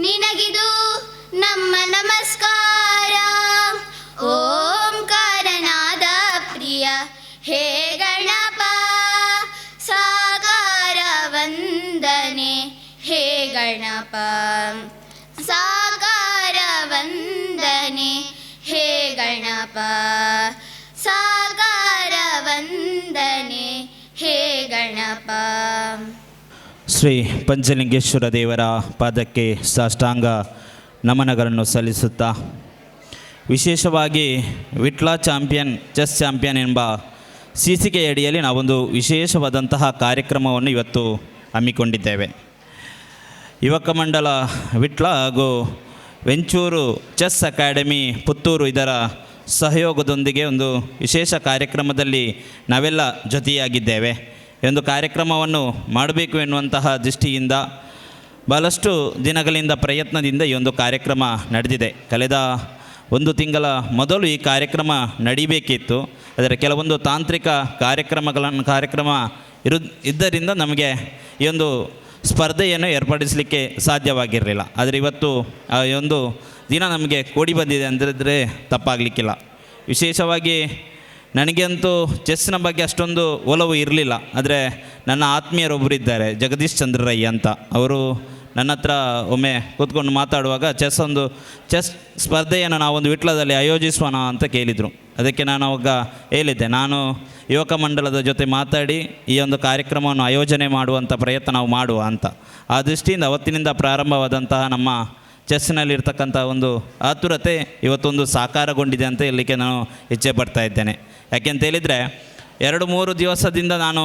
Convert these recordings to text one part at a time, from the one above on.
ನಿನಗಿದು ನಮ್ಮ ನಮಸ್ಕಾರ. ಓಂಕಾರನಾದ ಪ್ರಿಯ ಹೇ ಗಣಪ, ಸಾಕಾರ ವಂದನೆ ಹೇ ಗಣಪ, ಸಾಕಾರ ವಂದನೆ ಹೇ ಗಣಪ, ಸಾಕಾರ ವಂದನೆ ಹೇ ಗಣಪ. ಶ್ರೀ ಪಂಚಲಿಂಗೇಶ್ವರ ದೇವರ ಪಾದಕ್ಕೆ ಸಾಷ್ಟಾಂಗ ನಮನಗಳನ್ನು ಸಲ್ಲಿಸುತ್ತಾ, ವಿಶೇಷವಾಗಿ ವಿಟ್ಲ ಚಾಂಪಿಯನ್ ಚೆಸ್ ಚಾಂಪಿಯನ್ ಎಂಬ ಶೀರ್ಷಿಕೆಯ ಅಡಿಯಲ್ಲಿ ನಾವೊಂದು ವಿಶೇಷವಾದಂತಹ ಕಾರ್ಯಕ್ರಮವನ್ನು ಇವತ್ತು ಹಮ್ಮಿಕೊಂಡಿದ್ದೇವೆ. ಯುವಕ ಮಂಡಲ ವಿಟ್ಲ ಹಾಗೂ ವೆಂಚೂರು ಚೆಸ್ ಅಕಾಡೆಮಿ ಪುತ್ತೂರು ಇದರ ಸಹಯೋಗದೊಂದಿಗೆ ಒಂದು ವಿಶೇಷ ಕಾರ್ಯಕ್ರಮದಲ್ಲಿ ನಾವೆಲ್ಲ ಜೊತೆಯಾಗಿದ್ದೇವೆ. ಈ ಒಂದು ಕಾರ್ಯಕ್ರಮವನ್ನು ಮಾಡಬೇಕು ಎನ್ನುವಂತಹ ದೃಷ್ಟಿಯಿಂದ ಬಹಳಷ್ಟು ದಿನಗಳಿಂದ ಪ್ರಯತ್ನದಿಂದ ಈ ಒಂದು ಕಾರ್ಯಕ್ರಮ ನಡೆದಿದೆ. ಕಳೆದ ಒಂದು ತಿಂಗಳ ಮೊದಲು ಈ ಕಾರ್ಯಕ್ರಮ ನಡಿಬೇಕಿತ್ತು. ಅದರ ಕೆಲವೊಂದು ತಾಂತ್ರಿಕ ಕಾರ್ಯಕ್ರಮ ಇದ್ದರಿಂದ ನಮಗೆ ಈ ಒಂದು ಸ್ಪರ್ಧೆಯನ್ನು ಏರ್ಪಡಿಸಲಿಕ್ಕೆ ಸಾಧ್ಯವಾಗಿರಲಿಲ್ಲ. ಆದರೆ ಇವತ್ತು ಈ ಒಂದು ದಿನ ನಮಗೆ ಕೂಡಿ ಬಂದಿದೆ ಅಂದರೆ ತಪ್ಪಾಗಲಿಕ್ಕಿಲ್ಲ. ವಿಶೇಷವಾಗಿ ನನಗಂತೂ ಚೆಸ್ಸಿನ ಬಗ್ಗೆ ಅಷ್ಟೊಂದು ಒಲವು ಇರಲಿಲ್ಲ. ಆದರೆ ನನ್ನ ಆತ್ಮೀಯರೊಬ್ಬರು ಇದ್ದಾರೆ, ಜಗದೀಶ್ ಚಂದ್ರ ರೈ ಅಂತ. ಅವರು ನನ್ನ ಹತ್ರ ಒಮ್ಮೆ ಕೂತ್ಕೊಂಡು ಮಾತಾಡುವಾಗ ಚೆಸ್ ಸ್ಪರ್ಧೆಯನ್ನು ನಾವೊಂದು ವಿಟ್ಲದಲ್ಲಿ ಆಯೋಜಿಸೋಣ ಅಂತ ಕೇಳಿದರು. ಅದಕ್ಕೆ ನಾನು ಅವಾಗ ಹೇಳಿದ್ದೆ, ನಾನು ಯುವಕ ಮಂಡಲದ ಜೊತೆ ಮಾತಾಡಿ ಈ ಒಂದು ಕಾರ್ಯಕ್ರಮವನ್ನು ಆಯೋಜನೆ ಮಾಡುವಂಥ ಪ್ರಯತ್ನ ನಾವು ಮಾಡುವ ಅಂತ. ಆ ದೃಷ್ಟಿಯಿಂದ ಅವತ್ತಿನಿಂದ ಪ್ರಾರಂಭವಾದಂತಹ ನಮ್ಮ ಚೆಸ್ಸಿನಲ್ಲಿರ್ತಕ್ಕಂಥ ಒಂದು ಆತುರತೆ ಇವತ್ತೊಂದು ಸಾಕಾರಗೊಂಡಿದೆ ಅಂತ ಹೇಳಲಿಕ್ಕೆ ನಾನು ಇಚ್ಛೆ ಪಡ್ತಾ ಇದ್ದೇನೆ. ಯಾಕೆಂತ ಹೇಳಿದರೆ 2-3 ದಿವಸದಿಂದ ನಾನು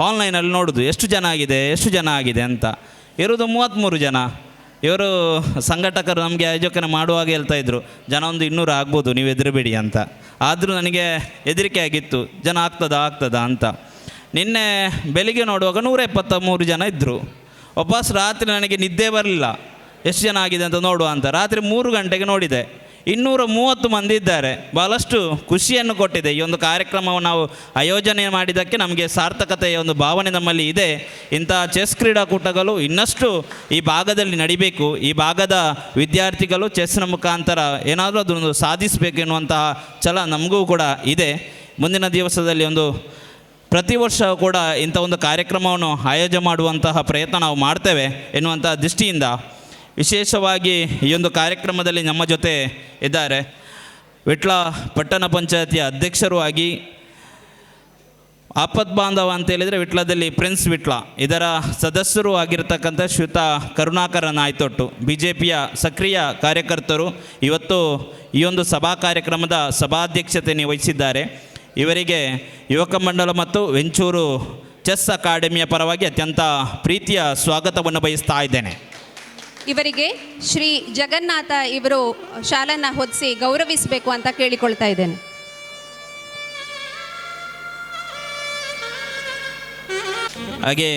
ಆನ್ಲೈನಲ್ಲಿ ನೋಡೋದು ಎಷ್ಟು ಜನ ಆಗಿದೆ ಅಂತ. ಇರೋದು 33 ಜನ. ಇವರು ಸಂಘಟಕರು ನಮಗೆ ಆಯೋಜನೆ ಮಾಡುವಾಗ ಹೇಳ್ತಾಯಿದ್ರು, ಜನ ಒಂದು 200 ಆಗ್ಬೋದು, ನೀವು ಹೆದರಬೇಡಿ ಅಂತ. ಆದರೂ ನನಗೆ ಹೆದರಿಕೆ ಆಗಿತ್ತು, ಜನ ಆಗ್ತದಾ ಅಂತ. ನಿನ್ನೆ ಬೆಳಿಗ್ಗೆ ನೋಡುವಾಗ 173 ಜನ ಇದ್ದರು. ವಾಪಸ್ ರಾತ್ರಿ ನನಗೆ ನಿದ್ದೆ ಬರಲಿಲ್ಲ, ಎಷ್ಟು ಜನ ಆಗಿದೆ ಅಂತ ನೋಡುವ ಅಂತ. ರಾತ್ರಿ 3 ಗಂಟೆಗೆ ನೋಡಿದೆ, 230 ಮಂದಿ ಇದ್ದಾರೆ. ಭಾಳಷ್ಟು ಖುಷಿಯನ್ನು ಕೊಟ್ಟಿದೆ. ಈ ಒಂದು ಕಾರ್ಯಕ್ರಮವನ್ನು ನಾವು ಆಯೋಜನೆ ಮಾಡಿದ್ದಕ್ಕೆ ನಮಗೆ ಸಾರ್ಥಕತೆಯ ಒಂದು ಭಾವನೆ ನಮ್ಮಲ್ಲಿ ಇದೆ. ಇಂಥ ಚೆಸ್ ಕ್ರೀಡಾಕೂಟಗಳು ಇನ್ನಷ್ಟು ಈ ಭಾಗದಲ್ಲಿ ನಡಿಬೇಕು. ಈ ಭಾಗದ ವಿದ್ಯಾರ್ಥಿಗಳು ಚೆಸ್ನ ಮುಖಾಂತರ ಏನಾದರೂ ಅದನ್ನು ಸಾಧಿಸಬೇಕು ಎನ್ನುವಂತಹ ಛಲ ನಮಗೂ ಕೂಡ ಇದೆ. ಮುಂದಿನ ದಿವಸದಲ್ಲಿ ಪ್ರತಿ ವರ್ಷ ಕೂಡ ಇಂಥ ಒಂದು ಕಾರ್ಯಕ್ರಮವನ್ನು ಆಯೋಜನೆ ಮಾಡುವಂತಹ ಪ್ರಯತ್ನ ನಾವು ಮಾಡ್ತೇವೆ ಎನ್ನುವಂಥ ದೃಷ್ಟಿಯಿಂದ ವಿಶೇಷವಾಗಿ ಈ ಒಂದು ಕಾರ್ಯಕ್ರಮದಲ್ಲಿ ನಮ್ಮ ಜೊತೆ ಇದ್ದಾರೆ ವಿಟ್ಲ ಪಟ್ಟಣ ಪಂಚಾಯತಿಯ ಅಧ್ಯಕ್ಷರೂ ಆಗಿ, ಆಪದ್ಬಾಂಧವ ಅಂತ ಹೇಳಿದರೆ ವಿಟ್ಲದಲ್ಲಿ ಪ್ರಿನ್ಸ್ ವಿಟ್ಲ ಇದರ ಸದಸ್ಯರು ಆಗಿರತಕ್ಕಂಥ ಶ್ರೀಯುತ ಕರುಣಾಕರ ನಾಯ್ತೊಟ್ಟು, BJPಯ ಸಕ್ರಿಯ ಕಾರ್ಯಕರ್ತರು. ಇವತ್ತು ಈ ಒಂದು ಸಭಾ ಕಾರ್ಯಕ್ರಮದ ಸಭಾಧ್ಯಕ್ಷತೆಯನ್ನು ವಹಿಸಿದ್ದಾರೆ. ಇವರಿಗೆ ಯುವಕ ಮಂಡಲ ಮತ್ತು ವೆಂಚೂರು ಚೆಸ್ ಅಕಾಡೆಮಿಯ ಪರವಾಗಿ ಅತ್ಯಂತ ಪ್ರೀತಿಯ ಸ್ವಾಗತವನ್ನು ಬಯಸ್ತಾ ಇದ್ದೇನೆ. ಇವರಿಗೆ ಶ್ರೀ ಜಗನ್ನಾಥ ಇವರು ಶಾಲನ್ನು ಹೊದಿಸಿ ಗೌರವಿಸಬೇಕು ಅಂತ ಕೇಳಿಕೊಳ್ತಾ ಇದ್ದೇನೆ. ಹಾಗೆ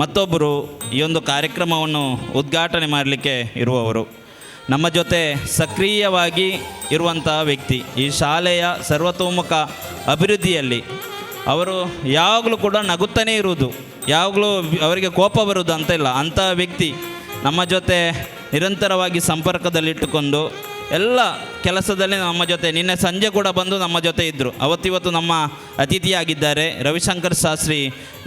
ಮತ್ತೊಬ್ಬರು ಈ ಒಂದು ಕಾರ್ಯಕ್ರಮವನ್ನು ಉದ್ಘಾಟನೆ ಮಾಡಲಿಕ್ಕೆ ಇರುವವರು, ನಮ್ಮ ಜೊತೆ ಸಕ್ರಿಯವಾಗಿ ಇರುವಂತಹ ವ್ಯಕ್ತಿ, ಈ ಶಾಲೆಯ ಸರ್ವತೋಮುಖ ಅಭಿವೃದ್ಧಿಯಲ್ಲಿ ಅವರು ಯಾವಾಗಲೂ ಕೂಡ ನಗುತ್ತಾನೇ ಇರುವುದು, ಯಾವಾಗಲೂ ಅವರಿಗೆ ಕೋಪ ಬರುವುದು ಅಂತ ಇಲ್ಲ. ಅಂಥ ವ್ಯಕ್ತಿ ನಮ್ಮ ಜೊತೆ ನಿರಂತರವಾಗಿ ಸಂಪರ್ಕದಲ್ಲಿಟ್ಟುಕೊಂಡು ಎಲ್ಲ ಕೆಲಸದಲ್ಲಿ ನಮ್ಮ ಜೊತೆ ನಿನ್ನೆ ಸಂಜೆ ಕೂಡ ಬಂದು ನಮ್ಮ ಜೊತೆ ಇದ್ದರು. ಅವತ್ತಿವತ್ತು ನಮ್ಮ ಅತಿಥಿಯಾಗಿದ್ದಾರೆ ರವಿಶಂಕರ್ ಶಾಸ್ತ್ರಿ,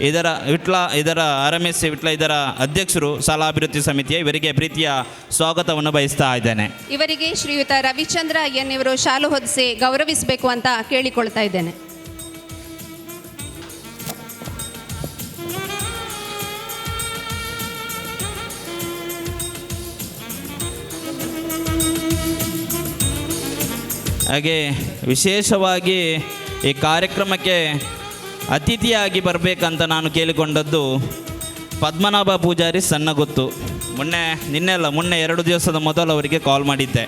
ಇದರ RMS ವಿಟ್ಲ ಇದರ ಅಧ್ಯಕ್ಷರು, ಶಾಲಾ ಅಭಿವೃದ್ಧಿ ಸಮಿತಿಯ. ಇವರಿಗೆ ಪ್ರೀತಿಯ ಸ್ವಾಗತವನ್ನು ಬಯಸ್ತಾ ಇದ್ದೇನೆ. ಇವರಿಗೆ ಶ್ರೀಯುತ ರವಿಚಂದ್ರ ಎನ್ ಇವರು ಶಾಲು ಹೊದಿಸಿ ಗೌರವಿಸಬೇಕು ಅಂತ ಕೇಳಿಕೊಳ್ತಾ ಇದ್ದೇನೆ. ಹಾಗೆ ವಿಶೇಷವಾಗಿ ಈ ಕಾರ್ಯಕ್ರಮಕ್ಕೆ ಅತಿಥಿಯಾಗಿ ಬರಬೇಕಂತ ನಾನು ಕೇಳಿಕೊಂಡದ್ದು ಪದ್ಮನಾಭ ಪೂಜಾರಿ ಸಣ್ಣಗುತ್ತು. ಮೊನ್ನೆ 2 ದಿವಸದ ಮೊದಲು ಅವರಿಗೆ ಕಾಲ್ ಮಾಡಿದ್ದೆ,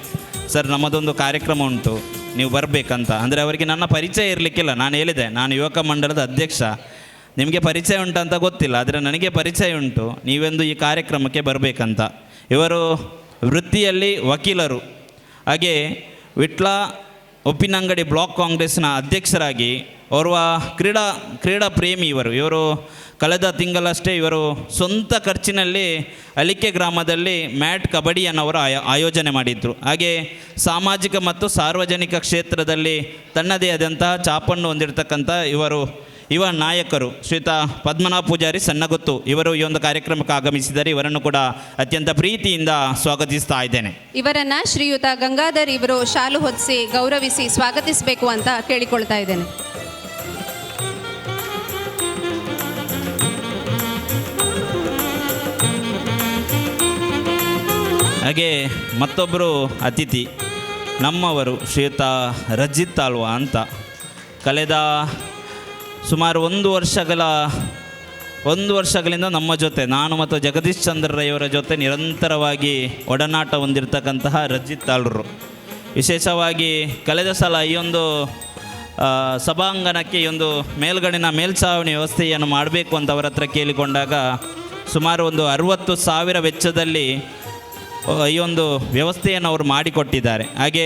ಸರ್ ನಮ್ಮದೊಂದು ಕಾರ್ಯಕ್ರಮ ಉಂಟು, ನೀವು ಬರಬೇಕಂತ. ಅಂದರೆ ಅವರಿಗೆ ನನ್ನ ಪರಿಚಯ ಇರಲಿಕ್ಕಿಲ್ಲ. ನಾನು ಹೇಳಿದೆ, ನಾನು ಯುವಕ ಮಂಡಲದ ಅಧ್ಯಕ್ಷ, ನಿಮಗೆ ಪರಿಚಯ ಉಂಟಂತ ಗೊತ್ತಿಲ್ಲ, ಆದರೆ ನನಗೆ ಪರಿಚಯ ಉಂಟು, ನೀವೆಂದು ಈ ಕಾರ್ಯಕ್ರಮಕ್ಕೆ ಬರಬೇಕಂತ. ಇವರು ವೃತ್ತಿಯಲ್ಲಿ ವಕೀಲರು. ಹಾಗೆ ವಿಟ್ಲ ಉಪ್ಪಿನಂಗಡಿ ಬ್ಲಾಕ್ ಕಾಂಗ್ರೆಸ್ನ ಅಧ್ಯಕ್ಷರಾಗಿ ಓರ್ವ ಕ್ರೀಡಾ ಪ್ರೇಮಿ ಇವರು ಕಳೆದ ತಿಂಗಳಷ್ಟೇ ಇವರು ಸ್ವಂತ ಖರ್ಚಿನಲ್ಲಿ ಅಲಿಕೆ ಗ್ರಾಮದಲ್ಲಿ ಮ್ಯಾಟ್ ಕಬಡ್ಡಿಯನ್ನು ಅವರು ಆಯೋಜನೆ ಮಾಡಿದ್ರು. ಹಾಗೆ ಸಾಮಾಜಿಕ ಮತ್ತು ಸಾರ್ವಜನಿಕ ಕ್ಷೇತ್ರದಲ್ಲಿ ತನ್ನದೇ ಆದಂತಹ ಛಾಪನ್ನು ಹೊಂದಿರತಕ್ಕಂಥ ಯುವ ನಾಯಕರು ಶ್ರೀಯುತ ಪದ್ಮನಾಭ ಪೂಜಾರಿ ಸಣ್ಣಗುತ್ತು ಇವರು ಈ ಒಂದು ಕಾರ್ಯಕ್ರಮಕ್ಕೆ ಆಗಮಿಸಿದ್ದಾರೆ. ಇವರನ್ನು ಕೂಡ ಅತ್ಯಂತ ಪ್ರೀತಿಯಿಂದ ಸ್ವಾಗತಿಸ್ತಾ ಇದ್ದೇನೆ. ಇವರನ್ನು ಶ್ರೀಯುತ ಗಂಗಾಧರ್ ಇವರು ಶಾಲು ಹೊದಿಸಿ ಗೌರವಿಸಿ ಸ್ವಾಗತಿಸಬೇಕು ಅಂತ ಕೇಳಿಕೊಳ್ತಾ ಇದ್ದೇನೆ. ಹಾಗೆ ಮತ್ತೊಬ್ಬರು ಅತಿಥಿ ನಮ್ಮವರು ಶ್ರೀಯುತ ರಜಿತ್ ಆಳ್ವಾ ಅಂತ ಕಳೆದ ಸುಮಾರು ಒಂದು ವರ್ಷಗಳಿಂದ ನಮ್ಮ ಜೊತೆ ನಾನು ಮತ್ತು ಜಗದೀಶ್ ಚಂದ್ರ ರೈಯವರ ಜೊತೆ ನಿರಂತರವಾಗಿ ಒಡನಾಟ ಹೊಂದಿರತಕ್ಕಂತಹ ರಜಿತ್ ಆಳ್ವರು ವಿಶೇಷವಾಗಿ ಕಳೆದ ಸಲ ಈ ಒಂದು ಸಭಾಂಗಣಕ್ಕೆ ಈ ಒಂದು ಮೇಲ್ಛಾವಣಿ ವ್ಯವಸ್ಥೆಯನ್ನು ಮಾಡಬೇಕು ಅಂತ ಅವರ ಹತ್ರ ಕೇಳಿಕೊಂಡಾಗ ಸುಮಾರು ಒಂದು 60,000 ವೆಚ್ಚದಲ್ಲಿ ಈ ಒಂದು ವ್ಯವಸ್ಥೆಯನ್ನು ಅವರು ಮಾಡಿಕೊಟ್ಟಿದ್ದಾರೆ. ಹಾಗೆ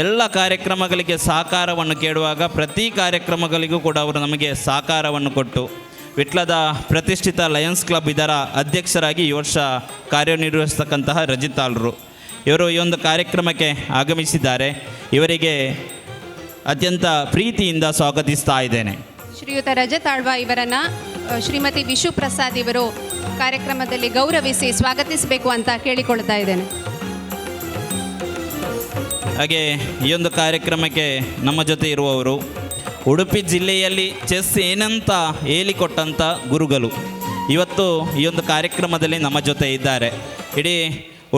ಎಲ್ಲ ಕಾರ್ಯಕ್ರಮಗಳಿಗೆ ಸಹಕಾರವನ್ನು ಕೇಳುವಾಗ ಪ್ರತಿ ಕಾರ್ಯಕ್ರಮಗಳಿಗೂ ಕೂಡ ಅವರು ನಮಗೆ ಸಹಕಾರವನ್ನು ಕೊಟ್ಟು ವಿಟ್ಲದ ಪ್ರತಿಷ್ಠಿತ ಲಯನ್ಸ್ ಕ್ಲಬ್ ಇದರ ಅಧ್ಯಕ್ಷರಾಗಿ ಈ ವರ್ಷ ಕಾರ್ಯನಿರ್ವಹಿಸ್ತಕ್ಕಂತಹ ರಜಿತ್ ಆಳ್ವರು ಇವರು ಈ ಒಂದು ಕಾರ್ಯಕ್ರಮಕ್ಕೆ ಆಗಮಿಸಿದ್ದಾರೆ. ಇವರಿಗೆ ಅತ್ಯಂತ ಪ್ರೀತಿಯಿಂದ ಸ್ವಾಗತಿಸ್ತಾ ಇದ್ದೇನೆ. ಶ್ರೀಯುತ ರಜತ್ ಆಳ್ವಾ ಇವರನ್ನು ಶ್ರೀಮತಿ ವಿಶು ಪ್ರಸಾದ್ ಇವರು ಕಾರ್ಯಕ್ರಮದಲ್ಲಿ ಗೌರವಿಸಿ ಸ್ವಾಗತಿಸಬೇಕು ಅಂತ ಕೇಳಿಕೊಳ್ತಾ ಇದ್ದೇನೆ. ಹಾಗೆ ಈ ಒಂದು ಕಾರ್ಯಕ್ರಮಕ್ಕೆ ನಮ್ಮ ಜೊತೆ ಇರುವವರು ಉಡುಪಿ ಜಿಲ್ಲೆಯಲ್ಲಿ ಚೆಸ್ ಏನಂತ ಹೇಳಿಕೊಟ್ಟಂಥ ಗುರುಗಳು ಇವತ್ತು ಈ ಒಂದು ಕಾರ್ಯಕ್ರಮದಲ್ಲಿ ನಮ್ಮ ಜೊತೆ ಇದ್ದಾರೆ. ಇಡೀ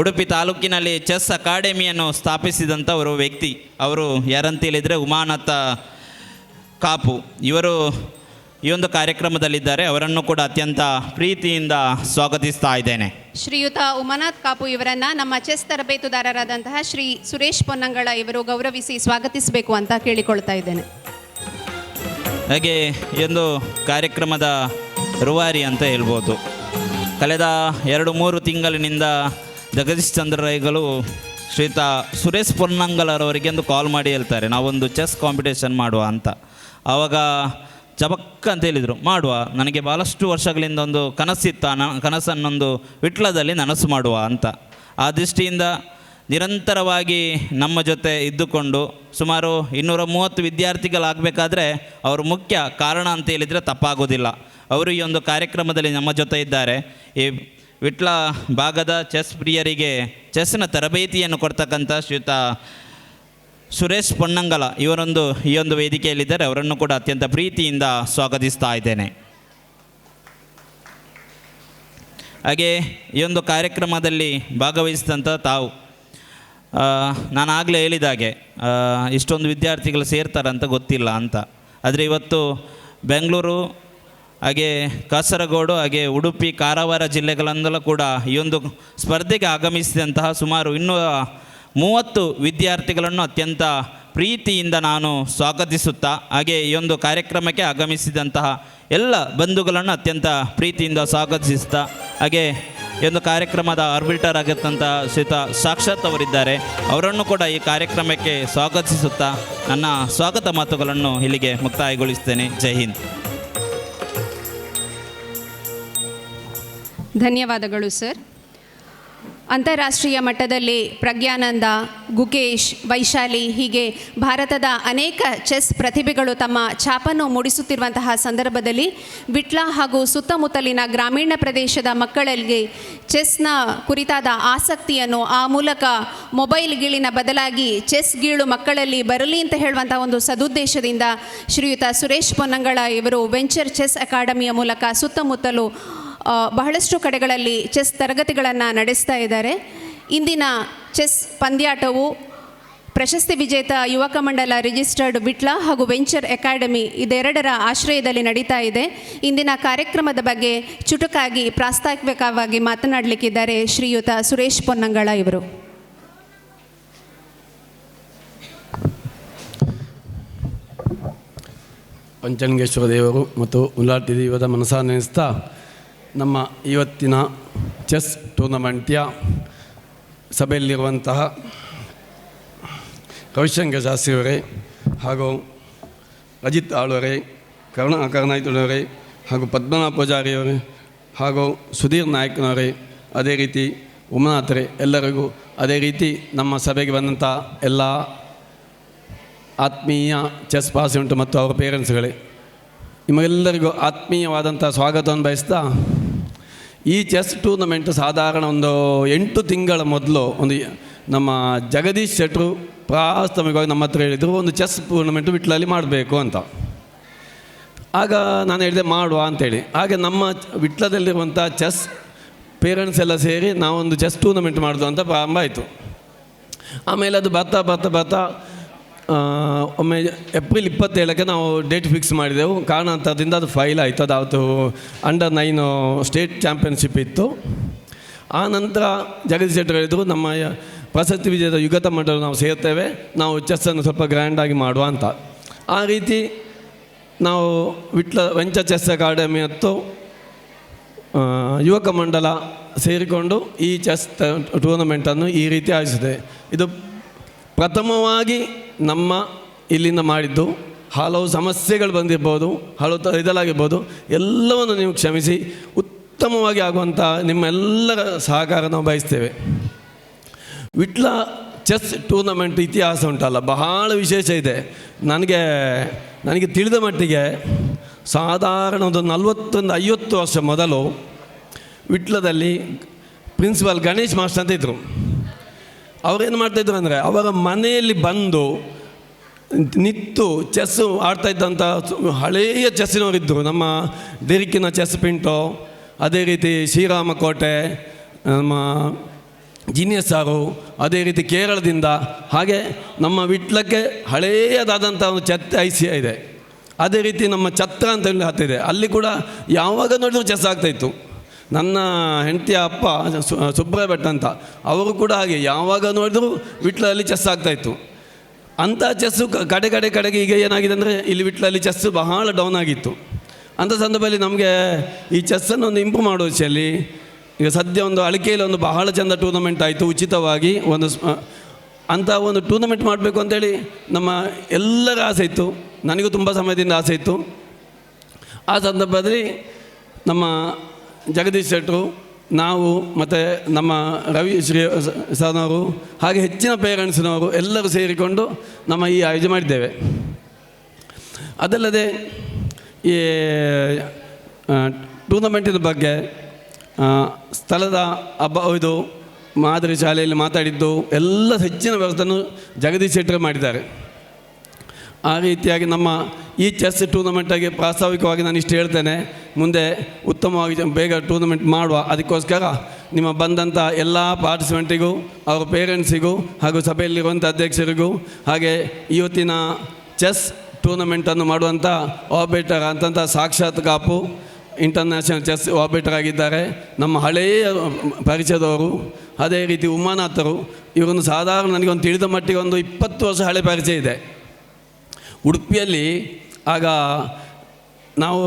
ಉಡುಪಿ ತಾಲೂಕಿನಲ್ಲಿ ಚೆಸ್ ಅಕಾಡೆಮಿಯನ್ನು ಸ್ಥಾಪಿಸಿದಂಥವರು ವ್ಯಕ್ತಿ ಅವರು ಯಾರಂತ ಹೇಳಿದರೆ ಉಮಾನಾಥ ಕಾಪು ಇವರು ಈ ಒಂದು ಕಾರ್ಯಕ್ರಮದಲ್ಲಿದ್ದಾರೆ. ಅವರನ್ನು ಕೂಡ ಅತ್ಯಂತ ಪ್ರೀತಿಯಿಂದ ಸ್ವಾಗತಿಸ್ತಾ ಇದ್ದೇನೆ. ಶ್ರೀಯುತ ಉಮಾನಾಥ್ ಕಾಪು ಇವರನ್ನು ನಮ್ಮ ಚೆಸ್ ತರಬೇತುದಾರರಾದಂತಹ ಶ್ರೀ ಸುರೇಶ್ ಪೊನ್ನಂಗಳ ಇವರು ಗೌರವಿಸಿ ಸ್ವಾಗತಿಸಬೇಕು ಅಂತ ಕೇಳಿಕೊಳ್ತಾ ಇದ್ದೇನೆ. ಹಾಗೆ ಈ ಒಂದು ಕಾರ್ಯಕ್ರಮದ ರೂವಾರಿ ಅಂತ ಹೇಳ್ಬೋದು. ಕಳೆದ 2-3 ತಿಂಗಳಿನಿಂದ ಜಗದೀಶ್ ಚಂದ್ರ ರೈಗಳು ಶ್ರೀಯುತ ಸುರೇಶ್ ಪೊನ್ನಂಗಲರವರಿಗೆ ಒಂದು ಕಾಲ್ ಮಾಡಿ ಹೇಳ್ತಾರೆ ನಾವೊಂದು ಚೆಸ್ ಕಾಂಪಿಟೇಷನ್ ಮಾಡುವ ಅಂತ. ಆವಾಗ ಚಬಕ್ಕ ಅಂತ ಹೇಳಿದರು ಮಾಡುವ, ನನಗೆ ಭಾಳಷ್ಟು ವರ್ಷಗಳಿಂದ ಒಂದು ಕನಸನ್ನೊಂದು ವಿಟ್ಲದಲ್ಲಿ ನನಸು ಮಾಡುವ ಅಂತ. ಆ ದೃಷ್ಟಿಯಿಂದ ನಿರಂತರವಾಗಿ ನಮ್ಮ ಜೊತೆ ಇದ್ದುಕೊಂಡು ಸುಮಾರು 230 ವಿದ್ಯಾರ್ಥಿಗಳಾಗಬೇಕಾದ್ರೆ ಅವರು ಮುಖ್ಯ ಕಾರಣ ಅಂತ ಹೇಳಿದರೆ ತಪ್ಪಾಗೋದಿಲ್ಲ. ಅವರು ಈ ಒಂದು ಕಾರ್ಯಕ್ರಮದಲ್ಲಿ ನಮ್ಮ ಜೊತೆ ಇದ್ದಾರೆ. ಈ ವಿಟ್ಲ ಭಾಗದ ಚೆಸ್ ಪ್ರಿಯರಿಗೆ ಚೆಸ್ಸಿನ ತರಬೇತಿಯನ್ನು ಕೊಡ್ತಕ್ಕಂಥ ಶ್ರೀಯುತ ಸುರೇಶ್ ಪೊನ್ನಂಗಲ ಈ ಒಂದು ವೇದಿಕೆಯಲ್ಲಿದ್ದಾರೆ. ಅವರನ್ನು ಕೂಡ ಅತ್ಯಂತ ಪ್ರೀತಿಯಿಂದ ಸ್ವಾಗತಿಸ್ತಾ ಇದ್ದೇನೆ. ಹಾಗೆ ಈ ಒಂದು ಕಾರ್ಯಕ್ರಮದಲ್ಲಿ ಭಾಗವಹಿಸಿದಂಥ ತಾವು ನಾನು ಆಗಲೇ ಹೇಳಿದಾಗೆ ಇಷ್ಟೊಂದು ವಿದ್ಯಾರ್ಥಿಗಳು ಸೇರ್ತಾರಂತ ಗೊತ್ತಿಲ್ಲ ಅಂತ. ಆದರೆ ಇವತ್ತು ಬೆಂಗಳೂರು ಹಾಗೆ ಕಾಸರಗೋಡು ಹಾಗೆ ಉಡುಪಿ ಕಾರವಾರ ಜಿಲ್ಲೆಗಳಿಂದಲೂ ಕೂಡ ಈ ಒಂದು ಸ್ಪರ್ಧೆಗೆ ಆಗಮಿಸಿದಂತಹ ಸುಮಾರು 230 ವಿದ್ಯಾರ್ಥಿಗಳನ್ನು ಅತ್ಯಂತ ಪ್ರೀತಿಯಿಂದ ನಾನು ಸ್ವಾಗತಿಸುತ್ತಾ ಹಾಗೆ ಈ ಒಂದು ಕಾರ್ಯಕ್ರಮಕ್ಕೆ ಆಗಮಿಸಿದಂತಹ ಎಲ್ಲ ಬಂಧುಗಳನ್ನು ಅತ್ಯಂತ ಪ್ರೀತಿಯಿಂದ ಸ್ವಾಗತಿಸುತ್ತಾ ಹಾಗೆ ಈ ಒಂದು ಕಾರ್ಯಕ್ರಮದ ಆರ್ಬಿಟರ್ ಆಗಿರ್ತಂಥ ಶ್ರೀಯುತ ಸಾಕ್ಷಾತ್ ಅವರಿದ್ದಾರೆ. ಅವರನ್ನು ಕೂಡ ಈ ಕಾರ್ಯಕ್ರಮಕ್ಕೆ ಸ್ವಾಗತಿಸುತ್ತಾ ನನ್ನ ಸ್ವಾಗತ ಮಾತುಗಳನ್ನು ಇಲ್ಲಿಗೆ ಮುಕ್ತಾಯಗೊಳಿಸ್ತೇನೆ. ಜೈ ಹಿಂದ್. ಧನ್ಯವಾದಗಳು ಸರ್. ಅಂತಾರಾಷ್ಟ್ರೀಯ ಮಟ್ಟದಲ್ಲಿ ಪ್ರಜ್ಞಾನಂದ, ಗುಕೇಶ್, ವೈಶಾಲಿ ಹೀಗೆ ಭಾರತದ ಅನೇಕ ಚೆಸ್ ಪ್ರತಿಭೆಗಳು ತಮ್ಮ ಛಾಪನ್ನು ಮೂಡಿಸುತ್ತಿರುವಂತಹ ಸಂದರ್ಭದಲ್ಲಿ ವಿಟ್ಲ ಹಾಗೂ ಸುತ್ತಮುತ್ತಲಿನ ಗ್ರಾಮೀಣ ಪ್ರದೇಶದ ಮಕ್ಕಳಿಗೆ ಚೆಸ್ನ ಕುರಿತಾದ ಆಸಕ್ತಿಯನ್ನು ಆ ಮೂಲಕ ಮೊಬೈಲ್ ಗೀಳಿನ ಬದಲಾಗಿ ಚೆಸ್ ಗೀಳು ಮಕ್ಕಳಲ್ಲಿ ಬರಲಿ ಅಂತ ಹೇಳುವಂಥ ಒಂದು ಸದುದ್ದೇಶದಿಂದ ಶ್ರೀಯುತ ಸುರೇಶ್ ಪೊನ್ನಂಗಳ ಇವರು ವೆಂಚರ್ ಚೆಸ್ ಅಕಾಡೆಮಿಯ ಮೂಲಕ ಸುತ್ತಮುತ್ತಲು ಬಹಳಷ್ಟು ಕಡೆಗಳಲ್ಲಿ ಚೆಸ್ ತರಗತಿಗಳನ್ನು ನಡೆಸ್ತಾ ಇದ್ದಾರೆ. ಇಂದಿನ ಚೆಸ್ ಪಂದ್ಯಾಟವು ಪ್ರಶಸ್ತಿ ವಿಜೇತ ಯುವಕ ಮಂಡಲ ರಿಜಿಸ್ಟರ್ಡ್ ವಿಟ್ಲ ಹಾಗೂ ವೆಂಚರ್ ಅಕಾಡೆಮಿ ಇದೆರಡರ ಆಶ್ರಯದಲ್ಲಿ ನಡೀತಾ ಇದೆ. ಇಂದಿನ ಕಾರ್ಯಕ್ರಮದ ಬಗ್ಗೆ ಚುಟುಕಾಗಿ ಪ್ರಾಸ್ತಾವಿಕವಾಗಿ ಮಾತನಾಡಲಿಕ್ಕಿದ್ದಾರೆ ಶ್ರೀಯುತ ಸುರೇಶ್ ಪೊನ್ನಂಗಳ ಇವರು. ಪಂಚಲಿಂಗೇಶ್ವರ ದೇವರು ಮತ್ತು ಉಲ್ಲಾಟಿ ದೇವದ ಮನಸ್ಸನ್ನು ನೆನೆಸ್ತಾ ನಮ್ಮ ಇವತ್ತಿನ ಚೆಸ್ ಟೂರ್ನಮೆಂಟ್ಯ ಸಭೆಯಲ್ಲಿರುವಂತಹ ರವಿಶಂಕರ್ ಶಾಸ್ತ್ರಿಯವರೇ, ಹಾಗೂ ಅಜಿತ್ ಆಳ್ವರೆ, ಕರುಣಾಯಿತನವರೇ ಹಾಗೂ ಪದ್ಮನಾಭ ಪೂಜಾರಿಯವರೇ ಹಾಗೂ ಸುಧೀರ್ ನಾಯಕ್ನವರೇ, ಅದೇ ರೀತಿ ಉಮಾನಾಥರೇ, ಎಲ್ಲರಿಗೂ ಅದೇ ರೀತಿ ನಮ್ಮ ಸಭೆಗೆ ಬಂದಂಥ ಎಲ್ಲ ಆತ್ಮೀಯ ಚೆಸ್ ಪಾಸೆಂಟು ಮತ್ತು ಅವರ ಪೇರೆಂಟ್ಸ್ಗಳೇ, ನಿಮಗೆಲ್ಲರಿಗೂ ಆತ್ಮೀಯವಾದಂಥ ಸ್ವಾಗತವನ್ನು ಬಯಸ್ತಾ, ಈ ಚೆಸ್ ಟೂರ್ನಮೆಂಟ್ ಸಾಧಾರಣ ಒಂದು 8 ತಿಂಗಳ ಮೊದಲು ನಮ್ಮ ಜಗದೀಶ್ ಶೆಟ್ಟರು ಪ್ರಾಥಮಿಕವಾಗಿ ನಮ್ಮ ಹತ್ರ ಹೇಳಿದರು, ಒಂದು ಚೆಸ್ ಟೂರ್ನಮೆಂಟ್ ವಿಟ್ಲಲ್ಲಿ ಮಾಡಬೇಕು ಅಂತ. ಆಗ ನಾನು ಹೇಳಿದೆ ಮಾಡುವ ಅಂಥೇಳಿ. ಹಾಗೆ ನಮ್ಮ ವಿಟ್ಲದಲ್ಲಿರುವಂಥ ಚೆಸ್ ಪೇರೆಂಟ್ಸ್ ಎಲ್ಲ ಸೇರಿ ನಾವೊಂದು ಚೆಸ್ ಟೂರ್ನಮೆಂಟ್ ಮಾಡೋದು ಅಂತ ಪ್ರಾರಂಭ ಆಯಿತು. ಆಮೇಲೆ ಅದು ಬರ್ತಾ ಒಮ್ಮೆ ಏಪ್ರಿಲ್ 27ಕ್ಕೆ ನಾವು ಡೇಟ್ ಫಿಕ್ಸ್ ಮಾಡಿದೆವು. ಕಾರಣಾಂತರದಿಂದ ಅದು ಫೈಲ್ ಆಯಿತು. ಅದು ಅವತ್ತು ಅಂಡರ್ 9 ಸ್ಟೇಟ್ ಚಾಂಪಿಯನ್ಶಿಪ್ ಇತ್ತು. ಆ ನಂತರ ಜಗದೀಶ್ ಶೆಟ್ಟರು ಹೇಳಿದರು, ನಮ್ಮ ಪ್ರಶಸ್ತಿ ವಿಜಯದ ಯುಗತ ಮಂಡಳಿ ನಾವು ಸೇರ್ತೇವೆ, ನಾವು ಚೆಸ್ಸನ್ನು ಸ್ವಲ್ಪ ಗ್ರ್ಯಾಂಡಾಗಿ ಮಾಡುವ ಅಂತ. ಆ ರೀತಿ ನಾವು ವೆಂಚರ್ ಚೆಸ್ ಅಕಾಡೆಮಿ ಮತ್ತು ಯುವಕ ಮಂಡಲ ಸೇರಿಕೊಂಡು ಈ ಚೆಸ್ ಟೂರ್ನಮೆಂಟನ್ನು ಈ ರೀತಿ ಆಯೋಜಿಸಿದೆ. ಇದು ಪ್ರಥಮವಾಗಿ ನಮ್ಮ ಇಲ್ಲಿಂದ ಮಾಡಿದ್ದು. ಹಲವು ಸಮಸ್ಯೆಗಳು ಬಂದಿರ್ಬೋದು, ಹಲವು ಇದಲಾಗಿರ್ಬೋದು, ಎಲ್ಲವನ್ನು ನೀವು ಕ್ಷಮಿಸಿ ಉತ್ತಮವಾಗಿ ಆಗುವಂಥ ನಿಮ್ಮೆಲ್ಲರ ಸಹಕಾರ ನಾವು ಬಯಸ್ತೇವೆ. ವಿಟ್ಲ ಚೆಸ್ ಟೂರ್ನಮೆಂಟ್ ಇತಿಹಾಸ ಉಂಟಲ್ಲ, ಬಹಳ ವಿಶೇಷ ಇದೆ. ನನಗೆ ತಿಳಿದ ಮಟ್ಟಿಗೆ ಸಾಧಾರಣ ಒಂದು 40-50 ವರ್ಷ ಮೊದಲು ವಿಟ್ಲದಲ್ಲಿ ಪ್ರಿನ್ಸಿಪಾಲ್ ಗಣೇಶ್ ಮಾಸ್ಟರ್ ಅಂತ ಇದ್ದರು. ಅವರೇನು ಮಾಡ್ತಾಯಿದ್ರು ಅಂದರೆ, ಅವರ ಮನೆಯಲ್ಲಿ ಬಂದು ನಿಂತು ಚೆಸ್ಸು ಆಡ್ತಾಯಿದ್ದಂಥ ಹಳೆಯ ಚೆಸ್ಸಿನವರಿದ್ದರು. ನಮ್ಮ ದಿರಿಕಿನ ಚೆಸ್ ಪಿಂಟೋ, ಅದೇ ರೀತಿ ಶ್ರೀರಾಮಕೋಟೆ, ನಮ್ಮ ಜೀನಿಯಸ್ ಸಾರು, ಅದೇ ರೀತಿ ಕೇರಳದಿಂದ, ಹಾಗೆ ನಮ್ಮ ವಿಟ್ಲಕ್ಕೆ ಹಳೆಯದಾದಂಥ ಒಂದು ಐಸಿಯ ಇದೆ. ಅದೇ ರೀತಿ ನಮ್ಮ ಛತ್ರ ಅಂತ ಹೇಳಿ ಹತ್ತಿದೆ, ಅಲ್ಲಿ ಕೂಡ ಯಾವಾಗ ನೋಡಿದ್ರು ಚೆಸ್ ಆಗ್ತಾಯಿತ್ತು. ನನ್ನ ಹೆಂಡತಿಯ ಅಪ್ಪ ಸುಬ್ರಾಯ ಭಟ್ ಅಂತ, ಅವರು ಕೂಡ ಹಾಗೆ ಯಾವಾಗ ನೋಡಿದ್ರು ವಿಟ್ಲಲ್ಲಿ ಚೆಸ್ ಆಗ್ತಾಯಿತ್ತು. ಅಂಥ ಚೆಸ್ಸು ಕಡೆಗೆ ಈಗ ಏನಾಗಿದೆ ಅಂದರೆ, ಇಲ್ಲಿ ವಿಟ್ಲಲ್ಲಿ ಚೆಸ್ಸು ಬಹಳ ಡೌನ್ ಆಗಿತ್ತು. ಅಂಥ ಸಂದರ್ಭದಲ್ಲಿ ನಮಗೆ ಈ ಚೆಸ್ಸನ್ನು ಒಂದು ಇಂಪ್ರೂವ್ ಮಾಡೋ ವಿಷಯದಲ್ಲಿ ಈಗ ಸದ್ಯ ಒಂದು ಅಳಿಕೆಯಲ್ಲಿ ಒಂದು ಬಹಳ ಚೆಂದ ಟೂರ್ನಮೆಂಟ್ ಆಯಿತು, ಉಚಿತವಾಗಿ ಅಂಥ ಒಂದು ಟೂರ್ನಮೆಂಟ್ ಮಾಡಬೇಕು ಅಂತೇಳಿ ನಮ್ಮ ಎಲ್ಲರ ಆಸೆ ಇತ್ತು. ನನಗೂ ತುಂಬ ಸಮಯದಿಂದ ಆಸೆ ಇತ್ತು. ಆ ಸಂದರ್ಭದಲ್ಲಿ ನಮ್ಮ ಜಗದೀಶ್ ಶೆಟ್ಟರು, ನಾವು ಮತ್ತು ನಮ್ಮ ರವಿ ಶ್ರೀ ಸರ್ನವರು, ಹಾಗೆ ಹೆಚ್ಚಿನ ಪೇರೆಂಟ್ಸ್ನವರು ಎಲ್ಲರೂ ಸೇರಿಕೊಂಡು ನಮ್ಮ ಈ ಆಯೋಜನೆ ಮಾಡಿದ್ದೇವೆ. ಅದಲ್ಲದೆ ಈ ಟೂರ್ನಮೆಂಟಿನ ಬಗ್ಗೆ ಸ್ಥಳದ ಇದು ಮಾದರಿ ಶಾಲೆಯಲ್ಲಿ ಮಾತಾಡಿದ್ದು ಎಲ್ಲ ಹೆಚ್ಚಿನ ವ್ಯವಸ್ಥೆಯನ್ನು ಜಗದೀಶ್ ಶೆಟ್ಟರು ಮಾಡಿದ್ದಾರೆ. ಆ ರೀತಿಯಾಗಿ ನಮ್ಮ ಈ ಚೆಸ್ ಟೂರ್ನಮೆಂಟಾಗಿ ಪ್ರಾಸ್ತಾವಿಕವಾಗಿ ನಾನು ಇಷ್ಟು ಹೇಳ್ತೇನೆ, ಮುಂದೆ ಉತ್ತಮವಾಗಿ ಬೇಗ ಟೂರ್ನಮೆಂಟ್ ಮಾಡುವ. ಅದಕ್ಕೋಸ್ಕರ ನಿಮ್ಮ ಬಂದಂಥ ಎಲ್ಲ ಪಾರ್ಟಿಸಿಪೆಂಟಿಗೂ, ಅವರ ಪೇರೆಂಟ್ಸಿಗೂ, ಹಾಗೂ ಸಭೆಯಲ್ಲಿರುವಂಥ ಅಧ್ಯಕ್ಷರಿಗೂ, ಹಾಗೆ ಇವತ್ತಿನ ಚೆಸ್ ಟೂರ್ನಮೆಂಟನ್ನು ಮಾಡುವಂಥ ಆರ್ಬಿಟರ್ ಅಂತಂಥ ಸಾಕ್ಷಾತ್ ಕಾಪು ಇಂಟರ್ನ್ಯಾಷನಲ್ ಚೆಸ್ ಆರ್ಬಿಟರ್ ಆಗಿದ್ದಾರೆ ನಮ್ಮ ಹಳೆಯ ಪರಿಚಯದವರು. ಅದೇ ರೀತಿ ಉಮಾನಾಥರು, ಇವರನ್ನು ಸಾಧಾರಣ ನನಗೊಂದು ತಿಳಿದ ಮಟ್ಟಿಗೆ ಒಂದು 20 ವರ್ಷ ಹಳೆ ಪರಿಚಯ ಇದೆ. ಉಡುಪಿಯಲ್ಲಿ ಆಗ ನಾವು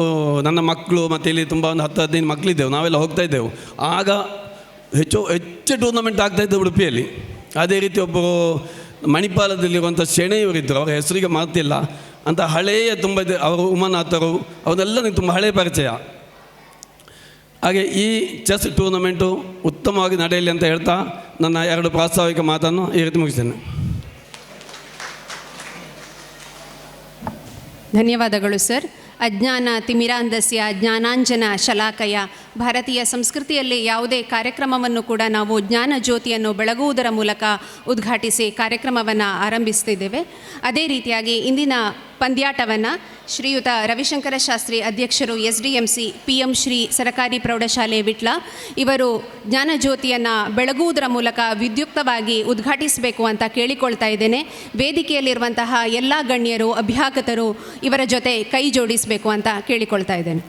ನನ್ನ ಮಕ್ಕಳು ಮತ್ತು ಇಲ್ಲಿ ತುಂಬ ಒಂದು 10-15 ಮಕ್ಕಳಿದ್ದೆವು, ನಾವೆಲ್ಲ ಹೋಗ್ತಾಯಿದ್ದೆವು. ಆಗ ಹೆಚ್ಚು ಟೂರ್ನಮೆಂಟ್ ಆಗ್ತಾಯಿದ್ದು ಉಡುಪಿಯಲ್ಲಿ. ಅದೇ ರೀತಿ ಒಬ್ಬರು ಮಣಿಪಾಲದಲ್ಲಿರುವಂಥ ಶೆಣೆಯವರಿದ್ದರು, ಅವರ ಹೆಸರಿಗೆ ಮಾತಿಲ್ಲ, ಅಂತ ಹಳೆಯ ತುಂಬ ಇದೆ ಅವರು. ಉಮಾನಾಥರು ಅವರೆಲ್ಲ ನನಗೆ ತುಂಬ ಹಳೆಯ ಪರಿಚಯ. ಹಾಗೆ ಈ ಚೆಸ್ ಟೂರ್ನಮೆಂಟು ಉತ್ತಮವಾಗಿ ನಡೆಯಲಿ ಅಂತ ಹೇಳ್ತಾ ನನ್ನ 2 ಪ್ರಾಸ್ತಾವಿಕ ಮಾತನ್ನು ಈ ರೀತಿ ಮುಗಿಸ್ತೇನೆ. ಧನ್ಯವಾದಗಳು ಸರ್. ಅಜ್ಞಾನ ತಿಮಿರಾಂಧಸ್ಯ ಜ್ಞಾನಾಂಜನ ಶಲಾಕಯ. ಭಾರತೀಯ ಸಂಸ್ಕೃತಿಯಲ್ಲಿ ಯಾವುದೇ ಕಾರ್ಯಕ್ರಮವನ್ನು ಕೂಡ ನಾವು ಜ್ಞಾನ ಜ್ಯೋತಿಯನ್ನು ಬೆಳಗುವುದರ ಮೂಲಕ ಉದ್ಘಾಟಿಸಿ ಕಾರ್ಯಕ್ರಮವನ್ನು ಆರಂಭಿಸ್ತಿದ್ದೇವೆ. ಅದೇ ರೀತಿಯಾಗಿ ಇಂದಿನ ಪಂದ್ಯಾಟವನ್ನು ಶ್ರೀಯುತ ರವಿಶಂಕರ ಶಾಸ್ತ್ರಿ, ಅಧ್ಯಕ್ಷರು SDMC PM ಶ್ರೀ ಸರಕಾರಿ ಪ್ರೌಢಶಾಲೆ ವಿಟ್ಲ, ಇವರು ಜ್ಞಾನ ಜ್ಯೋತಿಯನ್ನು ಬೆಳಗುವುದರ ಮೂಲಕ ವಿದ್ಯುಕ್ತವಾಗಿ ಉದ್ಘಾಟಿಸಬೇಕು ಅಂತ ಕೇಳಿಕೊಳ್ತಾ ಇದ್ದೇನೆ. ವೇದಿಕೆಯಲ್ಲಿರುವಂತಹ ಎಲ್ಲ ಗಣ್ಯರು, ಅಭ್ಯಾಗತರು ಇವರ ಜೊತೆ ಕೈ ಜೋಡಿಸಬೇಕು ಅಂತ ಕೇಳಿಕೊಳ್ತಾ ಇದ್ದೇನೆ.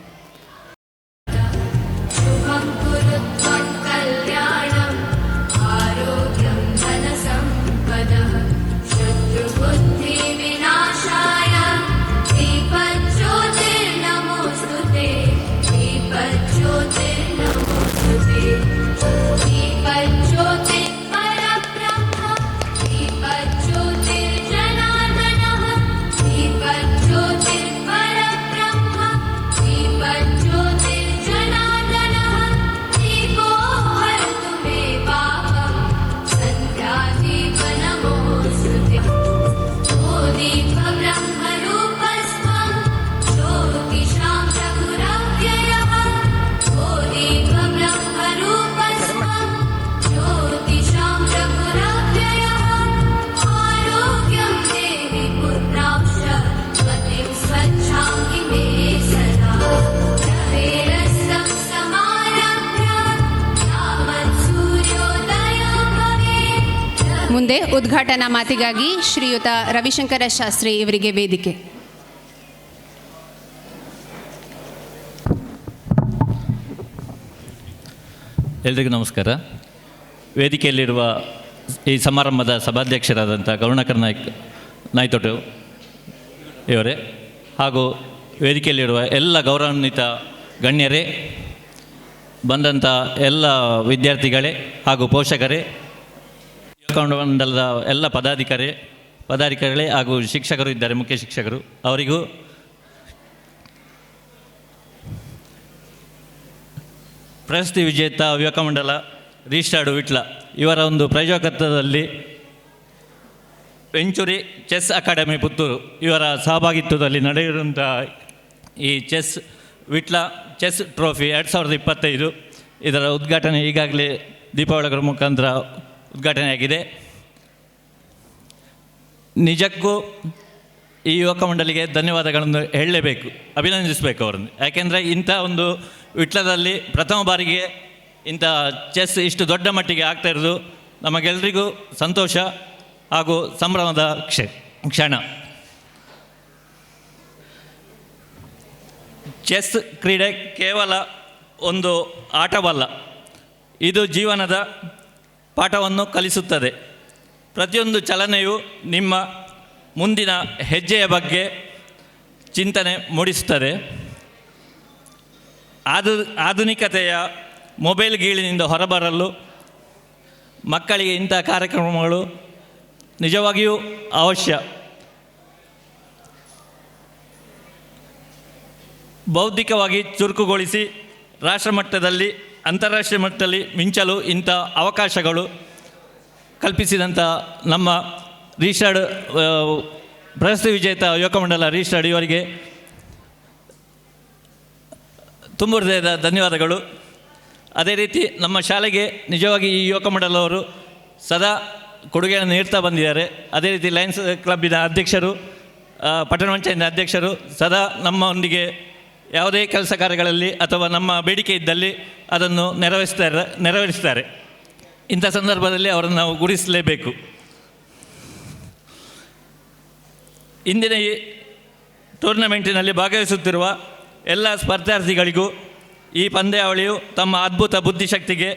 ಮುಂದೆ ಉದ್ಘಾಟನಾ ಮಾತಿಗಾಗಿ ಶ್ರೀಯುತ ರವಿಶಂಕರ ಶಾಸ್ತ್ರಿ ಇವರಿಗೆ ವೇದಿಕೆ. ಎಲ್ರಿಗೂ ನಮಸ್ಕಾರ. ವೇದಿಕೆಯಲ್ಲಿರುವ ಈ ಸಮಾರಂಭದ ಸಭಾಧ್ಯಕ್ಷರಾದಂಥ ಕರುಣಾಕರ್ ನಾಯ್ತೋಟು ಇವರೇ, ಹಾಗೂ ವೇದಿಕೆಯಲ್ಲಿರುವ ಎಲ್ಲ ಗೌರವಾನ್ವಿತ ಗಣ್ಯರೇ, ಬಂದಂಥ ಎಲ್ಲ ವಿದ್ಯಾರ್ಥಿಗಳೇ ಹಾಗೂ ಪೋಷಕರೇ, ಯುವಕ ಮಂಡಲದ ಎಲ್ಲ ಪದಾಧಿಕಾರಿಗಳೇ ಹಾಗೂ ಶಿಕ್ಷಕರು ಇದ್ದಾರೆ, ಮುಖ್ಯ ಶಿಕ್ಷಕರು, ಅವರಿಗೂ ಪ್ರಶಸ್ತಿ ವಿಜೇತ ಯುವಕ ಮಂಡಲ ರಿಜಿಸ್ಟರ್ಡ್ ವಿಟ್ಲ ಇವರ ಒಂದು ಪ್ರಾಯೋಜಕತ್ವದಲ್ಲಿ ವೆಂಚುರಿ ಚೆಸ್ ಅಕಾಡೆಮಿ ಪುತ್ತೂರು ಇವರ ಸಹಭಾಗಿತ್ವದಲ್ಲಿ ನಡೆಯುವಂಥ ಈ ವಿಟ್ಲ ಚೆಸ್ ಟ್ರೋಫಿ 2025 ಇದರ ಉದ್ಘಾಟನೆ ಈಗಾಗಲೇ ದೀಪಾವಳಿಗಳ ಮುಖಾಂತರ ಉದ್ಘಾಟನೆಯಾಗಿದೆ. ನಿಜಕ್ಕೂ ಈ ಯುವಕ ಮಂಡಳಿಗೆ ಧನ್ಯವಾದಗಳನ್ನು ಹೇಳಲೇಬೇಕು, ಅಭಿನಂದಿಸಬೇಕು ಅವರನ್ನು. ಯಾಕೆಂದರೆ ಇಂಥ ಒಂದು ವಿಟ್ಲದಲ್ಲಿ ಪ್ರಥಮ ಬಾರಿಗೆ ಇಂಥ ಚೆಸ್ ಇಷ್ಟು ದೊಡ್ಡ ಮಟ್ಟಿಗೆ ಆಗ್ತಾ ಇರೋದು ನಮಗೆಲ್ಲರಿಗೂ ಸಂತೋಷ ಹಾಗೂ ಸಂಭ್ರಮದ ಕ್ಷಣ. ಚೆಸ್ ಕ್ರೀಡೆ ಕೇವಲ ಒಂದು ಆಟವಲ್ಲ, ಇದು ಜೀವನದ ಪಾಠವನ್ನು ಕಲಿಸುತ್ತದೆ. ಪ್ರತಿಯೊಂದು ಚಲನೆಯು ನಿಮ್ಮ ಮುಂದಿನ ಹೆಜ್ಜೆಯ ಬಗ್ಗೆ ಚಿಂತನೆ ಮೂಡಿಸುತ್ತದೆ. ಆಧುನಿಕತೆಯ ಮೊಬೈಲ್ ಗೀಳಿನಿಂದ ಹೊರಬರಲು ಮಕ್ಕಳಿಗೆ ಇಂಥ ಕಾರ್ಯಕ್ರಮಗಳು ನಿಜವಾಗಿಯೂ ಅವಶ್ಯ. ಬೌದ್ಧಿಕವಾಗಿ ಚುರುಕುಗೊಳಿಸಿ ರಾಷ್ಟ್ರಮಟ್ಟದಲ್ಲಿ ಅಂತಾರಾಷ್ಟ್ರೀಯ ಮಟ್ಟದಲ್ಲಿ ಮಿಂಚಲು ಇಂಥ ಅವಕಾಶಗಳು ಕಲ್ಪಿಸಿದಂಥ ನಮ್ಮ ರಿಜಿಸ್ಟರ್ಡ್ ಪ್ರಶಸ್ತಿ ವಿಜೇತ ಯುವಕ ಮಂಡಲ ರಿಜಿಸ್ಟರ್ಡ್ ಇವರಿಗೆ ತುಂಬ ಹೃದಯದ ಧನ್ಯವಾದಗಳು. ಅದೇ ರೀತಿ ನಮ್ಮ ಶಾಲೆಗೆ ನಿಜವಾಗಿ ಈ ಯುವಕ ಮಂಡಲವರು ಸದಾ ಕೊಡುಗೆಯನ್ನು ನೀಡ್ತಾ ಬಂದಿದ್ದಾರೆ. ಅದೇ ರೀತಿ ಲಯನ್ಸ್ ಕ್ಲಬ್ಬಿನ ಅಧ್ಯಕ್ಷರು, ಪಟ್ಟಣ ಪಂಚಾಯತ್ನ ಅಧ್ಯಕ್ಷರು ಸದಾ ನಮ್ಮೊಂದಿಗೆ ಯಾವುದೇ ಕೆಲಸ ಕಾರ್ಯಗಳಲ್ಲಿ ಅಥವಾ ನಮ್ಮ ಬೇಡಿಕೆ ಇದ್ದಲ್ಲಿ ಅದನ್ನು ನೆರವೇರಿಸ್ತಾರೆ. ಇಂಥ ಸಂದರ್ಭದಲ್ಲಿ ಅವರನ್ನು ನಾವು ಗುರುತಿಸಲೇಬೇಕು. ಇಂದಿನ ಈ ಟೂರ್ನಮೆಂಟಿನಲ್ಲಿ ಭಾಗವಹಿಸುತ್ತಿರುವ ಎಲ್ಲ ಸ್ಪರ್ಧಾರ್ಥಿಗಳಿಗೂ ಈ ಪಂದ್ಯಾವಳಿಯು ತಮ್ಮ ಅದ್ಭುತ ಬುದ್ಧಿಶಕ್ತಿಗೆ,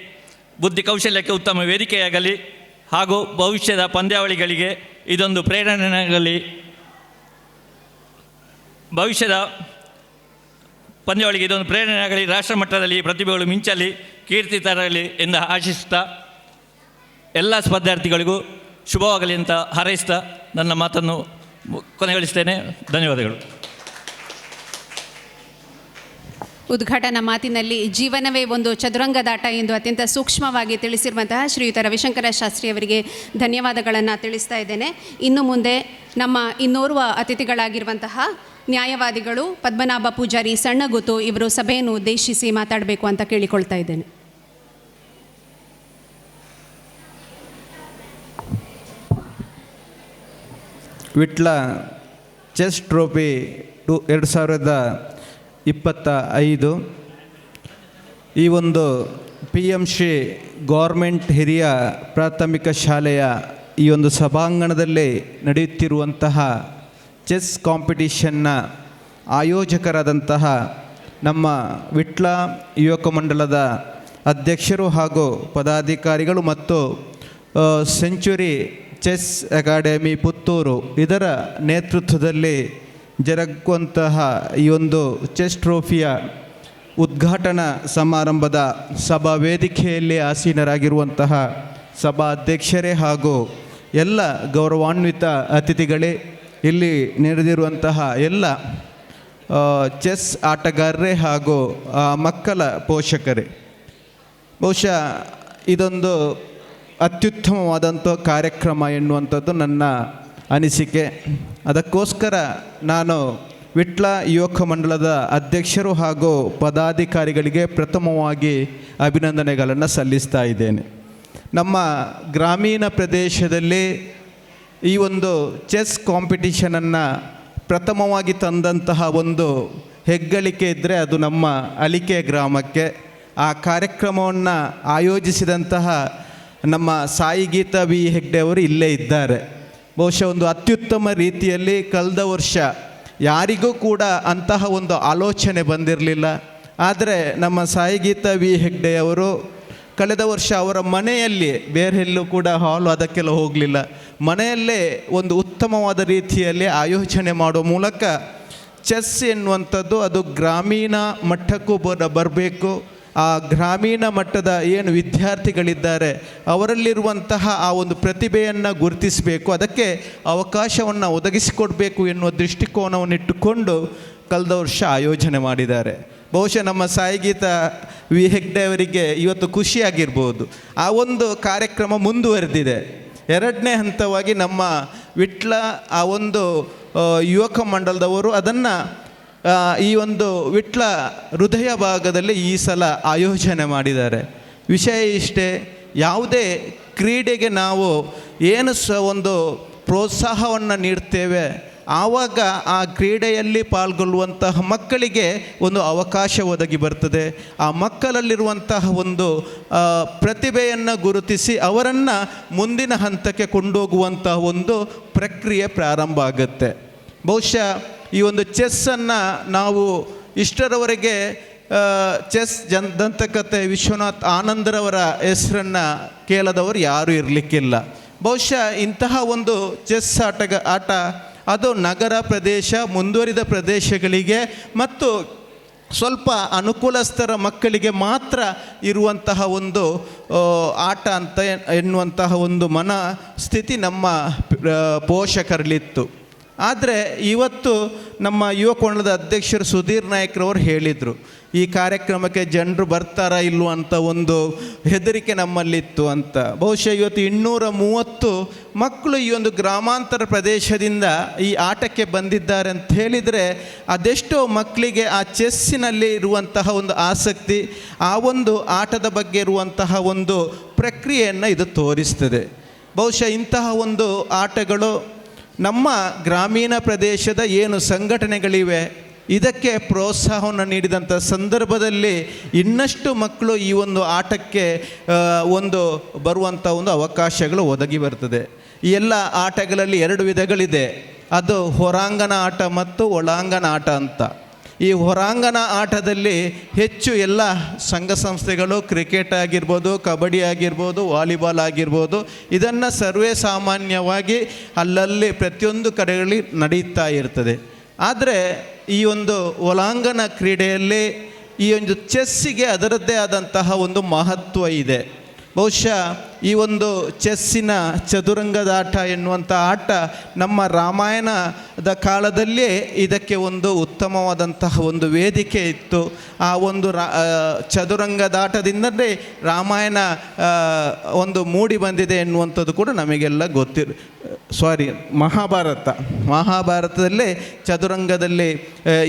ಬುದ್ಧಿ ಕೌಶಲ್ಯಕ್ಕೆ ಉತ್ತಮ ವೇದಿಕೆಯಾಗಲಿ ಹಾಗೂ ಭವಿಷ್ಯದ ಪಂದ್ಯಾವಳಿಗಳಿಗೆ ಇದೊಂದು ಪ್ರೇರಣೆಯಾಗಲಿ. ಭವಿಷ್ಯದ ಪಂದ್ಯಾವಳಿಗೆ ಇದೊಂದು ಪ್ರೇರಣೆಯಾಗಲಿ, ರಾಷ್ಟ್ರ ಮಟ್ಟದಲ್ಲಿ ಪ್ರತಿಭೆಗಳು ಮಿಂಚಲಿ, ಕೀರ್ತಿ ತರಲಿ ಎಂದು ಆಶಿಸ್ತಾ ಎಲ್ಲ ಸ್ಪರ್ಧಾರ್ಥಿಗಳಿಗೂ ಶುಭವಾಗಲಿ ಅಂತ ಹಾರೈಸ್ತಾ ನನ್ನ ಮಾತನ್ನು ಕೊನೆಗೊಳಿಸ್ತೇನೆ. ಧನ್ಯವಾದಗಳು. ಉದ್ಘಾಟನಾ ಮಾತಿನಲ್ಲಿ ಜೀವನವೇ ಒಂದು ಚದುರಂಗದಾಟ ಎಂದು ಅತ್ಯಂತ ಸೂಕ್ಷ್ಮವಾಗಿ ತಿಳಿಸಿರುವಂತಹ ಶ್ರೀಯುತ ರವಿಶಂಕರ ಶಾಸ್ತ್ರಿ ಅವರಿಗೆ ಧನ್ಯವಾದಗಳನ್ನು ತಿಳಿಸ್ತಾ ಇದ್ದೇನೆ. ಇನ್ನು ಮುಂದೆ ನಮ್ಮ ಇನ್ನೋರ್ವ ಅತಿಥಿಗಳಾಗಿರುವಂತಹ ನ್ಯಾಯವಾದಿಗಳು ಪದ್ಮನಾಭ ಪೂಜಾರಿ ಸಣ್ಣಗುತ್ತು ಇವರು ಸಭೆಯನ್ನು ಉದ್ದೇಶಿಸಿ ಮಾತಾಡಬೇಕು ಅಂತ ಕೇಳಿಕೊಳ್ತಾ ಇದ್ದೇನೆ. ವಿಟ್ಲ ಚೆಸ್ ಟ್ರೋಫಿ 2025 ಈ ಒಂದು PMC ಗೌರ್ಮೆಂಟ್ ಹಿರಿಯ ಪ್ರಾಥಮಿಕ ಶಾಲೆಯ ಈ ಒಂದು ಸಭಾಂಗಣದಲ್ಲಿ ನಡೆಯುತ್ತಿರುವಂತಹ ಚೆಸ್ ಕಾಂಪಿಟಿಷನ್ನ ಆಯೋಜಕರಾದಂತಹ ನಮ್ಮ ವಿಟ್ಲ ಯುವಕ ಮಂಡಲದ ಅಧ್ಯಕ್ಷರು ಹಾಗೂ ಪದಾಧಿಕಾರಿಗಳು ಮತ್ತು ಸೆಂಚುರಿ ಚೆಸ್ ಅಕಾಡೆಮಿ ಪುತ್ತೂರು ಇದರ ನೇತೃತ್ವದಲ್ಲಿ ಜರುಗುವಂತಹ ಈ ಒಂದು ಚೆಸ್ ಟ್ರೋಫಿಯ ಉದ್ಘಾಟನಾ ಸಮಾರಂಭದ ಸಭಾ ವೇದಿಕೆಯಲ್ಲಿ ಆಸೀನರಾಗಿರುವಂತಹ ಸಭಾ ಅಧ್ಯಕ್ಷರೇ ಹಾಗೂ ಎಲ್ಲ ಗೌರವಾನ್ವಿತ ಅತಿಥಿಗಳೇ, ಇಲ್ಲಿ ನಡೆದಿರುವಂತಹ ಎಲ್ಲ ಚೆಸ್ ಆಟಗಾರರೇ ಹಾಗೂ ಮಕ್ಕಳ ಪೋಷಕರೇ, ಬಹುಶಃ ಇದೊಂದು ಅತ್ಯುತ್ತಮವಾದಂಥ ಕಾರ್ಯಕ್ರಮ ಎನ್ನುವಂಥದ್ದು ನನ್ನ ಅನಿಸಿಕೆ. ಅದಕ್ಕೋಸ್ಕರ ನಾನು ವಿಟ್ಲ ಯುವಕ ಮಂಡಲದ ಅಧ್ಯಕ್ಷರು ಹಾಗೂ ಪದಾಧಿಕಾರಿಗಳಿಗೆ ಪ್ರಥಮವಾಗಿ ಅಭಿನಂದನೆಗಳನ್ನು ಸಲ್ಲಿಸ್ತಾ ಇದ್ದೇನೆ. ನಮ್ಮ ಗ್ರಾಮೀಣ ಪ್ರದೇಶದಲ್ಲಿ ಈ ಒಂದು ಚೆಸ್ ಕಾಂಪಿಟಿಷನನ್ನು ಪ್ರಥಮವಾಗಿ ತಂದಂತಹ ಒಂದು ಹೆಗ್ಗಳಿಕೆ ಇದ್ದರೆ ಅದು ನಮ್ಮ ಅಲಿಕೆ ಗ್ರಾಮಕ್ಕೆ. ಆ ಕಾರ್ಯಕ್ರಮವನ್ನು ಆಯೋಜಿಸಿದಂತಹ ನಮ್ಮ ಸಾಯಿ ಗೀತಾ ವಿ ಹೆಗ್ಡೆ ಅವರು ಇಲ್ಲೇ ಇದ್ದಾರೆ. ಬಹುಶಃ ಒಂದು ಅತ್ಯುತ್ತಮ ರೀತಿಯಲ್ಲಿ ಕಳೆದ ವರ್ಷ ಯಾರಿಗೂ ಕೂಡ ಅಂತಹ ಒಂದು ಆಲೋಚನೆ ಬಂದಿರಲಿಲ್ಲ. ಆದರೆ ನಮ್ಮ ಸಾಯಿ ಗೀತಾ ವಿ ಹೆಗ್ಡೆ ಅವರು ಕಳೆದ ವರ್ಷ ಅವರ ಮನೆಯಲ್ಲಿ, ಬೇರೆಲ್ಲೂ ಕೂಡ ಹಾಲು ಅದಕ್ಕೆಲ್ಲ ಹೋಗಲಿಲ್ಲ, ಮನೆಯಲ್ಲೇ ಒಂದು ಉತ್ತಮವಾದ ರೀತಿಯಲ್ಲಿ ಆಯೋಜನೆ ಮಾಡುವ ಮೂಲಕ ಚೆಸ್ ಎನ್ನುವಂಥದ್ದು ಅದು ಗ್ರಾಮೀಣ ಮಟ್ಟಕ್ಕೂ ಬರಬೇಕು. ಆ ಗ್ರಾಮೀಣ ಮಟ್ಟದ ಏನು ವಿದ್ಯಾರ್ಥಿಗಳಿದ್ದಾರೆ ಅವರಲ್ಲಿರುವಂತಹ ಆ ಒಂದು ಪ್ರತಿಭೆಯನ್ನು ಗುರುತಿಸಬೇಕು, ಅದಕ್ಕೆ ಅವಕಾಶವನ್ನು ಒದಗಿಸಿಕೊಡಬೇಕು ಎನ್ನುವ ದೃಷ್ಟಿಕೋನವನ್ನಿಟ್ಟುಕೊಂಡು ಕಳೆದ ವರ್ಷ ಆಯೋಜನೆ ಮಾಡಿದ್ದಾರೆ. ಬಹುಶಃ ನಮ್ಮ ಸಾಯಿ ಗೀತಾ ವಿ ಹೆಗ್ಡೆ ಅವರಿಗೆ ಇವತ್ತು ಖುಷಿಯಾಗಿರ್ಬೋದು. ಆ ಒಂದು ಕಾರ್ಯಕ್ರಮ ಮುಂದುವರೆದಿದೆ. ಎರಡನೇ ಹಂತವಾಗಿ ನಮ್ಮ ವಿಟ್ಲ ಆ ಒಂದು ಯುವಕ ಮಂಡಲದವರು ಅದನ್ನು ಈ ಒಂದು ವಿಟ್ಲ ಹೃದಯ ಭಾಗದಲ್ಲಿ ಈ ಸಲ ಆಯೋಜನೆ ಮಾಡಿದ್ದಾರೆ. ವಿಷಯ ಇಷ್ಟೇ, ಯಾವುದೇ ಕ್ರೀಡೆಗೆ ನಾವು ಏನು ಒಂದು ಪ್ರೋತ್ಸಾಹವನ್ನು ನೀಡ್ತೇವೆ ಆವಾಗ ಆ ಕ್ರೀಡೆಯಲ್ಲಿ ಪಾಲ್ಗೊಳ್ಳುವಂತಹ ಮಕ್ಕಳಿಗೆ ಒಂದು ಅವಕಾಶ ಒದಗಿ ಬರ್ತದೆ. ಆ ಮಕ್ಕಳಲ್ಲಿರುವಂತಹ ಒಂದು ಪ್ರತಿಭೆಯನ್ನು ಗುರುತಿಸಿ ಅವರನ್ನು ಮುಂದಿನ ಹಂತಕ್ಕೆ ಕೊಂಡೋಗುವಂತಹ ಒಂದು ಪ್ರಕ್ರಿಯೆ ಪ್ರಾರಂಭ ಆಗುತ್ತೆ. ಬಹುಶಃ ಈ ಒಂದು ಚೆಸ್ಸನ್ನು ನಾವು ಇಷ್ಟರವರೆಗೆ ಚೆಸ್ ದಂತಕಥೆ ವಿಶ್ವನಾಥ್ ಆನಂದರವರ ಹೆಸರನ್ನು ಕೇಳದವರು ಯಾರೂ ಇರಲಿಕ್ಕಿಲ್ಲ. ಬಹುಶಃ ಇಂತಹ ಒಂದು ಚೆಸ್ ಆಟ ಅದು ನಗರ ಪ್ರದೇಶ, ಮುಂದುವರಿದ ಪ್ರದೇಶಗಳಿಗೆ ಮತ್ತು ಸ್ವಲ್ಪ ಅನುಕೂಲಸ್ಥರ ಮಕ್ಕಳಿಗೆ ಮಾತ್ರ ಇರುವಂತಹ ಒಂದು ಆಟ ಅಂತ ಎನ್ನುವಂತಹ ಒಂದು ಮನಸ್ಥಿತಿ ನಮ್ಮ ಪೋಷಕರಲ್ಲಿತ್ತು. ಆದರೆ ಇವತ್ತು ನಮ್ಮ ಯುವಕೋಣದ ಅಧ್ಯಕ್ಷರು ಸುಧೀರ್ ನಾಯ್ಕರವರು ಹೇಳಿದರು, ಈ ಕಾರ್ಯಕ್ರಮಕ್ಕೆ ಜನರು ಬರ್ತಾರಾ ಇಲ್ವೋ ಅಂತ ಒಂದು ಹೆದರಿಕೆ ನಮ್ಮಲ್ಲಿತ್ತು ಅಂತ. ಬಹುಶಃ ಇವತ್ತು 230 ಮಕ್ಕಳು ಈ ಒಂದು ಗ್ರಾಮಾಂತರ ಪ್ರದೇಶದಿಂದ ಈ ಆಟಕ್ಕೆ ಬಂದಿದ್ದಾರೆ ಅಂತ ಹೇಳಿದರೆ ಅದೆಷ್ಟೋ ಮಕ್ಕಳಿಗೆ ಆ ಚೆಸ್ಸಿನಲ್ಲಿ ಇರುವಂತಹ ಒಂದು ಆಸಕ್ತಿ, ಆ ಒಂದು ಆಟದ ಬಗ್ಗೆ ಇರುವಂತಹ ಒಂದು ಪ್ರಕ್ರಿಯೆಯನ್ನು ಇದು ತೋರಿಸ್ತದೆ. ಬಹುಶಃ ಇಂತಹ ಒಂದು ಆಟಗಳು ನಮ್ಮ ಗ್ರಾಮೀಣ ಪ್ರದೇಶದ ಏನು ಸಂಘಟನೆಗಳಿವೆ ಇದಕ್ಕೆ ಪ್ರೋತ್ಸಾಹವನ್ನು ನೀಡಿದಂಥ ಸಂದರ್ಭದಲ್ಲಿ ಇನ್ನಷ್ಟು ಮಕ್ಕಳು ಈ ಒಂದು ಆಟಕ್ಕೆ ಒಂದು ಬರುವಂಥ ಒಂದು ಅವಕಾಶಗಳು ಒದಗಿ ಬರ್ತದೆ. ಈ ಎಲ್ಲ ಆಟಗಳಲ್ಲಿ 2 ವಿಧಗಳಿದೆ, ಅದು ಹೊರಾಂಗಣ ಆಟ ಮತ್ತು ಒಳಾಂಗಣ ಆಟ ಅಂತ. ಈ ಹೊರಾಂಗಣ ಆಟದಲ್ಲಿ ಹೆಚ್ಚು ಎಲ್ಲ ಸಂಘ ಸಂಸ್ಥೆಗಳು ಕ್ರಿಕೆಟ್ ಆಗಿರ್ಬೋದು, ಕಬಡ್ಡಿ ಆಗಿರ್ಬೋದು, ವಾಲಿಬಾಲ್ ಆಗಿರ್ಬೋದು ಇದನ್ನು ಸರ್ವೇ ಸಾಮಾನ್ಯವಾಗಿ ಅಲ್ಲಲ್ಲಿ ಪ್ರತಿಯೊಂದು ಕಡೆಗಳಲ್ಲಿ ನಡೀತಾ ಇರ್ತದೆ. ಆದರೆ ಈ ಒಂದು ಒಳಾಂಗಣ ಕ್ರೀಡೆಯಲ್ಲಿ ಈ ಒಂದು ಚೆಸ್ಸಿಗೆ ಅದರದ್ದೇ ಆದಂತಹ ಒಂದು ಮಹತ್ವ ಇದೆ. ಬಹುಶಃ ಈ ಒಂದು ಚೆಸ್ಸಿನ ಚದುರಂಗದ ಆಟ ಎನ್ನುವಂಥ ಆಟ ನಮ್ಮ ರಾಮಾಯಣದ ಕಾಲದಲ್ಲೇ ಇದಕ್ಕೆ ಒಂದು ಉತ್ತಮವಾದಂತಹ ಒಂದು ವೇದಿಕೆ ಇತ್ತು. ಆ ಒಂದು ಚದುರಂಗದ ಆಟದಿಂದಲೇ ರಾಮಾಯಣ ಒಂದು ಮೂಡಿ ಬಂದಿದೆ ಎನ್ನುವಂಥದ್ದು ಕೂಡ ನಮಗೆಲ್ಲ ಮಹಾಭಾರತದಲ್ಲೇ ಚದುರಂಗದಲ್ಲಿ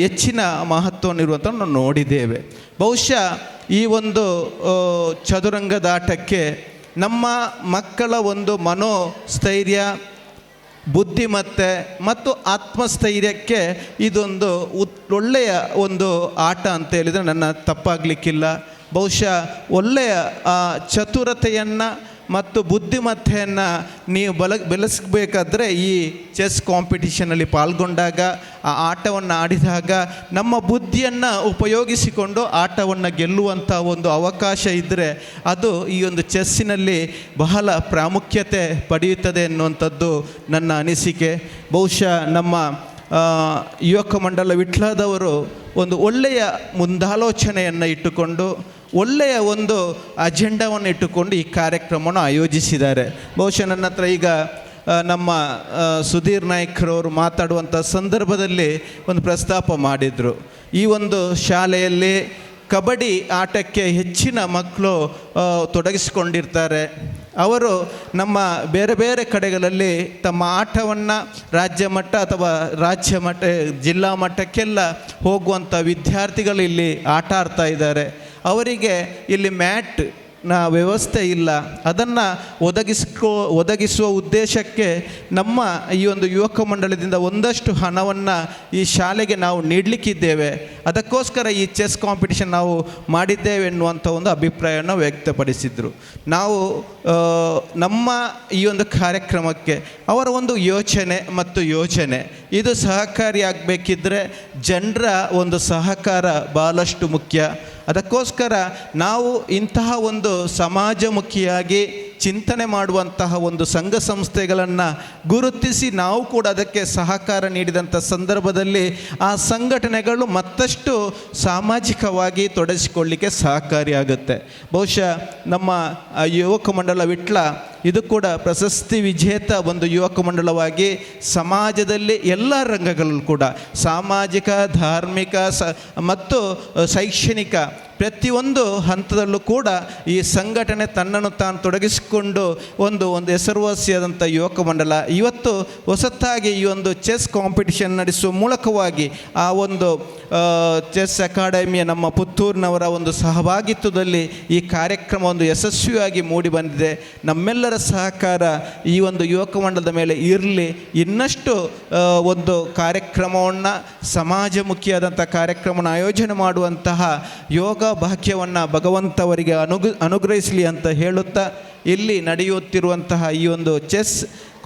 ಹೆಚ್ಚಿನ ಮಹತ್ವವಿರುವಂಥ ನಾವು ನೋಡಿದ್ದೇವೆ. ಬಹುಶಃ ಈ ಒಂದು ಚದುರಂಗದಾಟಕ್ಕೆ ನಮ್ಮ ಮಕ್ಕಳ ಒಂದು ಮನೋಸ್ಥೈರ್ಯ, ಬುದ್ಧಿಮತ್ತೆ ಮತ್ತು ಆತ್ಮಸ್ಥೈರ್ಯಕ್ಕೆ ಇದೊಂದು ಒಳ್ಳೆಯ ಒಂದು ಆಟ ಅಂತ ಹೇಳಿದರೆ ನನ್ನ ತಪ್ಪಾಗಲಿಕ್ಕಿಲ್ಲ. ಬಹುಶಃ ಒಳ್ಳೆಯ ಚತುರತೆಯನ್ನು ಮತ್ತು ಬುದ್ಧಿಮತ್ತೆಯನ್ನು ನೀವು ಬೆಳೆಸಬೇಕಾದ್ರೆ ಈ ಚೆಸ್ ಕಾಂಪಿಟಿಷನಲ್ಲಿ ಪಾಲ್ಗೊಂಡಾಗ, ಆ ಆಟವನ್ನು ಆಡಿದಾಗ ನಮ್ಮ ಬುದ್ಧಿಯನ್ನು ಉಪಯೋಗಿಸಿಕೊಂಡು ಆಟವನ್ನು ಗೆಲ್ಲುವಂಥ ಒಂದು ಅವಕಾಶ ಇದ್ದರೆ ಅದು ಈ ಒಂದು ಚೆಸ್ಸಿನಲ್ಲಿ ಬಹಳ ಪ್ರಾಮುಖ್ಯತೆ ಪಡೆಯುತ್ತದೆ ಎನ್ನುವಂಥದ್ದು ನನ್ನ ಅನಿಸಿಕೆ. ಬಹುಶಃ ನಮ್ಮ ಯುವಕ ಮಂಡಲ ವಿಟ್ಲದವರು ಒಂದು ಒಳ್ಳೆಯ ಮುಂದಾಲೋಚನೆಯನ್ನು ಇಟ್ಟುಕೊಂಡು ಒಳ್ಳೆಯ ಒಂದು ಅಜೆಂಡಾವನ್ನು ಇಟ್ಟುಕೊಂಡು ಈ ಕಾರ್ಯಕ್ರಮವನ್ನು ಆಯೋಜಿಸಿದ್ದಾರೆ. ಬಹುಶಃ ನನ್ನ ಹತ್ರ ಈಗ ನಮ್ಮ ಸುಧೀರ್ ನಾಯ್ಕರವರು ಮಾತಾಡುವಂಥ ಸಂದರ್ಭದಲ್ಲಿ ಒಂದು ಪ್ರಸ್ತಾಪ ಮಾಡಿದರು. ಈ ಒಂದು ಶಾಲೆಯಲ್ಲಿ ಕಬಡ್ಡಿ ಆಟಕ್ಕೆ ಹೆಚ್ಚಿನ ಮಕ್ಕಳು ತೊಡಗಿಸಿಕೊಂಡಿರ್ತಾರೆ. ಅವರು ನಮ್ಮ ಬೇರೆ ಬೇರೆ ಕಡೆಗಳಲ್ಲಿ ತಮ್ಮ ಆಟವನ್ನು ರಾಜ್ಯ ಮಟ್ಟ ಅಥವಾ ಜಿಲ್ಲಾ ಮಟ್ಟಕ್ಕೆಲ್ಲ ಹೋಗುವಂಥ ವಿದ್ಯಾರ್ಥಿಗಳು ಇಲ್ಲಿ ಆಟ ಆಡ್ತಾ ಇದ್ದಾರೆ. ಅವರಿಗೆ ಇಲ್ಲಿ ಮ್ಯಾಟ್ ವ್ಯವಸ್ಥೆ ಇಲ್ಲ. ಅದನ್ನು ಒದಗಿಸುವ ಉದ್ದೇಶಕ್ಕೆ ನಮ್ಮ ಈ ಒಂದು ಯುವಕ ಮಂಡಳದಿಂದ ಒಂದಷ್ಟು ಹಣವನ್ನು ಈ ಶಾಲೆಗೆ ನಾವು ನೀಡಲಿಕ್ಕಿದ್ದೇವೆ. ಅದಕ್ಕೋಸ್ಕರ ಈ ಚೆಸ್ ಕಾಂಪಿಟಿಷನ್ ನಾವು ಮಾಡಿದ್ದೇವೆ ಎನ್ನುವಂಥ ಒಂದು ಅಭಿಪ್ರಾಯವನ್ನು ವ್ಯಕ್ತಪಡಿಸಿದರು. ನಾವು ನಮ್ಮ ಈ ಒಂದು ಕಾರ್ಯಕ್ರಮಕ್ಕೆ ಅವರ ಒಂದು ಯೋಚನೆ ಮತ್ತು ಯೋಜನೆ ಇದು ಸಹಕಾರಿಯಾಗಬೇಕಿದ್ರೆ ಜನರ ಒಂದು ಸಹಕಾರ ಭಾಳಷ್ಟು ಮುಖ್ಯ. ಅದಕ್ಕೋಸ್ಕರ ನಾವು ಇಂತಹ ಒಂದು ಸಮಾಜಮುಖಿಯಾಗಿ ಚಿಂತನೆ ಮಾಡುವಂತಹ ಒಂದು ಸಂಘ ಸಂಸ್ಥೆಗಳನ್ನು ಗುರುತಿಸಿ ನಾವು ಕೂಡ ಅದಕ್ಕೆ ಸಹಕಾರ ನೀಡಿದಂಥ ಸಂದರ್ಭದಲ್ಲಿ ಆ ಸಂಘಟನೆಗಳು ಮತ್ತಷ್ಟು ಸಾಮಾಜಿಕವಾಗಿ ತೊಡಗಿಸಿಕೊಳ್ಳಿಕ್ಕೆ ಸಹಕಾರಿಯಾಗುತ್ತೆ. ಬಹುಶಃ ನಮ್ಮ ಯುವಕ ಮಂಡಲ ವಿಟ್ಲ ಇದು ಕೂಡ ಪ್ರಶಸ್ತಿ ವಿಜೇತ ಒಂದು ಯುವಕ ಮಂಡಲವಾಗಿ ಸಮಾಜದಲ್ಲಿ ಎಲ್ಲ ರಂಗಗಳಲ್ಲೂ ಕೂಡ ಸಾಮಾಜಿಕ, ಧಾರ್ಮಿಕ ಮತ್ತು ಶೈಕ್ಷಣಿಕ ಪ್ರತಿಯೊಂದು ಹಂತದಲ್ಲೂ ಕೂಡ ಈ ಸಂಘಟನೆ ತನ್ನನ್ನು ತಾನು ತೊಡಗಿಸಿಕೊಂಡು ಒಂದು ಹೆಸರುವಾಸಿಯಾದಂಥ ಯುವಕ ಮಂಡಲ ಇವತ್ತು ಹೊಸತಾಗಿ ಈ ಒಂದು ಚೆಸ್ ಕಾಂಪಿಟಿಷನ್ ನಡೆಸುವ ಮೂಲಕವಾಗಿ ಆ ಒಂದು ಚೆಸ್ ಅಕಾಡೆಮಿಯ ನಮ್ಮ ಪುತ್ತೂರಿನವರ ಒಂದು ಸಹಭಾಗಿತ್ವದಲ್ಲಿ ಈ ಕಾರ್ಯಕ್ರಮ ಒಂದು ಯಶಸ್ವಿಯಾಗಿ ಮೂಡಿ ಬಂದಿದೆ. ನಮ್ಮೆಲ್ಲರ ಸಹಕಾರ ಈ ಒಂದು ಯುವಕ ಮಂಡಲದ ಮೇಲೆ ಇರಲಿ. ಇನ್ನಷ್ಟು ಒಂದು ಕಾರ್ಯಕ್ರಮವನ್ನು ಸಮಾಜಮುಖಿಯಾದಂಥ ಕಾರ್ಯಕ್ರಮವನ್ನು ಆಯೋಜನೆ ಮಾಡುವಂತಹ ಯೋಗ ಭಾಗ್ಯವನ್ನು ಭಗವಂತವರಿಗೆ ಅನುಗ್ರಹಿಸಲಿ ಅಂತ ಹೇಳುತ್ತಾ, ಇಲ್ಲಿ ನಡೆಯುತ್ತಿರುವಂತಹ ಈ ಒಂದು ಚೆಸ್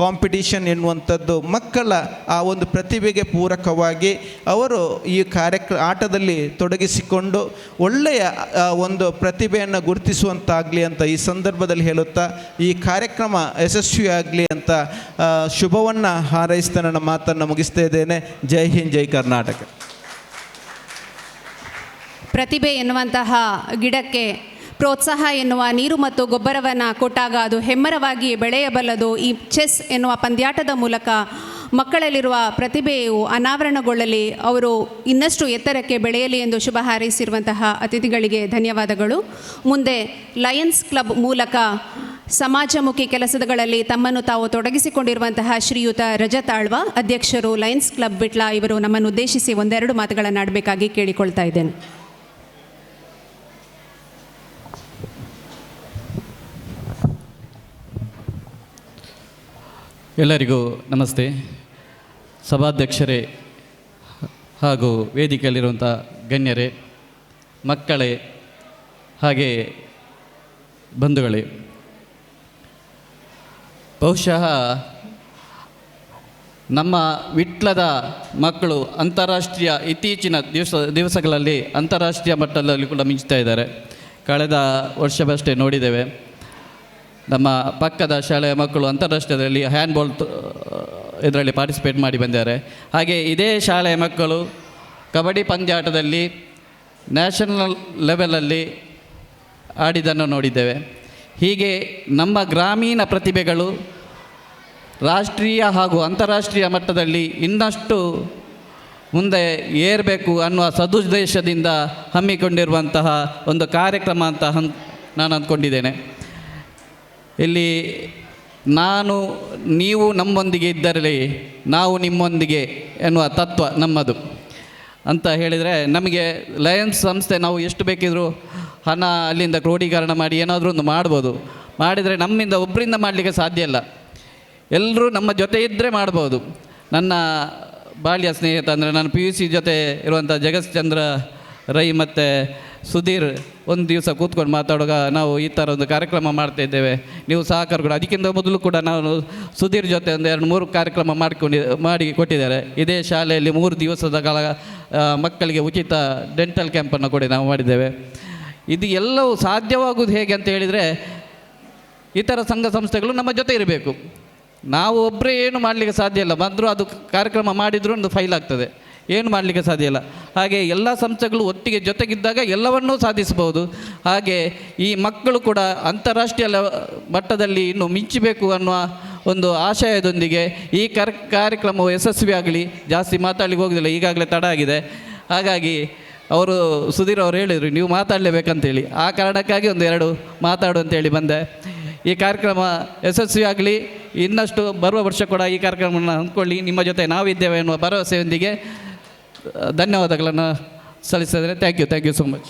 ಕಾಂಪಿಟಿಷನ್ ಎನ್ನುವಂಥದ್ದು ಮಕ್ಕಳ ಆ ಒಂದು ಪ್ರತಿಭೆಗೆ ಪೂರಕವಾಗಿ ಅವರು ಈ ಆಟದಲ್ಲಿ ತೊಡಗಿಸಿಕೊಂಡು ಒಳ್ಳೆಯ ಒಂದು ಪ್ರತಿಭೆಯನ್ನು ಗುರುತಿಸುವಂತಾಗಲಿ ಅಂತ ಈ ಸಂದರ್ಭದಲ್ಲಿ ಹೇಳುತ್ತಾ, ಈ ಕಾರ್ಯಕ್ರಮ ಯಶಸ್ವಿಯಾಗಲಿ ಅಂತ ಶುಭವನ್ನು ಹಾರೈಸ್ತಾ ನನ್ನ ಮಾತನ್ನು ಮುಗಿಸ್ತಾ ಇದ್ದೇನೆ. ಜೈ ಹಿಂದ್, ಜೈ ಕರ್ನಾಟಕ. ಪ್ರತಿಭೆ ಎನ್ನುವಂತಹ ಗಿಡಕ್ಕೆ ಪ್ರೋತ್ಸಾಹ ಎನ್ನುವ ನೀರು ಮತ್ತು ಗೊಬ್ಬರವನ್ನು ಕೊಟ್ಟಾಗ ಅದು ಹೆಮ್ಮರವಾಗಿ ಬೆಳೆಯಬಲ್ಲದು. ಈ ಚೆಸ್ ಎನ್ನುವ ಪಂದ್ಯಾಟದ ಮೂಲಕ ಮಕ್ಕಳಲ್ಲಿರುವ ಪ್ರತಿಭೆಯು ಅನಾವರಣಗೊಳ್ಳಲಿ, ಅವರು ಇನ್ನಷ್ಟು ಎತ್ತರಕ್ಕೆ ಬೆಳೆಯಲಿ ಎಂದು ಶುಭ ಹಾರೈಸಿರುವಂತಹ ಅತಿಥಿಗಳಿಗೆ ಧನ್ಯವಾದಗಳು. ಮುಂದೆ ಲಯನ್ಸ್ ಕ್ಲಬ್ ಮೂಲಕ ಸಮಾಜಮುಖಿ ಕೆಲಸಗಳಲ್ಲಿ ತಮ್ಮನ್ನು ತಾವು ತೊಡಗಿಸಿಕೊಂಡಿರುವಂತಹ ಶ್ರೀಯುತ ರಜತ್ ಆಳ್ವ, ಅಧ್ಯಕ್ಷರು ಲಯನ್ಸ್ ಕ್ಲಬ್ ವಿಟ್ಲ, ಇವರು ನಮ್ಮನ್ನು ಉದ್ದೇಶಿಸಿ ಒಂದೆರಡು ಮಾತುಗಳನ್ನು ಆಡಬೇಕಾಗಿ ಕೇಳಿಕೊಳ್ತಾ ಇದ್ದೇನೆ. ಎಲ್ಲರಿಗೂ ನಮಸ್ತೆ. ಸಭಾಧ್ಯಕ್ಷರೇ ಹಾಗೂ ವೇದಿಕೆಯಲ್ಲಿರುವಂಥ ಗಣ್ಯರೇ, ಮಕ್ಕಳೇ, ಹಾಗೆ ಬಂಧುಗಳೇ, ಬಹುಶಃ ನಮ್ಮ ವಿಟ್ಲದ ಮಕ್ಕಳು ಅಂತಾರಾಷ್ಟ್ರೀಯ ಇತ್ತೀಚಿನ ದಿವಸಗಳಲ್ಲಿ ಅಂತಾರಾಷ್ಟ್ರೀಯ ಮಟ್ಟದಲ್ಲಿ ಕೂಡ ಮಿಂಚ್ತಾ ಇದ್ದಾರೆ. ಕಳೆದ ವರ್ಷವಷ್ಟೇ ನೋಡಿದ್ದೇವೆ, ನಮ್ಮ ಪಕ್ಕದ ಶಾಲೆಯ ಮಕ್ಕಳು ಅಂತಾರಾಷ್ಟ್ರೀಯದಲ್ಲಿ ಹ್ಯಾಂಡ್ಬಾಲ್ ಇದರಲ್ಲಿ ಪಾರ್ಟಿಸಿಪೇಟ್ ಮಾಡಿ ಬಂದಿದ್ದಾರೆ. ಹಾಗೆ ಇದೇ ಶಾಲೆಯ ಮಕ್ಕಳು ಕಬಡ್ಡಿ ಪಂದ್ಯಾಟದಲ್ಲಿ ನ್ಯಾಷನಲ್ ಲೆವೆಲಲ್ಲಿ ಆಡಿದ್ದನ್ನು ನೋಡಿದ್ದೇವೆ. ಹೀಗೆ ನಮ್ಮ ಗ್ರಾಮೀಣ ಪ್ರತಿಭೆಗಳು ರಾಷ್ಟ್ರೀಯ ಹಾಗೂ ಅಂತಾರಾಷ್ಟ್ರೀಯ ಮಟ್ಟದಲ್ಲಿ ಇನ್ನಷ್ಟು ಮುಂದೆ ಏರಬೇಕು ಅನ್ನುವ ಸದುದ್ದೇಶದಿಂದ ಹಮ್ಮಿಕೊಂಡಿರುವಂತಹ ಒಂದು ಕಾರ್ಯಕ್ರಮ ಅಂತ ನಾನು ಅಂದ್ಕೊಂಡಿದ್ದೇನೆ. ಇಲ್ಲಿ ನೀವು ನಮ್ಮೊಂದಿಗೆ ಇದ್ದರೆ ನಾವು ನಿಮ್ಮೊಂದಿಗೆ ಎನ್ನುವ ತತ್ವ ನಮ್ಮದು ಅಂತ ಹೇಳಿದರೆ, ನಮಗೆ ಲಯನ್ಸ್ ಸಂಸ್ಥೆ ನಾವು ಎಷ್ಟು ಬೇಕಿದ್ರೂ ಹಣ ಅಲ್ಲಿಂದ ಕ್ರೋಢೀಕರಣ ಮಾಡಿ ಏನಾದರೂ ಒಂದು ಮಾಡ್ಬೋದು. ಮಾಡಿದರೆ ನಮ್ಮಿಂದ ಒಬ್ಬರಿಂದ ಮಾಡಲಿಕ್ಕೆ ಸಾಧ್ಯ ಇಲ್ಲ, ಎಲ್ಲರೂ ನಮ್ಮ ಜೊತೆ ಇದ್ದರೆ ಮಾಡ್ಬೋದು. ನನ್ನ ಬಾಲ್ಯ ಸ್ನೇಹಿತ ಅಂದರೆ ನಾನು PUC ಜೊತೆ ಇರುವಂಥ ಜಗತ್ಚಂದ್ರ ರೈ ಮತ್ತು ಸುಧೀರ್ ಒಂದು ದಿವಸ ಕೂತ್ಕೊಂಡು ಮಾತಾಡುವಾಗ ನಾವು ಈ ಥರ ಒಂದು ಕಾರ್ಯಕ್ರಮ ಮಾಡ್ತಾಯಿದ್ದೇವೆ, ನೀವು ಸಹಕಾರ ಕೂಡ. ಅದಕ್ಕಿಂತ ಮೊದಲು ಕೂಡ ನಾನು ಸುಧೀರ್ ಜೊತೆ ಒಂದು 2-3 ಕಾರ್ಯಕ್ರಮ ಮಾಡಿ ಕೊಟ್ಟಿದ್ದಾರೆ. ಇದೇ ಶಾಲೆಯಲ್ಲಿ 3 ದಿವಸದ ಕಾಲ ಮಕ್ಕಳಿಗೆ ಉಚಿತ ಡೆಂಟಲ್ ಕ್ಯಾಂಪನ್ನು ಕೂಡ ನಾವು ಮಾಡಿದ್ದೇವೆ. ಇದು ಎಲ್ಲವೂ ಸಾಧ್ಯವಾಗುವುದು ಹೇಗೆ ಅಂತ ಹೇಳಿದರೆ, ಇತರ ಸಂಘ ಸಂಸ್ಥೆಗಳು ನಮ್ಮ ಜೊತೆ ಇರಬೇಕು. ನಾವು ಒಬ್ಬರೇ ಏನು ಮಾಡಲಿಕ್ಕೆ ಸಾಧ್ಯ ಇಲ್ಲ. ಬಂದರೂ ಅದು ಕಾರ್ಯಕ್ರಮ ಮಾಡಿದರೂ ಒಂದು ಫೈಲ್ ಆಗ್ತದೆ, ಏನು ಮಾಡಲಿಕ್ಕೆ ಸಾಧ್ಯ ಇಲ್ಲ. ಹಾಗೆ ಎಲ್ಲ ಸಂಸ್ಥೆಗಳು ಒಟ್ಟಿಗೆ ಜೊತೆಗಿದ್ದಾಗ ಎಲ್ಲವನ್ನೂ ಸಾಧಿಸಬಹುದು. ಹಾಗೆ ಈ ಮಕ್ಕಳು ಕೂಡ ಅಂತಾರಾಷ್ಟ್ರೀಯ ಮಟ್ಟದಲ್ಲಿ ಇನ್ನೂ ಮಿಂಚಬೇಕು ಅನ್ನುವ ಒಂದು ಆಶಯದೊಂದಿಗೆ ಈ ಕಾರ್ಯಕ್ರಮವು ಯಶಸ್ವಿಯಾಗಲಿ. ಜಾಸ್ತಿ ಮಾತಾಡಲಿಕ್ಕೆ ಹೋಗೋದಿಲ್ಲ, ಈಗಾಗಲೇ ತಡ ಆಗಿದೆ. ಹಾಗಾಗಿ ಸುಧೀರ್ ಅವರು ಹೇಳಿದರು ನೀವು ಮಾತಾಡಲೇಬೇಕಂತೇಳಿ, ಆ ಕಾರಣಕ್ಕಾಗಿ 1-2 ಮಾತಾಡು ಅಂತೇಳಿ ಬಂದೆ. ಈ ಕಾರ್ಯಕ್ರಮ ಯಶಸ್ವಿಯಾಗಲಿ, ಇನ್ನಷ್ಟು ಬರುವ ವರ್ಷ ಕೂಡ ಈ ಕಾರ್ಯಕ್ರಮವನ್ನು ಅಂದ್ಕೊಳ್ಳಿ, ನಿಮ್ಮ ಜೊತೆ ನಾವಿದ್ದೇವೆ ಎನ್ನುವ ಭರವಸೆಯೊಂದಿಗೆ ಧನ್ಯವಾದಗಳನ್ನು ಸಲ್ಲಿಸಿದರೆ. Thank you so much.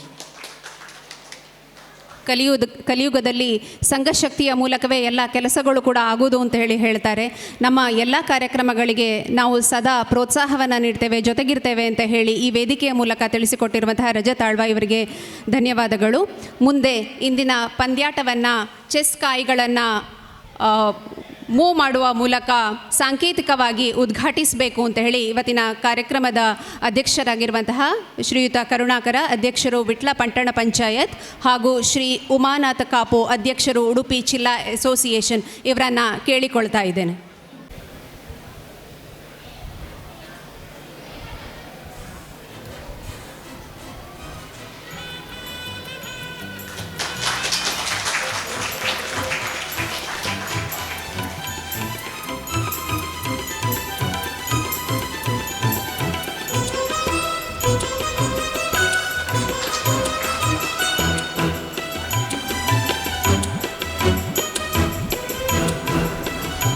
ಕಲಿಯುಗದಲ್ಲಿ ಸಂಘಶಕ್ತಿಯ ಮೂಲಕವೇ ಎಲ್ಲ ಕೆಲಸಗಳು ಕೂಡ ಆಗುವುದು ಅಂತ ಹೇಳ್ತಾರೆ. ನಮ್ಮ ಎಲ್ಲ ಕಾರ್ಯಕ್ರಮಗಳಿಗೆ ನಾವು ಸದಾ ಪ್ರೋತ್ಸಾಹವನ್ನು ನೀಡ್ತೇವೆ, ಜೊತೆಗಿರ್ತೇವೆ ಅಂತ ಹೇಳಿ ಈ ವೇದಿಕೆಯ ಮೂಲಕ ತಿಳಿಸಿಕೊಟ್ಟಿರುವಂತಹ ರಜತ್ ಆಳ್ವ ಇವರಿಗೆ ಧನ್ಯವಾದಗಳು. ಮುಂದೆ ಇಂದಿನ ಪಂದ್ಯಾಟವನ್ನು ಚೆಸ್ ಕಾಯಿಗಳನ್ನು ಮೂವ್ ಮಾಡುವ ಮೂಲಕ ಸಾಂಕೇತಿಕವಾಗಿ ಉದ್ಘಾಟಿಸಬೇಕು ಅಂತ ಹೇಳಿ ಇವತ್ತಿನ ಕಾರ್ಯಕ್ರಮದ ಅಧ್ಯಕ್ಷರಾಗಿರುವಂತಹ ಶ್ರೀಯುತ ಕರುಣಾಕರ, ಅಧ್ಯಕ್ಷರು ವಿಟ್ಲ ಪಟ್ಟಣ ಪಂಚಾಯತ್, ಹಾಗೂ ಶ್ರೀ ಉಮಾನಾಥ ಕಾಪು, ಅಧ್ಯಕ್ಷರು ಉಡುಪಿ ಜಿಲ್ಲಾ ಅಸೋಸಿಯೇಷನ್ ಇವರನ್ನು ಕೇಳಿಕೊಳ್ತಾ ಇದ್ದೇನೆ.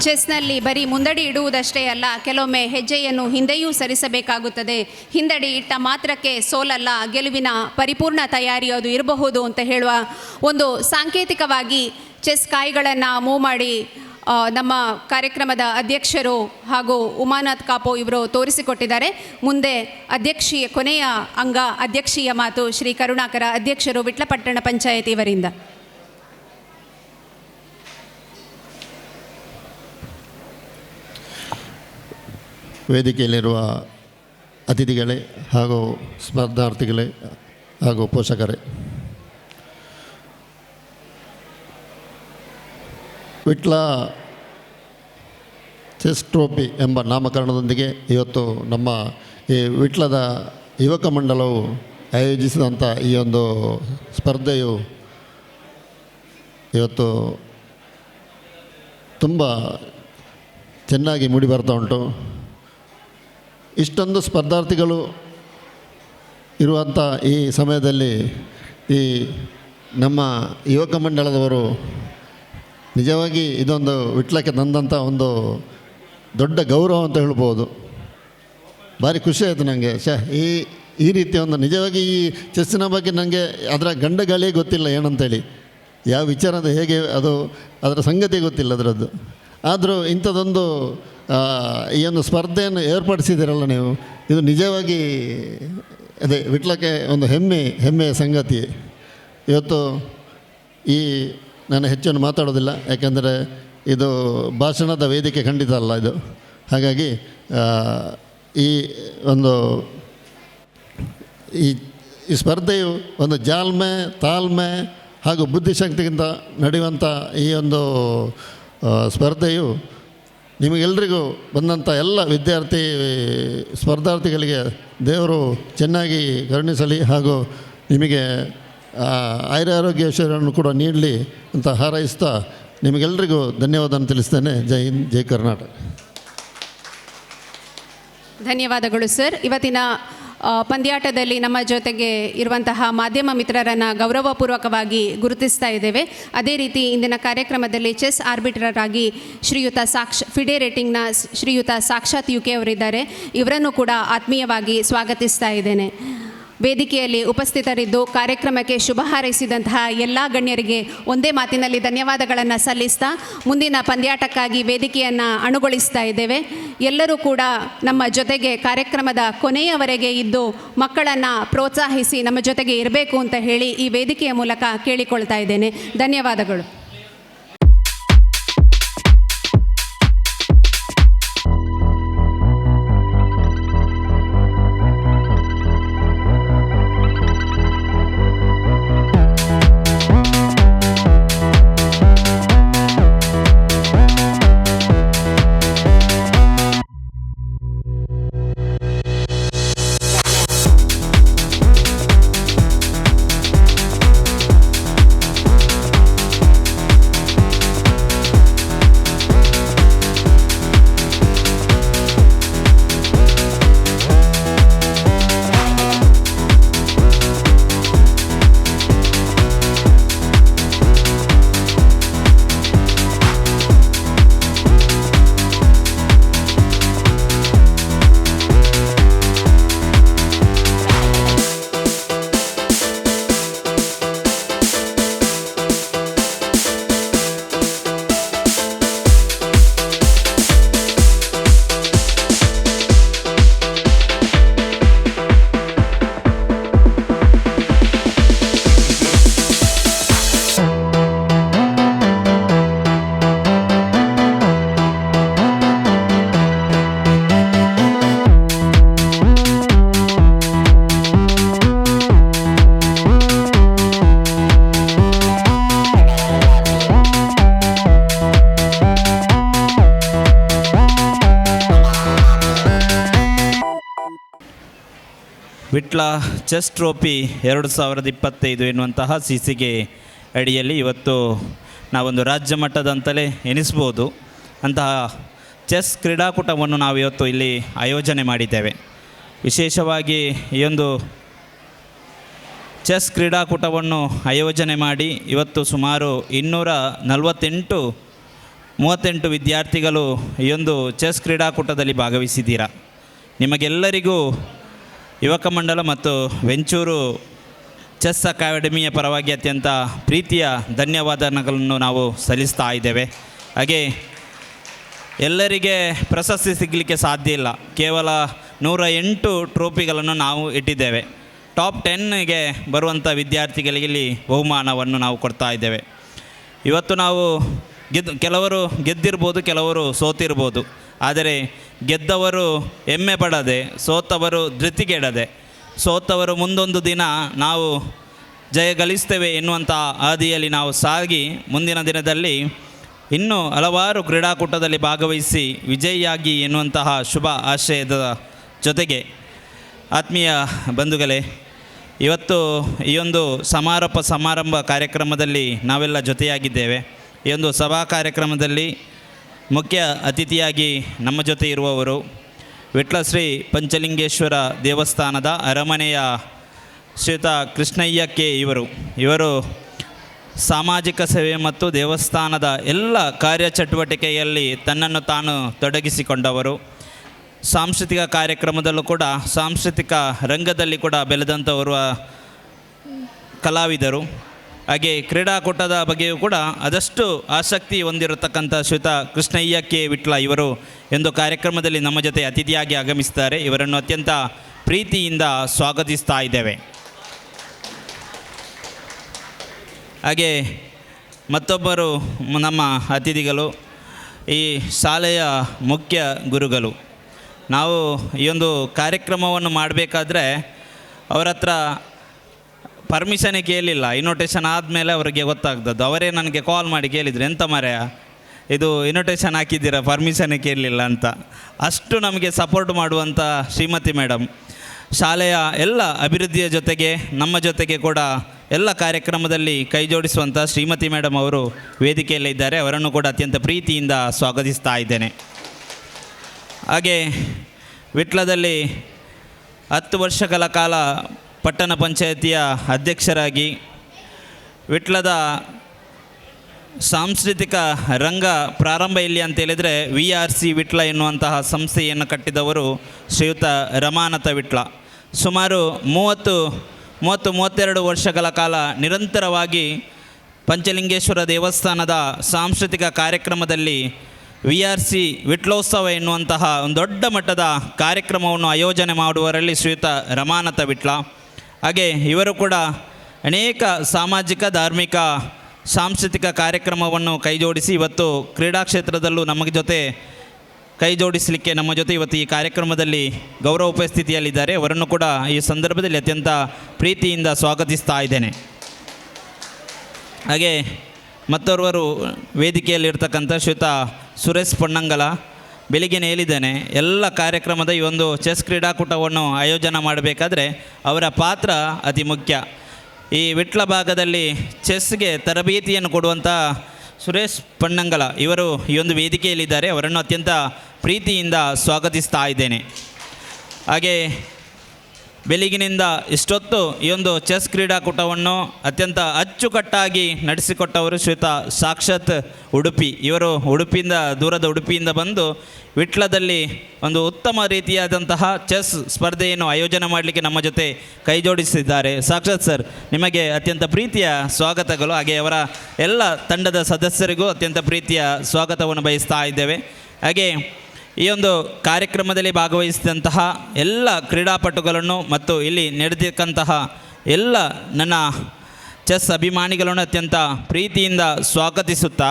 ಚೆಸ್ನಲ್ಲಿ ಬರೀ ಮುಂದಡಿ ಇಡುವುದಷ್ಟೇ ಅಲ್ಲ, ಕೆಲವೊಮ್ಮೆ ಹೆಜ್ಜೆಯನ್ನು ಹಿಂದೆಯೂ ಸರಿಸಬೇಕಾಗುತ್ತದೆ. ಹಿಂದಡಿ ಇಟ್ಟ ಮಾತ್ರಕ್ಕೆ ಸೋಲಲ್ಲ, ಗೆಲುವಿನ ಪರಿಪೂರ್ಣ ತಯಾರಿ ಅದು ಇರಬಹುದು ಅಂತ ಹೇಳುವ ಒಂದು ಸಾಂಕೇತಿಕವಾಗಿ ಚೆಸ್ ಕಾಯಿಗಳನ್ನು ಮೂವ್ ಮಾಡಿ ನಮ್ಮ ಕಾರ್ಯಕ್ರಮದ ಅಧ್ಯಕ್ಷರು ಹಾಗೂ ಉಮಾನಾಥ್ ಕಾಪು ಇವರು ತೋರಿಸಿಕೊಟ್ಟಿದ್ದಾರೆ. ಮುಂದೆ ಕೊನೆಯ ಅಂಗ ಅಧ್ಯಕ್ಷೀಯ ಮಾತು ಶ್ರೀ ಕರುಣಾಕರ, ಅಧ್ಯಕ್ಷರು ವಿಟ್ಲಪಟ್ಟಣ ಪಂಚಾಯತ್ ಇವರಿಂದ. ವೇದಿಕೆಯಲ್ಲಿರುವ ಅತಿಥಿಗಳೇ ಹಾಗೂ ಸ್ಪರ್ಧಾರ್ಥಿಗಳೇ ಹಾಗೂ ಪೋಷಕರೇ, ವಿಟ್ಲ ಚೆಸ್ ಟ್ರೋಫಿ ಎಂಬ ನಾಮಕರಣದೊಂದಿಗೆ ಇವತ್ತು ನಮ್ಮ ಈ ವಿಟ್ಲದ ಯುವಕ ಮಂಡಲವು ಆಯೋಜಿಸಿದಂಥ ಈ ಒಂದು ಸ್ಪರ್ಧೆಯು ಇವತ್ತು ತುಂಬ ಚೆನ್ನಾಗಿ ಮೂಡಿಬರ್ತಾ ಉಂಟು. ಇಷ್ಟೊಂದು ಸ್ಪರ್ಧಾರ್ಥಿಗಳು ಇರುವಂಥ ಈ ಸಮಯದಲ್ಲಿ ಈ ನಮ್ಮ ಯುವಕ ಮಂಡಳದವರು ನಿಜವಾಗಿ ಇದೊಂದು ವಿಟ್ಲಕ್ಕೆ ತಂದಂಥ ಒಂದು ದೊಡ್ಡ ಗೌರವ ಅಂತ ಹೇಳ್ಬೋದು. ಭಾರಿ ಖುಷಿ ಆಯಿತು ನನಗೆ. ಈ ರೀತಿಯ ಒಂದು ನಿಜವಾಗಿ ಈ ಚೆಸ್ಸಿನ ಬಗ್ಗೆ ನನಗೆ ಅದರ ಗಂಡಗಾಳಿಯೇ ಗೊತ್ತಿಲ್ಲ ಏನಂತೇಳಿ, ಯಾವ ವಿಚಾರದ ಹೇಗೆ ಅದು ಅದರ ಸಂಗತಿ ಗೊತ್ತಿಲ್ಲ ಅದರದ್ದು. ಆದರೂ ಇಂಥದ್ದೊಂದು ಈ ಒಂದು ಸ್ಪರ್ಧೆಯನ್ನು ಏರ್ಪಡಿಸಿದ್ದೀರಲ್ಲ ನೀವು, ಇದು ನಿಜವಾಗಿ ಅದೇ ವಿಟ್ಲಕ್ಕೆ ಒಂದು ಹೆಮ್ಮೆಯ ಸಂಗತಿ. ಇವತ್ತು ನಾನು ಹೆಚ್ಚನ್ನು ಮಾತಾಡೋದಿಲ್ಲ, ಯಾಕೆಂದರೆ ಇದು ಭಾಷಣದ ವೇದಿಕೆ ಖಂಡಿತ ಅಲ್ಲ ಇದು. ಹಾಗಾಗಿ ಈ ಒಂದು ಈ ಸ್ಪರ್ಧೆಯು ಒಂದು ಜಾಲ್ಮೆ, ತಾಳ್ಮೆ ಹಾಗೂ ಬುದ್ಧಿಶಕ್ತಿಗಿಂತ ನಡೆಯುವಂಥ ಈ ಒಂದು ಸ್ಪರ್ಧೆಯು ನಿಮಗೆಲ್ಲರಿಗೂ ಬಂದಂಥ ಎಲ್ಲ ಸ್ಪರ್ಧಾರ್ಥಿಗಳಿಗೆ ದೇವರು ಚೆನ್ನಾಗಿ ಕರುಣಿಸಲಿ ಹಾಗೂ ನಿಮಗೆ ಆಯುರಾರೋಗ್ಯ ಕೂಡ ನೀಡಲಿ ಅಂತ ಹಾರೈಸ್ತಾ ನಿಮಗೆಲ್ಲರಿಗೂ ಧನ್ಯವಾದ ತಿಳಿಸ್ತೇನೆ. ಜೈ ಹಿಂದ್, ಜೈ ಕರ್ನಾಟಕ. ಧನ್ಯವಾದಗಳು ಸರ್. ಇವತ್ತಿನ ಪಂದ್ಯಾಟದಲ್ಲಿ ನಮ್ಮ ಜೊತೆಗೆ ಇರುವಂತಹ ಮಾಧ್ಯಮ ಮಿತ್ರರನ್ನು ಗೌರವಪೂರ್ವಕವಾಗಿ ಗುರುತಿಸ್ತಾ ಇದ್ದೇವೆ. ಅದೇ ರೀತಿ ಇಂದಿನ ಕಾರ್ಯಕ್ರಮದಲ್ಲಿ ಚೆಸ್ ಆರ್ಬಿಟ್ರರ್ ಆಗಿ ಫಿಡೆ ರೇಟಿಂಗ್ನ ಶ್ರೀಯುತ ಸಾಕ್ಷಾತ್ UK ಅವರಿದ್ದಾರೆ. ಇವರನ್ನು ಕೂಡ ಆತ್ಮೀಯವಾಗಿ ಸ್ವಾಗತಿಸ್ತಾ ಇದ್ದೇನೆ. ವೇದಿಕೆಯಲ್ಲಿ ಉಪಸ್ಥಿತರಿದ್ದು ಕಾರ್ಯಕ್ರಮಕ್ಕೆ ಶುಭ ಹಾರೈಸಿದಂತಹ ಎಲ್ಲ ಗಣ್ಯರಿಗೆ ಒಂದೇ ಮಾತಿನಲ್ಲಿ ಧನ್ಯವಾದಗಳನ್ನು ಸಲ್ಲಿಸ್ತಾ ಮುಂದಿನ ಪಂದ್ಯಾಟಕ್ಕಾಗಿ ವೇದಿಕೆಯನ್ನು ಅಣುಗೊಳಿಸ್ತಾ ಇದ್ದೇವೆ. ಎಲ್ಲರೂ ಕೂಡ ನಮ್ಮ ಜೊತೆಗೆ ಕಾರ್ಯಕ್ರಮದ ಕೊನೆಯವರೆಗೆ ಇದ್ದು ಮಕ್ಕಳನ್ನು ಪ್ರೋತ್ಸಾಹಿಸಿ ನಮ್ಮ ಜೊತೆಗೆ ಇರಬೇಕು ಅಂತ ಹೇಳಿ ಈ ವೇದಿಕೆಯ ಮೂಲಕ ಕೇಳಿಕೊಳ್ತಾ ಇದ್ದೇನೆ. ಧನ್ಯವಾದಗಳು. ವಿಟ್ಲ ಚೆಸ್ ಟ್ರೋಫಿ 2025 ಎನ್ನುವಂತಹ ಸಿಸಿಗೆ ಅಡಿಯಲ್ಲಿ ಇವತ್ತು ನಾವೊಂದು ರಾಜ್ಯ ಮಟ್ಟದಂತಲೇ ಎನಿಸ್ಬೋದು ಅಂತಹ ಚೆಸ್ ಕ್ರೀಡಾಕೂಟವನ್ನು ನಾವು ಇವತ್ತು ಇಲ್ಲಿ ಆಯೋಜನೆ ಮಾಡಿದ್ದೇವೆ. ವಿಶೇಷವಾಗಿ ಈ ಒಂದು ಚೆಸ್ ಕ್ರೀಡಾಕೂಟವನ್ನು ಆಯೋಜನೆ ಮಾಡಿ ಇವತ್ತು ಸುಮಾರು 238 ವಿದ್ಯಾರ್ಥಿಗಳು ಈ ಒಂದು ಚೆಸ್ ಕ್ರೀಡಾಕೂಟದಲ್ಲಿ ಭಾಗವಹಿಸಿದ್ದೀರಾ. ನಿಮಗೆಲ್ಲರಿಗೂ ಯುವಕ ಮಂಡಲ ಮತ್ತು ವೆಂಚೂರು ಚೆಸ್ ಅಕಾಡೆಮಿಯ ಪರವಾಗಿ ಅತ್ಯಂತ ಪ್ರೀತಿಯ ಧನ್ಯವಾದಗಳನ್ನು ನಾವು ಸಲ್ಲಿಸ್ತಾ ಇದ್ದೇವೆ. ಹಾಗೆ ಎಲ್ಲರಿಗೆ ಪ್ರಶಸ್ತಿ ಸಿಗಲಿಕ್ಕೆ ಸಾಧ್ಯ ಇಲ್ಲ. ಕೇವಲ 108 ಟ್ರೋಫಿಗಳನ್ನು ನಾವು ಇಟ್ಟಿದ್ದೇವೆ. ಟಾಪ್ 10ಗೆ ಬರುವಂಥ ವಿದ್ಯಾರ್ಥಿಗಳಿಗೆ ಇಲ್ಲಿ ಬಹುಮಾನವನ್ನು ನಾವು ಕೊಡ್ತಾ ಇದ್ದೇವೆ. ಇವತ್ತು ನಾವು ಕೆಲವರು ಗೆದ್ದಿರ್ಬೋದು, ಕೆಲವರು ಸೋತಿರ್ಬೋದು. ಆದರೆ ಗೆದ್ದವರು ಹೆಮ್ಮೆ ಪಡದೆ, ಸೋತವರು ಧೃತಿಗೆಡದೆ, ಸೋತವರು ಮುಂದೊಂದು ದಿನ ನಾವು ಜಯ ಗಳಿಸ್ತೇವೆ ಎನ್ನುವಂಥ ಹಾದಿಯಲ್ಲಿ ನಾವು ಸಾಗಿ ಮುಂದಿನ ದಿನದಲ್ಲಿ ಇನ್ನೂ ಹಲವಾರು ಕ್ರೀಡಾಕೂಟದಲ್ಲಿ ಭಾಗವಹಿಸಿ ವಿಜಯಿಯಾಗಿ ಎನ್ನುವಂತಹ ಶುಭ ಆಶಯದ ಜೊತೆಗೆ ಆತ್ಮೀಯ ಬಂಧುಗಳೇ, ಇವತ್ತು ಈ ಒಂದು ಸಮಾರಂಭ ಕಾರ್ಯಕ್ರಮದಲ್ಲಿ ನಾವೆಲ್ಲ ಜೊತೆಯಾಗಿದ್ದೇವೆ. ಈ ಒಂದು ಸಭಾ ಕಾರ್ಯಕ್ರಮದಲ್ಲಿ ಮುಖ್ಯ ಅತಿಥಿಯಾಗಿ ನಮ್ಮ ಜೊತೆ ಇರುವವರು ವಿಟ್ಲ ಶ್ರೀ ಪಂಚಲಿಂಗೇಶ್ವರ ದೇವಸ್ಥಾನದ ಅರಮನೆಯ ಶ್ರೀಯುತ ಕೃಷ್ಣಯ್ಯ ಕೆ ಇವರು ಸಾಮಾಜಿಕ ಸೇವೆ ಮತ್ತು ದೇವಸ್ಥಾನದ ಎಲ್ಲ ಕಾರ್ಯಚಟುವಟಿಕೆಯಲ್ಲಿ ತನ್ನನ್ನು ತಾನು ತೊಡಗಿಸಿಕೊಂಡವರು. ಸಾಂಸ್ಕೃತಿಕ ಕಾರ್ಯಕ್ರಮದಲ್ಲೂ ಕೂಡ ಸಾಂಸ್ಕೃತಿಕ ರಂಗದಲ್ಲಿ ಕೂಡ ಬೆಳೆದಂಥವರು ಕಲಾವಿದರು. ಹಾಗೆ ಕ್ರೀಡಾಕೂಟದ ಬಗ್ಗೆಯೂ ಕೂಡ ಅದಷ್ಟು ಆಸಕ್ತಿ ಹೊಂದಿರತಕ್ಕಂಥ ಶ್ರೀಯುತ ಕೃಷ್ಣಯ್ಯ ಕೆ ವಿಟ್ಲ ಇವರು ಒಂದು ಕಾರ್ಯಕ್ರಮದಲ್ಲಿ ನಮ್ಮ ಜೊತೆ ಅತಿಥಿಯಾಗಿ ಆಗಮಿಸಿದ್ದಾರೆ. ಇವರನ್ನು ಅತ್ಯಂತ ಪ್ರೀತಿಯಿಂದ ಸ್ವಾಗತಿಸ್ತಾ ಇದ್ದೇವೆ. ಹಾಗೆ ಮತ್ತೊಬ್ಬರು ನಮ್ಮ ಅತಿಥಿಗಳು ಈ ಶಾಲೆಯ ಮುಖ್ಯ ಗುರುಗಳು. ನಾವು ಈ ಒಂದು ಕಾರ್ಯಕ್ರಮವನ್ನು ಮಾಡಬೇಕಾದ್ರೆ ಅವರ ಹತ್ರ ಪರ್ಮಿಷನ್ನೇ ಕೇಳಲಿಲ್ಲ. ಇನ್ವಿಟೇಷನ್ ಆದಮೇಲೆ ಅವರಿಗೆ ಗೊತ್ತಾಗ್ತದ್ದು. ಅವರೇ ನನಗೆ ಕಾಲ್ ಮಾಡಿ ಕೇಳಿದರು, ಎಂತ ಮಾರಾಯ ಇದು ಇನ್ವಿಟೇಷನ್ ಹಾಕಿದ್ದೀರಾ, ಪರ್ಮಿಷನ್ನೇ ಕೇಳಲಿಲ್ಲ ಅಂತ. ಅಷ್ಟು ನಮಗೆ ಸಪೋರ್ಟ್ ಮಾಡುವಂಥ ಶ್ರೀಮತಿ ಮೇಡಮ್, ಶಾಲೆಯ ಎಲ್ಲ ಅಭಿವೃದ್ಧಿಯ ಜೊತೆಗೆ ನಮ್ಮ ಜೊತೆಗೆ ಕೂಡ ಎಲ್ಲ ಕಾರ್ಯಕ್ರಮದಲ್ಲಿ ಕೈ ಜೋಡಿಸುವಂಥ ಶ್ರೀಮತಿ ಮೇಡಮ್ ಅವರು ವೇದಿಕೆಯಲ್ಲಿದ್ದಾರೆ. ಅವರನ್ನು ಕೂಡ ಅತ್ಯಂತ ಪ್ರೀತಿಯಿಂದ ಸ್ವಾಗತಿಸ್ತಾ ಇದ್ದೇನೆ. ಹಾಗೆ ವಿಟ್ಲದಲ್ಲಿ 10 ವರ್ಷಗಳ ಕಾಲ ಪಟ್ಟಣ ಪಂಚಾಯಿತಿಯ ಅಧ್ಯಕ್ಷರಾಗಿ ವಿಟ್ಲದ ಸಾಂಸ್ಕೃತಿಕ ರಂಗ ಪ್ರಾರಂಭ ಎಲ್ಲಿ ಅಂತೇಳಿದರೆ VRC ವಿಟ್ಲ ಎನ್ನುವಂತಹ ಸಂಸ್ಥೆಯನ್ನು ಕಟ್ಟಿದವರು ಶ್ರೀಯುತ ರಮಾನಾಥ ವಿಟ್ಲ. ಸುಮಾರು 32 ವರ್ಷಗಳ ಕಾಲ ನಿರಂತರವಾಗಿ ಪಂಚಲಿಂಗೇಶ್ವರ ದೇವಸ್ಥಾನದ ಸಾಂಸ್ಕೃತಿಕ ಕಾರ್ಯಕ್ರಮದಲ್ಲಿ VRC ವಿಟ್ಲೋತ್ಸವ ಎನ್ನುವಂತಹ ಒಂದು ದೊಡ್ಡ ಮಟ್ಟದ ಕಾರ್ಯಕ್ರಮವನ್ನು ಆಯೋಜನೆ ಮಾಡುವವರಲ್ಲಿ ಶ್ರೀಯುತ ರಮಾನಾಥ ವಿಟ್ಲ. ಹಾಗೆ ಇವರು ಕೂಡ ಅನೇಕ ಸಾಮಾಜಿಕ ಧಾರ್ಮಿಕ ಸಾಂಸ್ಕೃತಿಕ ಕಾರ್ಯಕ್ರಮವನ್ನು ಕೈಜೋಡಿಸಿ ಇವತ್ತು ಕ್ರೀಡಾ ಕ್ಷೇತ್ರದಲ್ಲೂ ನಮಗೆ ಜೊತೆ ಕೈ ಜೋಡಿಸಲಿಕ್ಕೆ ನಮ್ಮ ಜೊತೆ ಇವತ್ತು ಈ ಕಾರ್ಯಕ್ರಮದಲ್ಲಿ ಗೌರವ ಉಪಸ್ಥಿತಿಯಲ್ಲಿದ್ದಾರೆ. ಅವರನ್ನು ಕೂಡ ಈ ಸಂದರ್ಭದಲ್ಲಿ ಅತ್ಯಂತ ಪ್ರೀತಿಯಿಂದ ಸ್ವಾಗತಿಸ್ತಾ ಇದ್ದೇನೆ. ಹಾಗೆ ಮತ್ತೋರ್ವರು ವೇದಿಕೆಯಲ್ಲಿರ್ತಕ್ಕಂಥ ಶ್ರೀಯುತ ಸುರೇಶ್ ಪೊನ್ನಂಗಲ. ಬೆಳಿಗ್ಗೆ ಹೇಳಿದ್ದೇನೆ, ಎಲ್ಲ ಕಾರ್ಯಕ್ರಮದ ಈ ಒಂದು ಚೆಸ್ ಕ್ರೀಡಾಕೂಟವನ್ನು ಆಯೋಜನೆ ಮಾಡಬೇಕಾದ್ರೆ ಅವರ ಪಾತ್ರ ಅತಿ ಮುಖ್ಯ. ಈ ವಿಟ್ಲ ಭಾಗದಲ್ಲಿ ಚೆಸ್ಗೆ ತರಬೇತಿಯನ್ನು ಕೊಡುವಂಥ ಸುರೇಶ್ ಪೊನ್ನಂಗಲ ಇವರು ಈ ಒಂದು ವೇದಿಕೆಯಲ್ಲಿದ್ದಾರೆ. ಅವರನ್ನು ಅತ್ಯಂತ ಪ್ರೀತಿಯಿಂದ ಸ್ವಾಗತಿಸ್ತಾ ಇದ್ದೇನೆ. ಹಾಗೆ ಬೆಳಗಿನಿಂದ ಇಷ್ಟೊತ್ತು ಈ ಒಂದು ಚೆಸ್ ಕ್ರೀಡಾಕೂಟವನ್ನು ಅತ್ಯಂತ ಅಚ್ಚುಕಟ್ಟಾಗಿ ನಡೆಸಿಕೊಟ್ಟವರು ಶ್ರೀಯುತ ಸಾಕ್ಷಾತ್ ಉಡುಪಿ. ಇವರು ದೂರದ ಉಡುಪಿಯಿಂದ ಬಂದು ವಿಟ್ಲದಲ್ಲಿ ಒಂದು ಉತ್ತಮ ರೀತಿಯಾದಂತಹ ಚೆಸ್ ಸ್ಪರ್ಧೆಯನ್ನು ಆಯೋಜನೆ ಮಾಡಲಿಕ್ಕೆ ನಮ್ಮ ಜೊತೆ ಕೈ ಜೋಡಿಸಿದ್ದಾರೆ. ಸಾಕ್ಷಾತ್ ಸರ್, ನಿಮಗೆ ಅತ್ಯಂತ ಪ್ರೀತಿಯ ಸ್ವಾಗತಗಳು. ಹಾಗೆ ಅವರ ಎಲ್ಲ ತಂಡದ ಸದಸ್ಯರಿಗೂ ಅತ್ಯಂತ ಪ್ರೀತಿಯ ಸ್ವಾಗತವನ್ನು ಬಯಸ್ತಾ ಇದ್ದೇವೆ. ಹಾಗೆ ಈ ಒಂದು ಕಾರ್ಯಕ್ರಮದಲ್ಲಿ ಭಾಗವಹಿಸಿದಂತಹ ಎಲ್ಲ ಕ್ರೀಡಾಪಟುಗಳನ್ನು ಮತ್ತು ಇಲ್ಲಿ ನಡೆದಿರ್ತಕ್ಕಂತಹ ಎಲ್ಲ ನನ್ನ ಚೆಸ್ ಅಭಿಮಾನಿಗಳನ್ನು ಅತ್ಯಂತ ಪ್ರೀತಿಯಿಂದ ಸ್ವಾಗತಿಸುತ್ತಾ,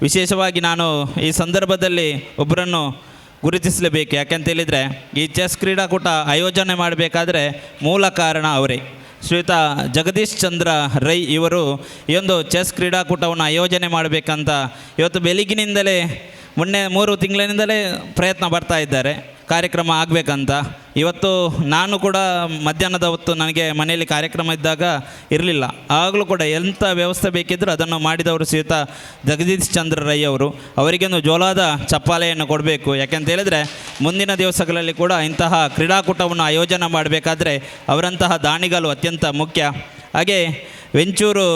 ವಿಶೇಷವಾಗಿ ನಾನು ಈ ಸಂದರ್ಭದಲ್ಲಿ ಒಬ್ಬರನ್ನು ಗುರುತಿಸಲೇಬೇಕು. ಯಾಕೆಂತೇಳಿದರೆ ಈ ಚೆಸ್ ಕ್ರೀಡಾಕೂಟ ಆಯೋಜನೆ ಮಾಡಬೇಕಾದ್ರೆ ಮೂಲ ಕಾರಣ ಅವರೇ. ಶ್ರೀಯುತ ಜಗದೀಶ್ ಚಂದ್ರ ರೈ ಇವರು ಈ ಒಂದು ಚೆಸ್ ಕ್ರೀಡಾಕೂಟವನ್ನು ಆಯೋಜನೆ ಮಾಡಬೇಕಂತ ಇವತ್ತು ಬೆಳಗಿನಿಂದಲೇ ಮೊನ್ನೆ 3 ತಿಂಗಳಿನಿಂದಲೇ ಪ್ರಯತ್ನ ಬರ್ತಾ ಇದ್ದಾರೆ. ಕಾರ್ಯಕ್ರಮ ಆಗಬೇಕಂತ. ಇವತ್ತು ನಾನು ಕೂಡ ಮಧ್ಯಾಹ್ನದ ಹೊತ್ತು ನನಗೆ ಮನೆಯಲ್ಲಿ ಕಾರ್ಯಕ್ರಮ ಇದ್ದಾಗ ಇರಲಿಲ್ಲ, ಆಗಲೂ ಕೂಡ ಎಂಥ ವ್ಯವಸ್ಥೆ ಬೇಕಿದ್ದರೂ ಅದನ್ನು ಮಾಡಿದವರು ಶ್ರೀಯುತ ಜಗದೀಶ್ ಚಂದ್ರ ರೈ ಅವರು. ಅವರಿಗೇನು ಜೋಲಾದ ಚಪ್ಪಾಳೆಯನ್ನು ಕೊಡಬೇಕು. ಯಾಕೆಂತ ಹೇಳಿದರೆ ಮುಂದಿನ ದಿವಸಗಳಲ್ಲಿ ಕೂಡ ಇಂತಹ ಕ್ರೀಡಾಕೂಟವನ್ನು ಆಯೋಜನೆ ಮಾಡಬೇಕಾದ್ರೆ ಅವರಂತಹ ದಾನಿಗಳು ಅತ್ಯಂತ ಮುಖ್ಯ. ಹಾಗೆ ವೆಂಚೂರು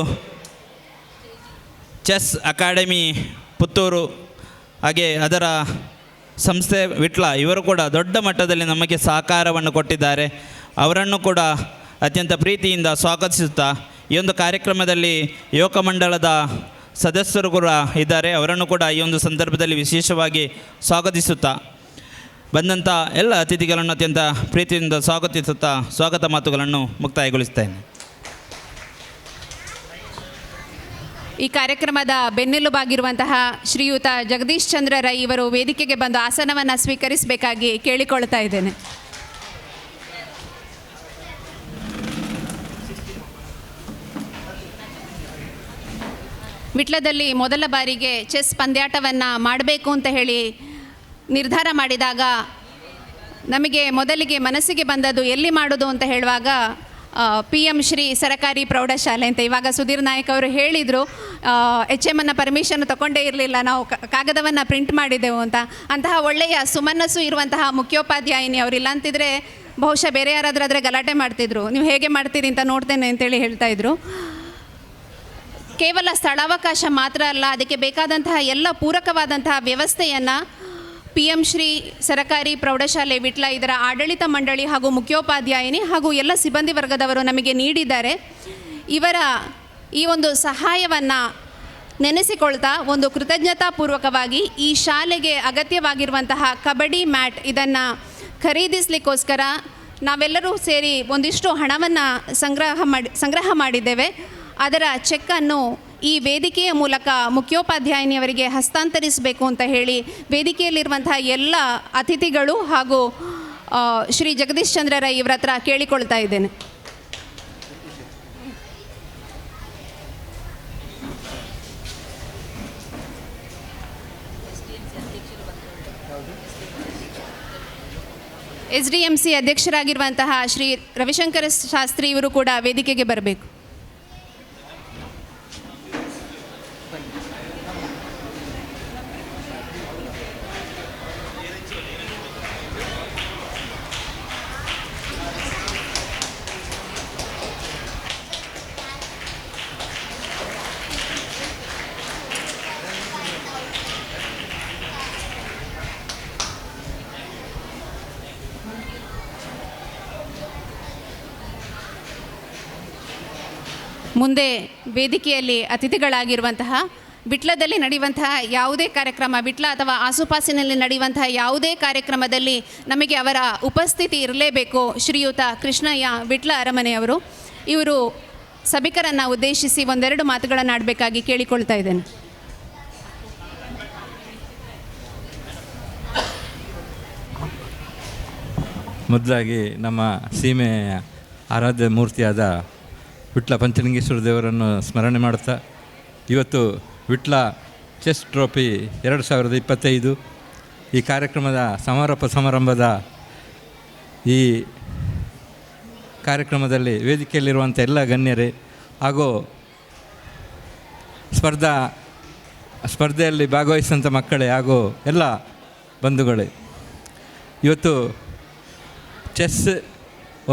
ಚೆಸ್ ಅಕಾಡೆಮಿ ಪುತ್ತೂರು ಹಾಗೆ ಅದರ ಸಂಸ್ಥೆ ವಿಟ್ಲ ಇವರು ಕೂಡ ದೊಡ್ಡ ಮಟ್ಟದಲ್ಲಿ ನಮಗೆ ಸಹಕಾರವನ್ನು ಕೊಟ್ಟಿದ್ದಾರೆ. ಅವರನ್ನು ಕೂಡ ಅತ್ಯಂತ ಪ್ರೀತಿಯಿಂದ ಸ್ವಾಗತಿಸುತ್ತಾ ಈ ಒಂದು ಕಾರ್ಯಕ್ರಮದಲ್ಲಿ ಯುವಕ ಮಂಡಳದ ಸದಸ್ಯರು ಕೂಡ ಇದ್ದಾರೆ, ಅವರನ್ನು ಕೂಡ ಈ ಒಂದು ಸಂದರ್ಭದಲ್ಲಿ ವಿಶೇಷವಾಗಿ ಸ್ವಾಗತಿಸುತ್ತಾ ಬಂದಂಥ ಎಲ್ಲ ಅತಿಥಿಗಳನ್ನು ಅತ್ಯಂತ ಪ್ರೀತಿಯಿಂದ ಸ್ವಾಗತಿಸುತ್ತಾ ಸ್ವಾಗತ ಮಾತುಗಳನ್ನು ಮುಕ್ತಾಯಗೊಳಿಸ್ತೇನೆ. ಈ ಕಾರ್ಯಕ್ರಮದ ಬೆನ್ನೆಲುಬಾಗಿರುವಂತಹ ಶ್ರೀಯುತ ಜಗದೀಶ್ ಚಂದ್ರ ರೈ ಇವರು ವೇದಿಕೆಗೆ ಬಂದು ಆಸನವನ್ನು ಸ್ವೀಕರಿಸಬೇಕಾಗಿ ಕೇಳಿಕೊಳ್ತಾ ಇದ್ದೇನೆ. ವಿಟ್ಲದಲ್ಲಿ ಮೊದಲ ಬಾರಿಗೆ ಚೆಸ್ ಪಂದ್ಯಾಟವನ್ನು ಮಾಡಬೇಕು ಅಂತ ಹೇಳಿ ನಿರ್ಧಾರ ಮಾಡಿದಾಗ ನಮಗೆ ಮೊದಲಿಗೆ ಮನಸ್ಸಿಗೆ ಬಂದದ್ದು ಎಲ್ಲಿ ಮಾಡೋದು ಅಂತ ಹೇಳುವಾಗ PM ಶ್ರೀ ಸರಕಾರಿ ಪ್ರೌಢಶಾಲೆ ಅಂತ. ಇವಾಗ ಸುಧೀರ್ ನಾಯಕ್ ಅವರು ಹೇಳಿದರು, HM ಪರ್ಮಿಷನ್ ತಗೊಂಡೇ ಇರಲಿಲ್ಲ, ನಾವು ಕಾಗದವನ್ನು ಪ್ರಿಂಟ್ ಮಾಡಿದೆವು ಅಂತ. ಅಂತಹ ಒಳ್ಳೆಯ ಸುಮನಸ್ಸು ಇರುವಂತಹ ಮುಖ್ಯೋಪಾಧ್ಯಾಯಿನಿ ಅವರಿಲ್ಲ ಅಂತಿದ್ರೆ ಬಹುಶಃ ಬೇರೆ ಯಾರಾದರೂ ಗಲಾಟೆ ಮಾಡ್ತಿದ್ರು, ನೀವು ಹೇಗೆ ಮಾಡ್ತೀರಿ ಅಂತ ನೋಡ್ತೇನೆ ಅಂತೇಳಿ ಹೇಳ್ತಾ ಇದ್ರು. ಕೇವಲ ಸ್ಥಳಾವಕಾಶ ಮಾತ್ರ ಅಲ್ಲ, ಅದಕ್ಕೆ ಬೇಕಾದಂತಹ ಎಲ್ಲ ಪೂರಕವಾದಂತಹ ವ್ಯವಸ್ಥೆಯನ್ನು PM ಶ್ರೀ ಸರಕಾರಿ ಪ್ರೌಢಶಾಲೆ ವಿಟ್ಲ ಇದರ ಆಡಳಿತ ಮಂಡಳಿ ಹಾಗೂ ಮುಖ್ಯೋಪಾಧ್ಯಾಯಿನಿ ಹಾಗೂ ಎಲ್ಲ ಸಿಬ್ಬಂದಿ ವರ್ಗದವರು ನಮಗೆ ನೀಡಿದ್ದಾರೆ. ಇವರ ಈ ಒಂದು ಸಹಾಯವನ್ನು ನೆನೆಸಿಕೊಳ್ತಾ ಒಂದು ಕೃತಜ್ಞತಾಪೂರ್ವಕವಾಗಿ ಈ ಶಾಲೆಗೆ ಅಗತ್ಯವಾಗಿರುವಂತಹ ಕಬಡ್ಡಿ ಮ್ಯಾಟ್ ಇದನ್ನು ಖರೀದಿಸಲಿಕ್ಕೋಸ್ಕರ ನಾವೆಲ್ಲರೂ ಸೇರಿ ಒಂದಿಷ್ಟು ಹಣವನ್ನು ಸಂಗ್ರಹ ಮಾಡಿದ್ದೇವೆ. ಅದರ ಚೆಕ್ಕನ್ನು ಈ ವೇದಿಕೆಯ ಮೂಲಕ ಮುಖ್ಯೋಪಾಧ್ಯಾಯಿನಿಯವರಿಗೆ ಹಸ್ತಾಂತರಿಸಬೇಕು ಅಂತ ಹೇಳಿ ವೇದಿಕೆಯಲ್ಲಿರುವಂತಹ ಎಲ್ಲ ಅತಿಥಿಗಳು ಹಾಗೂ ಶ್ರೀ ಜಗದೀಶ್ ಚಂದ್ರ ರೈ ಇವರ ಹತ್ರ ಕೇಳಿಕೊಳ್ತಾ ಇದ್ದೇನೆ. SDMC ಅಧ್ಯಕ್ಷರಾಗಿರುವಂತಹ ಶ್ರೀ ರವಿಶಂಕರ ಶಾಸ್ತ್ರಿ ಇವರು ಕೂಡ ವೇದಿಕೆಗೆ ಬರಬೇಕು. ಮುಂದೆ ವೇದಿಕೆಯಲ್ಲಿ ಅತಿಥಿಗಳಾಗಿರುವಂತಹ ವಿಟ್ಲದಲ್ಲಿ ನಡೆಯುವಂತಹ ಯಾವುದೇ ಕಾರ್ಯಕ್ರಮ, ವಿಟ್ಲ ಅಥವಾ ಆಸುಪಾಸಿನಲ್ಲಿ ನಡೆಯುವಂತಹ ಯಾವುದೇ ಕಾರ್ಯಕ್ರಮದಲ್ಲಿ ನಮಗೆ ಅವರ ಉಪಸ್ಥಿತಿ ಇರಲೇಬೇಕು. ಶ್ರೀಯುತ ಕೃಷ್ಣಯ್ಯ ವಿಟ್ಲ ಅರಮನೆಯವರು ಇವರು ಸಭಿಕರನ್ನು ಉದ್ದೇಶಿಸಿ ಒಂದೆರಡು ಮಾತುಗಳನ್ನು ಆಡಬೇಕಾಗಿ ಕೇಳಿಕೊಳ್ತಾ ಇದ್ದೇನೆ. ಮೊದಲಾಗಿ ನಮ್ಮ ಸೀಮೆಯ ಆರಾಧ್ಯ ಮೂರ್ತಿಯಾದ ವಿಟ್ಲ ಪಂಚಲಿಂಗೇಶ್ವರ ದೇವರನ್ನು ಸ್ಮರಣೆ ಮಾಡುತ್ತಾ ಇವತ್ತು ವಿಟ್ಲ ಚೆಸ್ ಟ್ರೋಫಿ 2025 ಈ ಕಾರ್ಯಕ್ರಮದ ಸಮಾರಂಭದ ಈ ಕಾರ್ಯಕ್ರಮದಲ್ಲಿ ವೇದಿಕೆಯಲ್ಲಿರುವಂಥ ಎಲ್ಲ ಗಣ್ಯರೇ ಹಾಗೂ ಸ್ಪರ್ಧೆಯಲ್ಲಿ ಭಾಗವಹಿಸಿದಂಥ ಮಕ್ಕಳೇ ಹಾಗೂ ಎಲ್ಲ ಬಂಧುಗಳೇ, ಇವತ್ತು ಚೆಸ್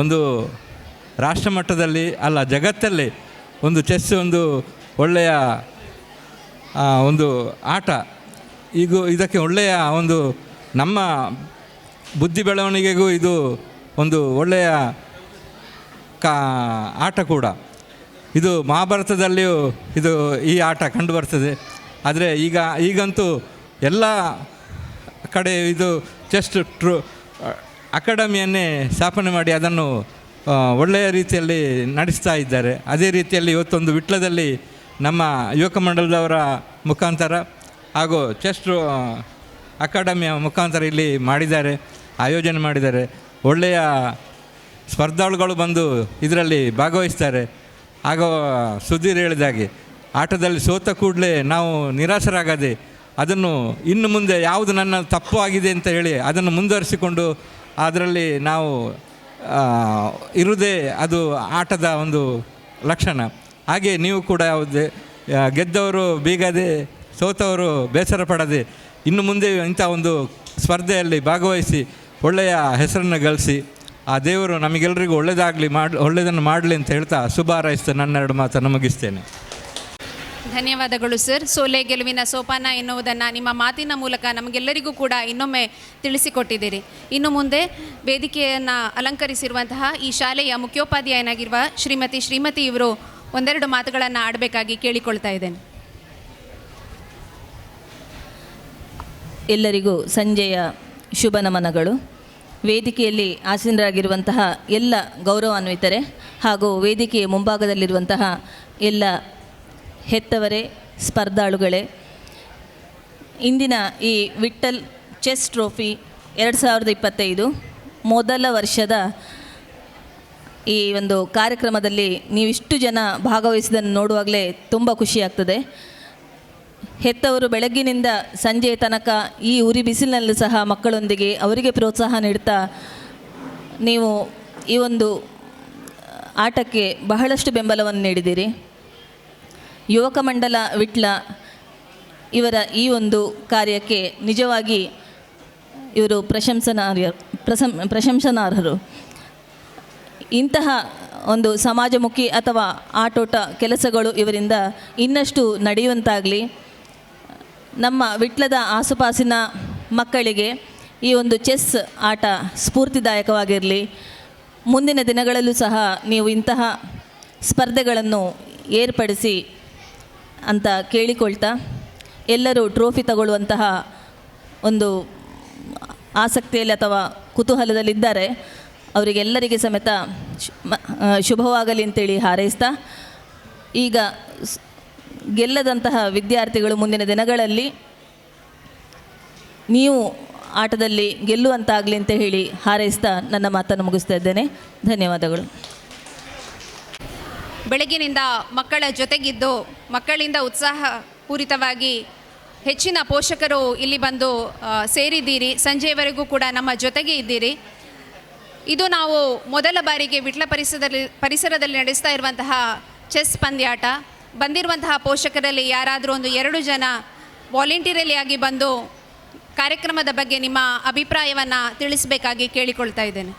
ಒಂದು ರಾಷ್ಟ್ರ ಮಟ್ಟದಲ್ಲಿ ಅಲ್ಲ ಜಗತ್ತಲ್ಲಿ ಒಂದು ಚೆಸ್ ಒಂದು ಒಳ್ಳೆಯ ಒಂದು ಆಟ. ಇದಕ್ಕೆ ಒಳ್ಳೆಯ ಒಂದು ನಮ್ಮ ಬುದ್ಧಿ ಬೆಳವಣಿಗೆಗೂ ಇದು ಒಂದು ಒಳ್ಳೆಯ ಆಟ ಕೂಡ. ಇದು ಮಹಾಭಾರತದಲ್ಲಿಯೂ ಈ ಆಟ ಕಂಡುಬರ್ತದೆ. ಆದರೆ ಈಗಂತೂ ಎಲ್ಲ ಕಡೆ ಇದು ಚೆಸ್ ಅಕಾಡೆಮಿಯನ್ನೇ ಸ್ಥಾಪನೆ ಮಾಡಿ ಅದನ್ನು ಒಳ್ಳೆಯ ರೀತಿಯಲ್ಲಿ ನಡೆಸ್ತಾ ಇದ್ದಾರೆ. ಅದೇ ರೀತಿಯಲ್ಲಿ ಇವತ್ತೊಂದು ವಿಟ್ಲದಲ್ಲಿ ನಮ್ಮ ಯುವಕ ಮಂಡಲದವರ ಮುಖಾಂತರ ಹಾಗೂ ಚೆಸ್ ಅಕಾಡೆಮಿಯ ಮುಖಾಂತರ ಇಲ್ಲಿ ಆಯೋಜನೆ ಮಾಡಿದ್ದಾರೆ. ಒಳ್ಳೆಯ ಸ್ಪರ್ಧಾಳುಗಳು ಬಂದು ಇದರಲ್ಲಿ ಭಾಗವಹಿಸ್ತಾರೆ. ಆಗ ಸುಧೀರ್ ಹೇಳಿದಾಗೆ ಆಟದಲ್ಲಿ ಸೋತ ಕೂಡಲೇ ನಾವು ನಿರಾಶರಾಗದೆ ಅದನ್ನು ಇನ್ನು ಮುಂದೆ ಯಾವುದು ನನ್ನ ತಪ್ಪು ಆಗಿದೆ ಅಂತ ಹೇಳಿ ಅದನ್ನು ಮುಂದುವರಿಸಿಕೊಂಡು ಅದರಲ್ಲಿ ನಾವು ಇರುವುದೇ ಅದು ಆಟದ ಒಂದು ಲಕ್ಷಣ. ಹಾಗೆ ನೀವು ಕೂಡ ಯಾವುದೇ ಗೆದ್ದವರು ಬೀಗದೆ ಸೋತವರು ಬೇಸರ ಪಡದೆ ಇನ್ನು ಮುಂದೆ ಇಂಥ ಒಂದು ಸ್ಪರ್ಧೆಯಲ್ಲಿ ಭಾಗವಹಿಸಿ ಒಳ್ಳೆಯ ಹೆಸರನ್ನು ಗಳಿಸಿ ಆ ದೇವರು ನಮಗೆಲ್ಲರಿಗೂ ಒಳ್ಳೆಯದನ್ನು ಮಾಡಲಿ ಅಂತ ಹೇಳ್ತಾ ಶುಭ ಹಾರೈಸ್ತಾ ನನ್ನೆರಡು ಮಾತನ್ನು ಮುಗಿಸ್ತೇನೆ. ಧನ್ಯವಾದಗಳು ಸರ್. ಸೋಲೆ ಗೆಲುವಿನ ಸೋಪಾನ ಎನ್ನುವುದನ್ನು ನಿಮ್ಮ ಮಾತಿನ ಮೂಲಕ ನಮಗೆಲ್ಲರಿಗೂ ಕೂಡ ಇನ್ನೊಮ್ಮೆ ತಿಳಿಸಿಕೊಟ್ಟಿದ್ದೀರಿ. ಇನ್ನು ಮುಂದೆ ವೇದಿಕೆಯನ್ನು ಅಲಂಕರಿಸಿರುವಂತಹ ಈ ಶಾಲೆಯ ಮುಖ್ಯೋಪಾಧ್ಯಾಯನಾಗಿರುವ ಶ್ರೀಮತಿ ಇವರು ಒಂದೆರಡು ಮಾತುಗಳನ್ನು ಆಡಬೇಕಾಗಿ ಕೇಳಿಕೊಳ್ತಾ ಇದ್ದೇನೆ. ಎಲ್ಲರಿಗೂ ಸಂಜೆಯ ಶುಭ ನಮನಗಳು. ವೇದಿಕೆಯಲ್ಲಿ ಆಸೀನರಾಗಿರುವಂತಹ ಎಲ್ಲ ಗೌರವಾನ್ವಿತರೆ ಹಾಗೂ ವೇದಿಕೆಯ ಮುಂಭಾಗದಲ್ಲಿರುವಂತಹ ಎಲ್ಲ ಹೆತ್ತವರೇ, ಸ್ಪರ್ಧಾಳುಗಳೇ, ಇಂದಿನ ಈ ವಿಠ್ಠಲ್ ಚೆಸ್ ಟ್ರೋಫಿ 2025 ಮೊದಲ ವರ್ಷದ ಈ ಒಂದು ಕಾರ್ಯಕ್ರಮದಲ್ಲಿ ನೀವಿಷ್ಟು ಜನ ಭಾಗವಹಿಸಿದ್ದನ್ನು ನೋಡುವಾಗಲೇ ತುಂಬ ಖುಷಿಯಾಗ್ತದೆ. ಹೆತ್ತವರು ಬೆಳಗ್ಗಿನಿಂದ ಸಂಜೆಯ ತನಕ ಈ ಉರಿ ಬಿಸಿಲಿನಲ್ಲೂ ಸಹ ಮಕ್ಕಳೊಂದಿಗೆ ಅವರಿಗೆ ಪ್ರೋತ್ಸಾಹ ನೀಡ್ತಾ ನೀವು ಈ ಒಂದು ಆಟಕ್ಕೆ ಬಹಳಷ್ಟು ಬೆಂಬಲವನ್ನು ನೀಡಿದ್ದೀರಿ. ಯುವಕ ಮಂಡಲ ವಿಟ್ಲ ಇವರ ಈ ಒಂದು ಕಾರ್ಯಕ್ಕೆ ನಿಜವಾಗಿ ಇವರು ಪ್ರಶಂಸನಾರ್ಹರು. ಇಂತಹ ಒಂದು ಸಮಾಜಮುಖಿ ಅಥವಾ ಆಟೋಟ ಕೆಲಸಗಳು ಇವರಿಂದ ಇನ್ನಷ್ಟು ನಡೆಯುವಂತಾಗಲಿ. ನಮ್ಮ ವಿಟ್ಲದ ಆಸುಪಾಸಿನ ಮಕ್ಕಳಿಗೆ ಈ ಒಂದು ಚೆಸ್ ಆಟ ಸ್ಫೂರ್ತಿದಾಯಕವಾಗಿರಲಿ. ಮುಂದಿನ ದಿನಗಳಲ್ಲೂ ಸಹ ನೀವು ಇಂತಹ ಸ್ಪರ್ಧೆಗಳನ್ನು ಏರ್ಪಡಿಸಿ ಅಂತ ಕೇಳಿಕೊಳ್ತಾ, ಎಲ್ಲರೂ ಟ್ರೋಫಿ ತಗೊಳ್ಳುವಂತಹ ಒಂದು ಆಸಕ್ತಿಯಲ್ಲಿ ಅಥವಾ ಕುತೂಹಲದಲ್ಲಿದ್ದಾರೆ ಅವರಿಗೆಲ್ಲರಿಗೆ ಸಮೇತ ಶುಭವಾಗಲಿ ಅಂತೇಳಿ ಹಾರೈಸ್ತಾ, ಈಗ ಗೆಲ್ಲದಂತಹ ವಿದ್ಯಾರ್ಥಿಗಳು ಮುಂದಿನ ದಿನಗಳಲ್ಲಿ ನೀವು ಆಟದಲ್ಲಿ ಗೆಲ್ಲುವಂತಾಗಲಿ ಅಂತ ಹೇಳಿ ಹಾರೈಸ್ತಾ ನನ್ನ ಮಾತನ್ನು ಮುಗಿಸ್ತಾ ಇದ್ದೇನೆ. ಧನ್ಯವಾದಗಳು. ಬೆಳಗಿನಿಂದ ಮಕ್ಕಳ ಜೊತೆಗಿದ್ದು ಮಕ್ಕಳಿಂದ ಉತ್ಸಾಹಪೂರಿತವಾಗಿ ಹೆಚ್ಚಿನ ಪೋಷಕರು ಇಲ್ಲಿ ಬಂದು ಸೇರಿದ್ದೀರಿ. ಸಂಜೆಯವರೆಗೂ ಕೂಡ ನಮ್ಮ ಜೊತೆಗೆ ಇದ್ದೀರಿ. ಇದು ನಾವು ಮೊದಲ ಬಾರಿಗೆ ವಿಟ್ಲ ಪರಿಸರದಲ್ಲಿ ನಡೆಸ್ತಾ ಇರುವಂತಹ ಚೆಸ್ ಪಂದ್ಯಾಟ. ಬಂದಿರುವಂತಹ ಪೋಷಕರಲ್ಲಿ ಯಾರಾದರೂ 2 ಜನ ವಾಲಂಟಿಯರಲ್ಲಿ ಆಗಿ ಬಂದು ಕಾರ್ಯಕ್ರಮದ ಬಗ್ಗೆ ನಿಮ್ಮ ಅಭಿಪ್ರಾಯವನ್ನು ತಿಳಿಸಬೇಕಾಗಿ ಕೇಳಿಕೊಳ್ತಾ ಇದ್ದೇನೆ.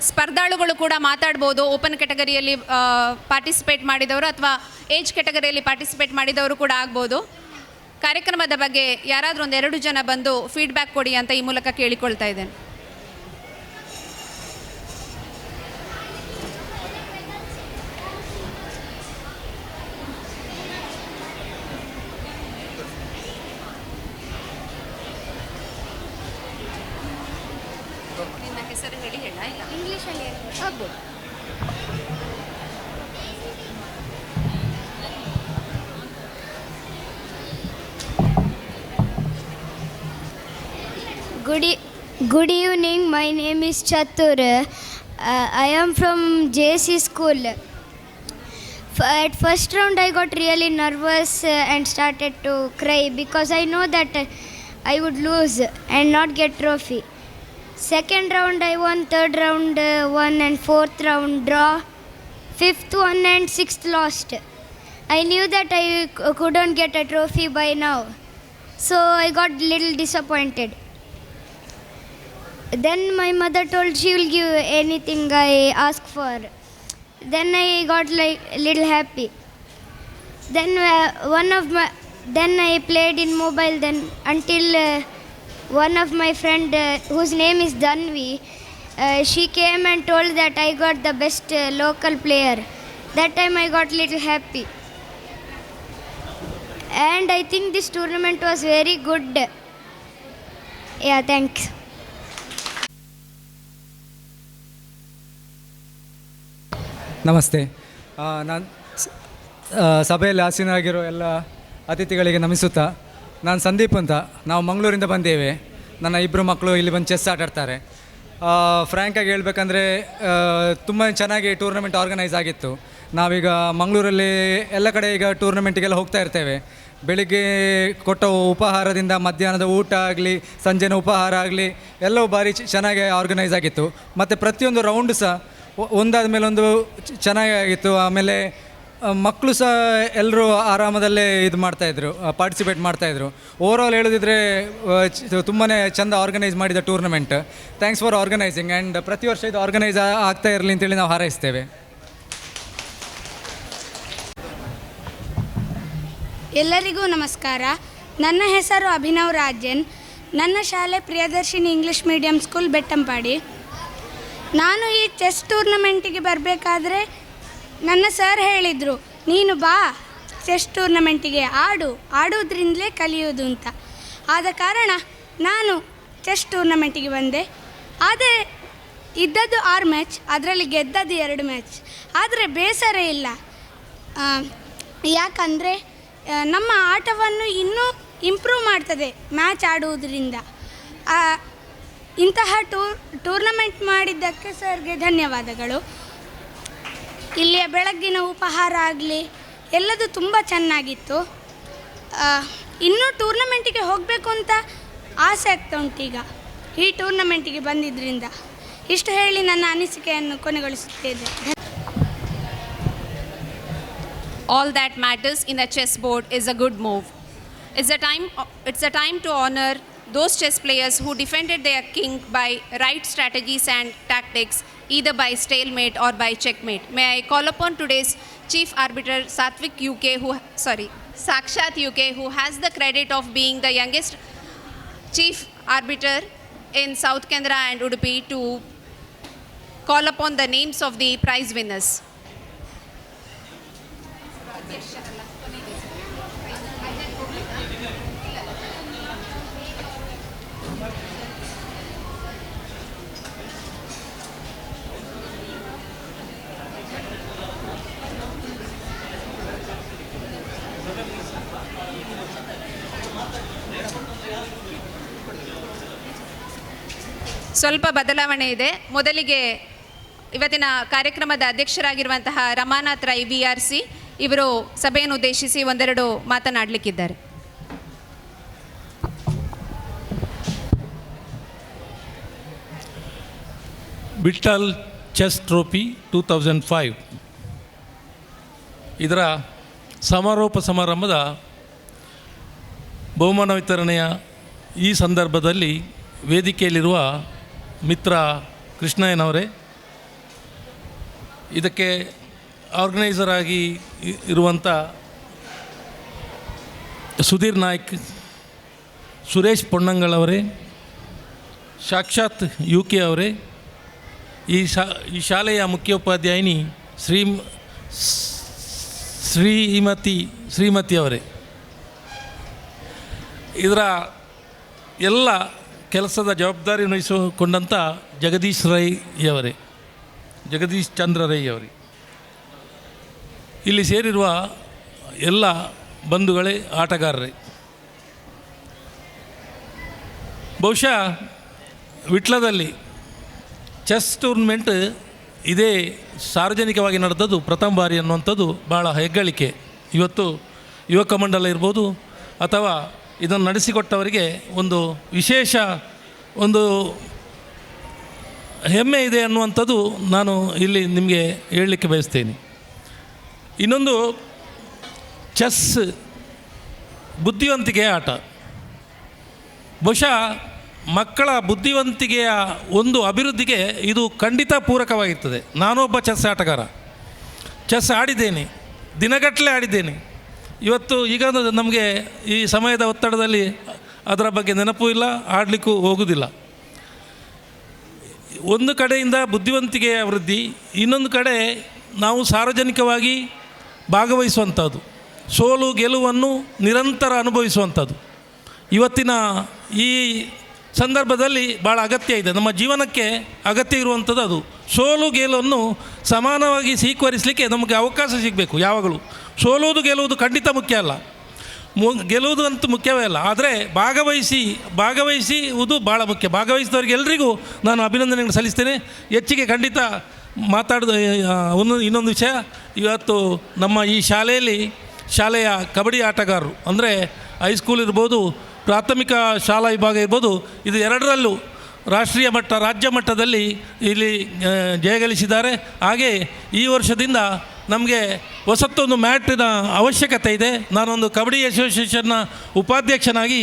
ಸ್ಪರ್ಧಾಳುಗಳು ಕೂಡ ಮಾತಾಡ್ಬೋದು. ಓಪನ್ ಕ್ಯಾಟಗರಿಯಲ್ಲಿ ಪಾರ್ಟಿಸಿಪೇಟ್ ಮಾಡಿದವರು ಅಥವಾ ಏಜ್ ಕ್ಯಾಟಗರಿಯಲ್ಲಿ ಪಾರ್ಟಿಸಿಪೇಟ್ ಮಾಡಿದವರು ಕೂಡ ಆಗ್ಬೋದು. ಕಾರ್ಯಕ್ರಮದ ಬಗ್ಗೆ ಯಾರಾದರೂ 2 ಜನ ಬಂದು ಫೀಡ್ಬ್ಯಾಕ್ ಕೊಡಿ ಅಂತ ಈ ಮೂಲಕ ಕೇಳಿಕೊಳ್ತಾ ಇದ್ದೇನೆ. ನಿನ್ನ ಹೆಸರು ಹೇಳಿ ಹೇಳ ಇಲ್ಲ ಇಂಗ್ಲೀಷಲ್ಲಿ ಆಗ್ಬೋದು. Good evening. My name is Chatur. I am from JC school. At first round I got really nervous and started to cry because I know that I would lose and not get trophy. Second round I won, third round won, and fourth round draw, fifth won and sixth lost. I knew that I couldn't get a trophy by now, so I got little disappointed. Then my mother told she will give anything I ask for. Then I got like little happy. Then then I played in mobile then until one of my friend whose name is Danvi, she came and told that I got the best local player. That time I got little happy. And I think this tournament was very good. Yeah, thanks. ನಮಸ್ತೆ. ನಾನು ಸಭೆಯಲ್ಲಿ ಆಸೀನರಾಗಿರೋ ಎಲ್ಲ ಅತಿಥಿಗಳಿಗೆ ನಮಿಸುತ್ತಾ, ನಾನು ಸಂದೀಪ್ ಅಂತ, ನಾವು ಮಂಗಳೂರಿಂದ ಬಂದೇವೆ. ನನ್ನ 2 ಮಕ್ಕಳು ಇಲ್ಲಿ ಬಂದು ಚೆಸ್ ಆಟಾಡ್ತಾರೆ. ಫ್ರ್ಯಾಂಕಾಗಿ ಹೇಳ್ಬೇಕಂದ್ರೆ ತುಂಬ ಚೆನ್ನಾಗಿ ಟೂರ್ನಮೆಂಟ್ ಆರ್ಗನೈಸ್ ಆಗಿತ್ತು. ನಾವೀಗ ಮಂಗಳೂರಲ್ಲಿ ಎಲ್ಲ ಕಡೆ ಈಗ ಟೂರ್ನಮೆಂಟಿಗೆಲ್ಲ ಹೋಗ್ತಾ ಇರ್ತೇವೆ. ಬೆಳಿಗ್ಗೆ ಕೊಟ್ಟ ಉಪಹಾರದಿಂದ ಮಧ್ಯಾಹ್ನದ ಊಟ ಆಗಲಿ, ಸಂಜೆನ ಉಪಹಾರ ಆಗಲಿ, ಎಲ್ಲವೂ ಭಾರಿ ಚೆನ್ನಾಗಿ ಆರ್ಗನೈಸ್ ಆಗಿತ್ತು. ಮತ್ತು ಪ್ರತಿಯೊಂದು ರೌಂಡು ಸಹ ಒಂದಾದ ಮೇಲೆ ಒಂದು ಚೆನ್ನಾಗಿ ಆಗಿತ್ತು. ಆಮೇಲೆ ಮಕ್ಕಳು ಸಹ ಎಲ್ಲರೂ ಆರಾಮದಲ್ಲೇ ಇದು ಮಾಡ್ತಾಯಿದ್ರು, ಪಾರ್ಟಿಸಿಪೇಟ್ ಮಾಡ್ತಾಯಿದ್ರು. ಓವರಾಲ್ ಹೇಳೋದಿದ್ರೆ ತುಂಬಾ ಚೆಂದ ಆರ್ಗನೈಸ್ ಮಾಡಿದ tournament. Thanks for organising and ಪ್ರತಿ ವರ್ಷ ಇದು ಆರ್ಗನೈಸ್ ಆಗ್ತಾ ಇರಲಿ ಅಂತೇಳಿ ನಾವು ಹಾರೈಸ್ತೇವೆ. ಎಲ್ಲರಿಗೂ ನಮಸ್ಕಾರ. ನನ್ನ ಹೆಸರು ಅಭಿನವ್ ರಾಜನ್. ನನ್ನ ಶಾಲೆ Priyadarshini English medium school Bettampadi. ನಾನು ಈ ಚೆಸ್ ಟೂರ್ನಮೆಂಟಿಗೆ ಬರಬೇಕಾದ್ರೆ ನನ್ನ ಸರ್ ಹೇಳಿದರು, ನೀನು ಬಾ ಚೆಸ್ ಟೂರ್ನಮೆಂಟಿಗೆ, ಆಡೋದ್ರಿಂದಲೇ ಕಲಿಯೋದು ಅಂತ. ಆದ ಕಾರಣ ನಾನು ಚೆಸ್ ಟೂರ್ನಮೆಂಟಿಗೆ ಬಂದೆ. ಆದರೆ ಇದ್ದದ್ದು 6 ಮ್ಯಾಚ್, ಅದರಲ್ಲಿ ಗೆದ್ದದ್ದು 2 ಮ್ಯಾಚ್. ಆದರೆ ಬೇಸರ ಇಲ್ಲ, ಯಾಕಂದರೆ ನಮ್ಮ ಆಟವನ್ನು ಇನ್ನೂ ಇಂಪ್ರೂವ್ ಮಾಡ್ತದೆ ಮ್ಯಾಚ್ ಆಡುವುದರಿಂದ. ಇಂತಹ ಟೂರ್ನಮೆಂಟ್ ಮಾಡಿದ್ದಕ್ಕೆ ಸರ್ಗೆ ಧನ್ಯವಾದಗಳು. ಇಲ್ಲಿಯ ಬೆಳಗ್ಗಿನ ಉಪಹಾರ ಆಗಲಿ ಎಲ್ಲದೂ ತುಂಬ ಚೆನ್ನಾಗಿತ್ತು. ಇನ್ನೂ ಟೂರ್ನಮೆಂಟಿಗೆ ಹೋಗಬೇಕು ಅಂತ ಆಸೆ ಆಗ್ತಾ ಉಂಟೀಗ ಈ ಟೂರ್ನಮೆಂಟಿಗೆ ಬಂದಿದ್ದರಿಂದ. ಇಷ್ಟು ಹೇಳಿ ನನ್ನ ಅನಿಸಿಕೆಯನ್ನು ಕೊನೆಗೊಳಿಸುತ್ತೇನೆ. All that matters in a chessboard is a good move. It's a time to honor those chess players who defended their king by right strategies and tactics, either by stalemate or by checkmate. May I call upon today's chief arbiter Sakshat UK, who has the credit of being the youngest chief arbiter in South Kendra and Udupi, to call upon the names of the prize winners. ಸ್ವಲ್ಪ ಬದಲಾವಣೆ ಇದೆ. ಮೊದಲಿಗೆ ಇವತ್ತಿನ ಕಾರ್ಯಕ್ರಮದ ಅಧ್ಯಕ್ಷರಾಗಿರುವಂತಹ Ramanath Rai VRC ಇವರು ಸಭೆಯನ್ನು ಉದ್ದೇಶಿಸಿ ಒಂದೆರಡು ಮಾತನಾಡಲಿಕ್ಕಿದ್ದಾರೆ. ವಿಠ್ಠಲ್ ಚೆಸ್ ಟ್ರೋಫಿ 2005 ಇದರ ಸಮಾರೋಪ ಸಮಾರಂಭದ ಬಹುಮಾನ ವಿತರಣೆಯ ಈ ಸಂದರ್ಭದಲ್ಲಿ ವೇದಿಕೆಯಲ್ಲಿರುವ ಮಿತ್ರ ಕೃಷ್ಣಯ್ಯನವರೇ, ಇದಕ್ಕೆ ಆರ್ಗನೈಸರ್ ಆಗಿ ಇರುವಂಥ ಸುಧೀರ್ ನಾಯ್ಕ್, ಸುರೇಶ್ ಪೊನ್ನಂಗಳವರೇ, ಸಾಕ್ಷಾತ್ UK ಅವರೇ, ಈ ಶಾಲೆಯ ಮುಖ್ಯೋಪಾಧ್ಯಾಯಿನಿ ಶ್ರೀಮತಿ ಅವರೇ, ಇದರ ಎಲ್ಲ ಕೆಲಸದ ಜವಾಬ್ದಾರಿ ವಹಿಸಿಕೊಂಡಂಥ ಜಗದೀಶ್ ಚಂದ್ರ ರೈ ಅವರೇ, ಇಲ್ಲಿ ಸೇರಿರುವ ಎಲ್ಲ ಬಂಧುಗಳೇ, ಆಟಗಾರರೇ, ಬಹುಶಃ ವಿಟ್ಲದಲ್ಲಿ ಚೆಸ್ ಟೂರ್ನಮೆಂಟ್ ಇದೇ ಸಾರ್ವಜನಿಕವಾಗಿ ನಡೆದದ್ದು ಪ್ರಥಮ ಬಾರಿ ಅನ್ನುವಂಥದ್ದು ಭಾಳ ಹೆಗ್ಗಳಿಕೆ. ಇವತ್ತು ಯುವಕ ಮಂಡಲ ಇರ್ಬೋದು ಅಥವಾ ಇದನ್ನು ನಡೆಸಿಕೊಟ್ಟವರಿಗೆ ಒಂದು ವಿಶೇಷ ಒಂದು ಹೆಮ್ಮೆ ಇದೆ ಅನ್ನುವಂಥದ್ದು ನಾನು ಇಲ್ಲಿ ನಿಮಗೆ ಹೇಳಲಿಕ್ಕೆ ಬಯಸ್ತೇನೆ. ಇನ್ನೊಂದು, ಚೆಸ್ ಬುದ್ಧಿವಂತಿಕೆಯ ಆಟ. ಬಹುಶಃ ಮಕ್ಕಳ ಬುದ್ಧಿವಂತಿಕೆಯ ಒಂದು ಅಭಿವೃದ್ಧಿಗೆ ಇದು ಖಂಡಿತ ಪೂರಕವಾಗಿರ್ತದೆ. ನಾನೊಬ್ಬ ಚೆಸ್ ಆಟಗಾರ, ಚೆಸ್ ಆಡಿದ್ದೇನೆ, ದಿನಗಟ್ಟಲೆ ಆಡಿದ್ದೇನೆ. ಇವತ್ತು ಈಗ ನಮಗೆ ಈ ಸಮಯದ ಒತ್ತಡದಲ್ಲಿ ಅದರ ಬಗ್ಗೆ ನೆನಪು ಇಲ್ಲ, ಆಡಲಿಕ್ಕೂ ಹೋಗುವುದಿಲ್ಲ. ಒಂದು ಕಡೆಯಿಂದ ಬುದ್ಧಿವಂತಿಕೆಯ ವೃದ್ಧಿ, ಇನ್ನೊಂದು ಕಡೆ ನಾವು ಸಾರ್ವಜನಿಕವಾಗಿ ಭಾಗವಹಿಸುವಂಥದ್ದು, ಸೋಲು ಗೆಲುವನ್ನು ನಿರಂತರ ಅನುಭವಿಸುವಂಥದ್ದು ಇವತ್ತಿನ ಈ ಸಂದರ್ಭದಲ್ಲಿ ಭಾಳ ಅಗತ್ಯ ಇದೆ. ನಮ್ಮ ಜೀವನಕ್ಕೆ ಅಗತ್ಯ ಇರುವಂಥದ್ದು ಅದು. ಸೋಲು ಗೆಲುವನ್ನು ಸಮಾನವಾಗಿ ಸ್ವೀಕರಿಸಲಿಕ್ಕೆ ನಮಗೆ ಅವಕಾಶ ಸಿಗಬೇಕು. ಯಾವಾಗಲೂ ಸೋಲುವುದು ಗೆಲ್ಲುವುದು ಖಂಡಿತ ಮುಖ್ಯ ಅಲ್ಲ. ಗೆಲ್ಲುವುದು ಅಂತೂ ಮುಖ್ಯವೇ ಅಲ್ಲ, ಆದರೆ ಭಾಗವಹಿಸುವುದು ಭಾಳ ಮುಖ್ಯ. ಭಾಗವಹಿಸಿದವರಿಗೆ ಎಲ್ರಿಗೂ ನಾನು ಅಭಿನಂದನೆಗಳನ್ನು ಸಲ್ಲಿಸ್ತೇನೆ. ಹೆಚ್ಚಿಗೆ ಖಂಡಿತ ಮಾತಾಡೋದು ಇನ್ನೊಂದು ವಿಷಯ, ಇವತ್ತು ನಮ್ಮ ಈ ಶಾಲೆಯ ಕಬಡ್ಡಿ ಆಟಗಾರರು ಅಂದರೆ ಹೈಸ್ಕೂಲ್ ಇರ್ಬೋದು, ಪ್ರಾಥಮಿಕ ಶಾಲಾ ವಿಭಾಗ ಇರ್ಬೋದು, ಇದು ಎರಡರಲ್ಲೂ ರಾಷ್ಟ್ರೀಯ ಮಟ್ಟ ರಾಜ್ಯ ಮಟ್ಟದಲ್ಲಿ ಇಲ್ಲಿ ಜಯಗಳಿಸಿದ್ದಾರೆ. ಹಾಗೆ ಈ ವರ್ಷದಿಂದ ನಮಗೆ ಹೊಸತ್ತೊಂದು ಮ್ಯಾಟಿನ ಅವಶ್ಯಕತೆ ಇದೆ. ನಾನೊಂದು ಕಬಡ್ಡಿ ಅಸೋಸಿಯೇಷನ್ನ ಉಪಾಧ್ಯಕ್ಷನಾಗಿ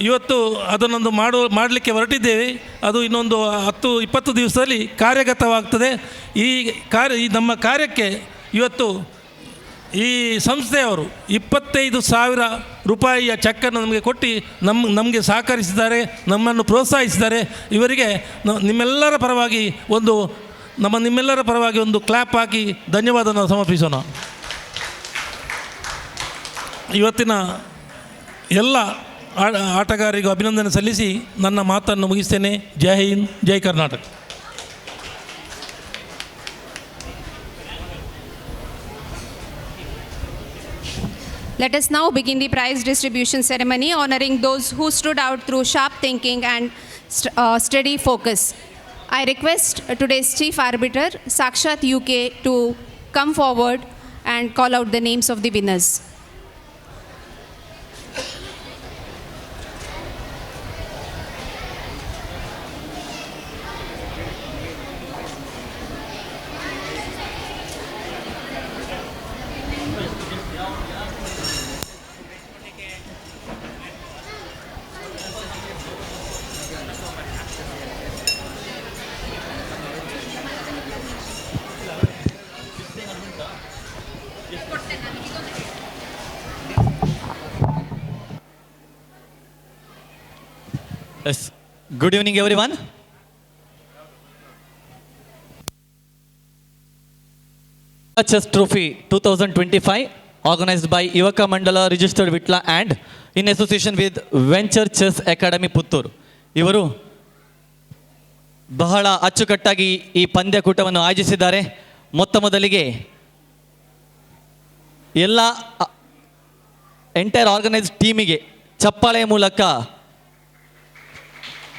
ಇವತ್ತು ಅದನ್ನೊಂದು ಮಾಡಲಿಕ್ಕೆ ಹೊರಟಿದ್ದೇವೆ. ಅದು ಇನ್ನೊಂದು 10-20 ದಿವಸದಲ್ಲಿ ಕಾರ್ಯಗತವಾಗ್ತದೆ. ಈ ನಮ್ಮ ಕಾರ್ಯಕ್ಕೆ ಇವತ್ತು ಈ ಸಂಸ್ಥೆಯವರು 25,000 ರೂಪಾಯಿಯ ಚೆಕ್ಕನ್ನು ನಮಗೆ ಕೊಟ್ಟು ನಮಗೆ ಸಹಕರಿಸಿದ್ದಾರೆ, ನಮ್ಮನ್ನು ಪ್ರೋತ್ಸಾಹಿಸಿದ್ದಾರೆ. ಇವರಿಗೆ ನಿಮ್ಮೆಲ್ಲರ ಪರವಾಗಿ ಒಂದು ಕ್ಲ್ಯಾಪ್ ಹಾಕಿ ಧನ್ಯವಾದವನ್ನು ಸಮರ್ಪಿಸೋಣ. ಇವತ್ತಿನ ಎಲ್ಲ ಆಟಗಾರರಿಗೂ ಅಭಿನಂದನೆ ಸಲ್ಲಿಸಿ ನನ್ನ ಮಾತನ್ನು ಮುಗಿಸ್ತೇನೆ. ಜೈ ಹಿಂದ್, ಜೈ Karnataka. Let us now begin the prize distribution ceremony, honoring those who stood out through sharp thinking and steady focus. I request today's chief arbiter, Sakshat UK, to come forward and call out the names of the winners. Yes. Good evening, everyone. Chess Trophy 2025, organized by Yuvaka Mandala Registered Vitla and in association with Venture Chess Academy Puttur. ಇವರು ಬಹಳ ಅಚ್ಚುಕಟ್ಟಾಗಿ ಈ ಪಂದ್ಯಕೂಟವನ್ನು ಆಯೋಜಿಸಿದ್ದಾರೆ. ಮೊದಲಿಗೆ ಎಲ್ಲ entire organised ಟೀಮಿಗೆ ಚಪ್ಪಾಳೆಯ ಮೂಲಕ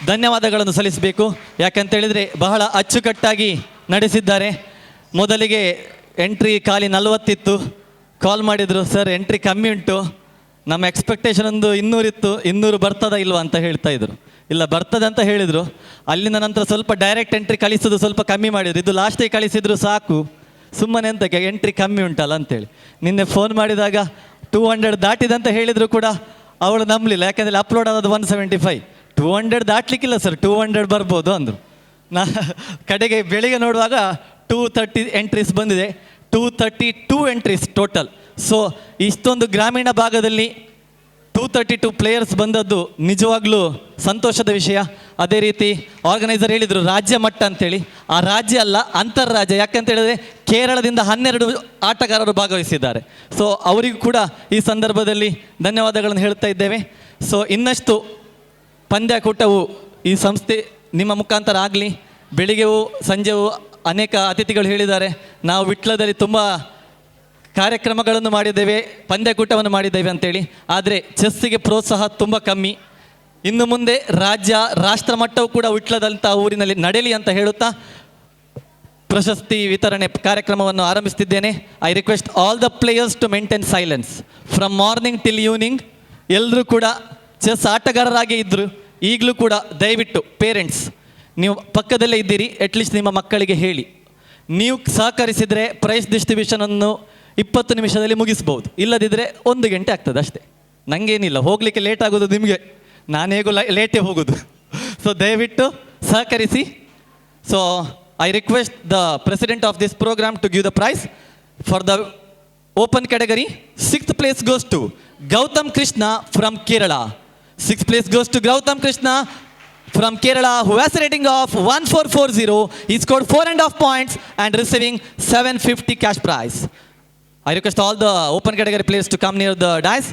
ಧನ್ಯವಾದಗಳನ್ನು ಸಲ್ಲಿಸಬೇಕು. ಯಾಕಂತೇಳಿದರೆ ಬಹಳ ಅಚ್ಚುಕಟ್ಟಾಗಿ ನಡೆಸಿದ್ದಾರೆ. ಮೊದಲಿಗೆ ಎಂಟ್ರಿ ಖಾಲಿ 40 ಇತ್ತು. ಕಾಲ್ ಮಾಡಿದರು, ಸರ್ ಎಂಟ್ರಿ ಕಮ್ಮಿ ಉಂಟು, ನಮ್ಮ ಎಕ್ಸ್ಪೆಕ್ಟೇಷನ್ ಒಂದು 200 ಇತ್ತು, 200 ಬರ್ತದ ಇಲ್ವಾ ಅಂತ ಹೇಳ್ತಾಯಿದ್ರು. ಇಲ್ಲ ಬರ್ತದೆ ಅಂತ ಹೇಳಿದರು. ಅಲ್ಲಿಂದ ನಂತರ ಸ್ವಲ್ಪ ಡೈರೆಕ್ಟ್ ಎಂಟ್ರಿ ಕಳಿಸೋದು ಸ್ವಲ್ಪ ಕಮ್ಮಿ ಮಾಡಿದರು. ಇದು ಲಾಸ್ಟಿಗೆ ಕಳಿಸಿದ್ರು ಸಾಕು, ಸುಮ್ಮನೆ ಎಂತಕ್ಕೆ ಎಂಟ್ರಿ ಕಮ್ಮಿ ಉಂಟಲ್ಲ ಅಂತೇಳಿ. ನಿನ್ನೆ ಫೋನ್ ಮಾಡಿದಾಗ 200 ದಾಟಿದಂತ ಹೇಳಿದರು ಕೂಡ ಅವಳು ನಂಬಲಿಲ್ಲ. ಯಾಕೆಂದರೆ ಅಪ್ಲೋಡ್ ಆದದ್ದು 175. 200 ದಾಟಲಿಕ್ಕಿಲ್ಲ ಸರ್, 200 ಬರ್ಬೋದು ಅಂದರು. ಕಡೆಗೆ ಬೆಳಿಗ್ಗೆ ನೋಡುವಾಗ 230 ಎಂಟ್ರೀಸ್ ಬಂದಿದೆ. 232 ಎಂಟ್ರೀಸ್ ಟೋಟಲ್. ಸೊ ಇಷ್ಟೊಂದು ಗ್ರಾಮೀಣ ಭಾಗದಲ್ಲಿ 232 ಪ್ಲೇಯರ್ಸ್ ಬಂದದ್ದು ನಿಜವಾಗ್ಲೂ ಸಂತೋಷದ ವಿಷಯ. ಅದೇ ರೀತಿ ಆರ್ಗನೈಸರ್ ಹೇಳಿದರು ರಾಜ್ಯ ಮಟ್ಟ ಅಂತೇಳಿ. ಆ ರಾಜ್ಯ ಅಲ್ಲ, ಅಂತಾರಾಜ್ಯ. ಯಾಕಂತ ಹೇಳಿದ್ರೆ ಕೇರಳದಿಂದ 12 ಆಟಗಾರರು ಭಾಗವಹಿಸಿದ್ದಾರೆ. ಸೊ ಅವರಿಗೂ ಕೂಡ ಈ ಸಂದರ್ಭದಲ್ಲಿ ಧನ್ಯವಾದಗಳನ್ನು ಹೇಳ್ತಾ ಇದ್ದೇವೆ. ಸೊ ಇನ್ನಷ್ಟು ಪಂದ್ಯಕೂಟವು ಈ ಸಂಸ್ಥೆ ನಿಮ್ಮ ಮುಖಾಂತರ ಆಗಲಿ. ಬೆಳಿಗ್ಗೆಯೂ ಸಂಜೆಯೂ ಅನೇಕ ಅತಿಥಿಗಳು ಹೇಳಿದ್ದಾರೆ, ನಾವು ವಿಟ್ಲದಲ್ಲಿ ತುಂಬ ಕಾರ್ಯಕ್ರಮಗಳನ್ನು ಮಾಡಿದ್ದೇವೆ, ಪಂದ್ಯಕೂಟವನ್ನು ಮಾಡಿದ್ದೇವೆ ಅಂತೇಳಿ. ಆದರೆ ಚೆಸ್ಸಿಗೆ ಪ್ರೋತ್ಸಾಹ ತುಂಬ ಕಮ್ಮಿ. ಇನ್ನು ಮುಂದೆ ರಾಷ್ಟ್ರ ಮಟ್ಟವೂ ಕೂಡ ವಿಟ್ಲದಂಥ ಊರಿನಲ್ಲಿ ನಡೆಯಲಿ ಅಂತ ಹೇಳುತ್ತಾ ಪ್ರಶಸ್ತಿ ವಿತರಣೆ ಕಾರ್ಯಕ್ರಮವನ್ನು ಆರಂಭಿಸ್ತಿದ್ದೇನೆ. I request all the players to maintain silence from morning till evening. ಎಲ್ಲರೂ ಕೂಡ ಚೆಸ್ ಆಟಗಾರರಾಗೇ ಇದ್ದರು. ಈಗಲೂ ಕೂಡ ದಯವಿಟ್ಟು ಪೇರೆಂಟ್ಸ್, ನೀವು ಪಕ್ಕದಲ್ಲೇ ಇದ್ದೀರಿ, ಅಟ್ಲೀಸ್ಟ್ ನಿಮ್ಮ ಮಕ್ಕಳಿಗೆ ಹೇಳಿ. ನೀವು ಸಹಕರಿಸಿದರೆ ಪ್ರೈಸ್ ಡಿಸ್ಟ್ರಿಬ್ಯೂಷನನ್ನು 20 ನಿಮಿಷದಲ್ಲಿ ಮುಗಿಸ್ಬೋದು. ಇಲ್ಲದಿದ್ದರೆ 1 ಗಂಟೆ ಆಗ್ತದೆ ಅಷ್ಟೇ. ನನಗೇನಿಲ್ಲ, ಹೋಗಲಿಕ್ಕೆ ಲೇಟ್ ಆಗೋದು ನಿಮಗೆ, ನಾನು ಹೇಗೂ ಲೇಟೇ ಹೋಗೋದು. ಸೊ ದಯವಿಟ್ಟು ಸಹಕರಿಸಿ. So I request the president of this programme to give the prize for the open category. 6th place goes to Gautam Krishna from Kerala. 6th place goes to Gautam Krishna from Kerala, who has a rating of 1440. He scored 4.5 points and receiving 750 cash prize. I request all the open category players to come near the dais.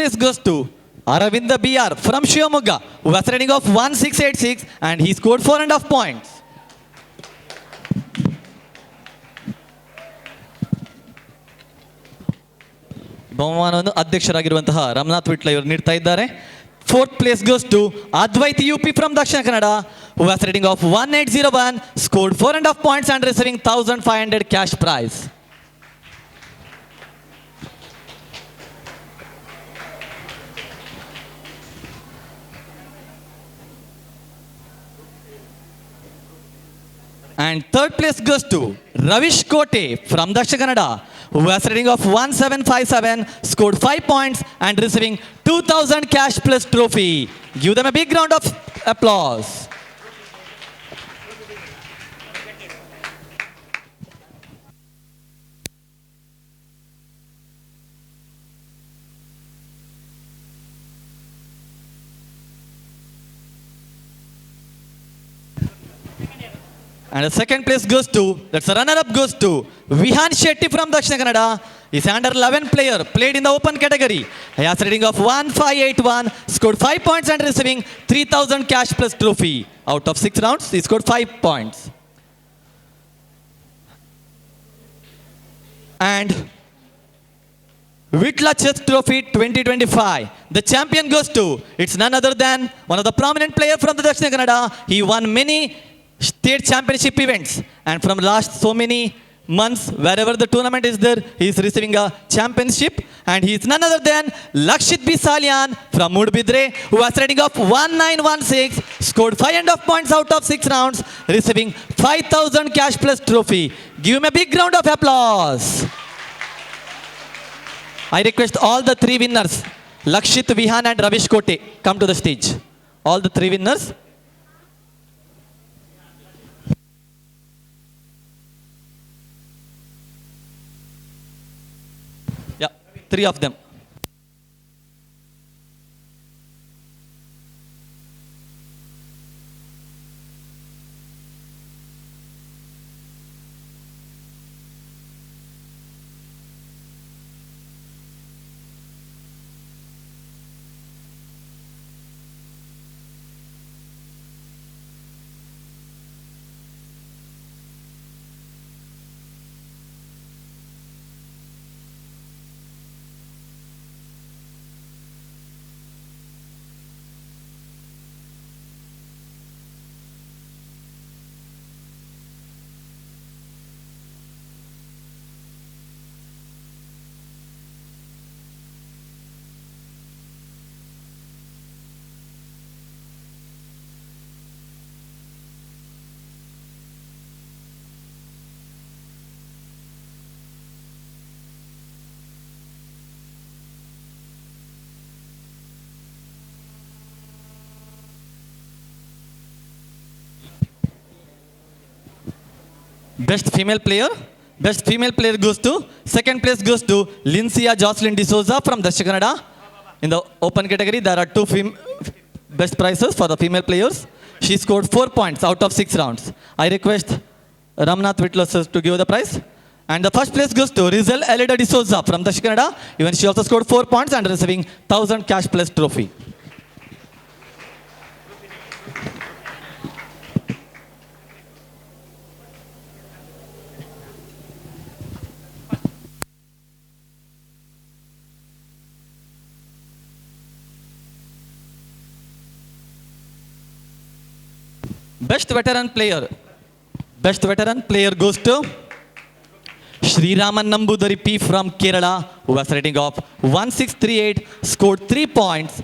place goes to Aravinda BR from Shivamogga, who has a rating of 1686 and he scored 4.5 points. ಬಹುಮಾನವನ್ನು ಅಧ್ಯಕ್ಷರಾಗಿರುವಂತಹ ರಮನಾಥ್ ವಿಟ್ಲ ಇವರು ನೀಡ್ತಾ ಇದ್ದಾರೆ. Fourth place goes to Advait UP from Dakshina Kannada, who has a rating of 1801, scored 4.5 points and receiving 1500 cash prize. And third place goes to Ravish Kote from Dakshina Kannada, who has a rating of 1757, scored 5 points and receiving 2000 cash plus trophy. Give them a big round of applause. And the second place goes to, that's the runner-up goes to Vihan Shetty from Dakshina Kannada. He's under 11 player, played in the open category. He has a rating of 1581, scored 5 points and receiving 3000 cash plus trophy. Out of 6 rounds, he scored 5 points. And Vitla Chess Trophy 2025. The champion goes to, it's none other than one of the prominent players from the Dakshina Kannada. He won many state championship events, and from last so many months, wherever the tournament is there, he is receiving a championship, and he is none other than Lakshit B. Salyan from Mudbidre, who has a rating of 1916, scored 5.5 points out of 6 rounds, receiving 5000 cash plus trophy. Give him a big round of applause. I request all the 3 winners, Lakshit, Vihan and Ravish Kote, come to the stage. All the 3 winners. Yeah, 3 of them. Best female player goes to, second place goes to Lincia Jocelyn D'Souza from Dakshina Kannada. In the open category, there are 2 best prizes for the female players. She scored 4 points out of 6 rounds. I request Ramnath Vitla sir to give the prize. And the first place goes to Rizal Elida D'Souza from Dakshina Kannada. Even she also scored 4 points and receiving 1000 cash plus trophy. Best veteran player goes to Sri Raman Nambudari P from Kerala, who has a rating of 1638, scored 3 points.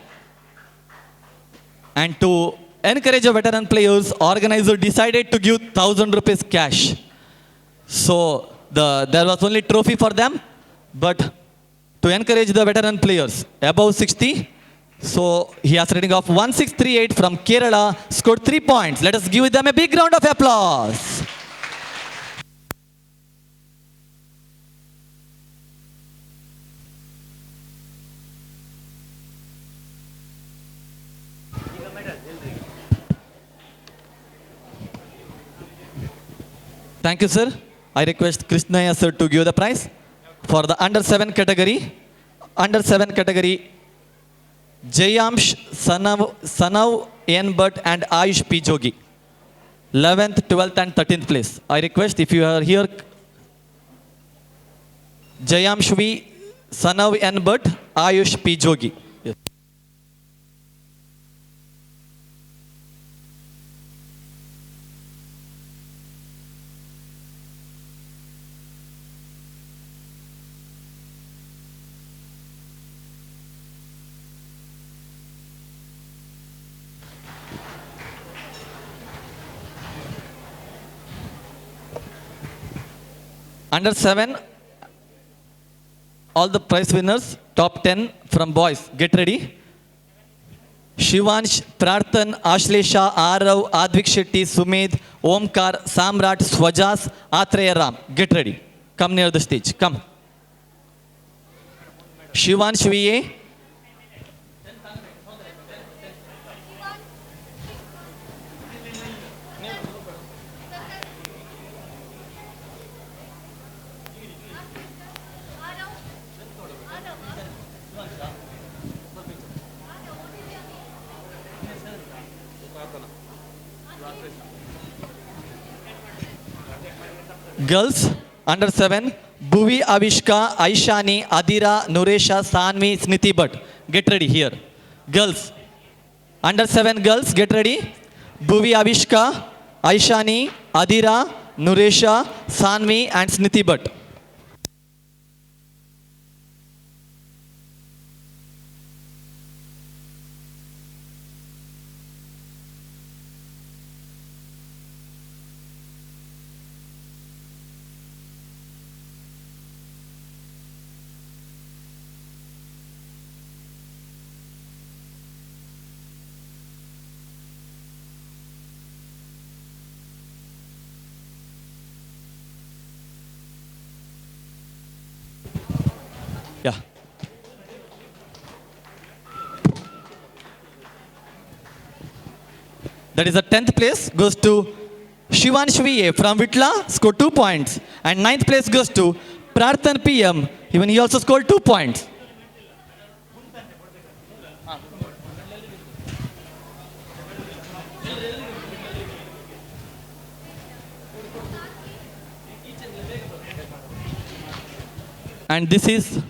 And to encourage the veteran players, organizer decided to give 1000 rupees cash. So there was only trophy for them, but to encourage the veteran players above 60, so he has a rating of 1638 from Kerala, scored 3 points. Let us give them a big round of applause. Thank you, sir. I request Krishnaya sir to give the prize for the under 7 category. Under 7 category, Jayamsh Sanav N. Bhatt and Ayush P. Jogi. 11th, 12th and 13th place. I request if you are here, Jayamsh V. Sanav N. Bhatt, Ayush P. Jogi. Yes. Under 7, all the prize winners, top 10 from boys. Get ready. Shivansh, Prarthan, Ashlesha, Arav, Advik Shetty, Sumedh, Omkar, Samrat, Swajas, Atreya Ram. Get ready. Come near the stage. Come. Shivansh VA. Girls, under 7, Bhuvi, Avishka, Aishani, Adira, Nuresha, Sanvi, Sniti Bhatt. Get ready here. Girls, under 7 girls, get ready. Bhuvi, Avishka, Aishani, Adira, Nuresha, Sanvi and Sniti Bhatt. Yeah. That is the 10th place goes to Shivansh VA from Vitla, scored 2 points. And 9th place goes to Prarthan PM, even he also scored 2 points. And this is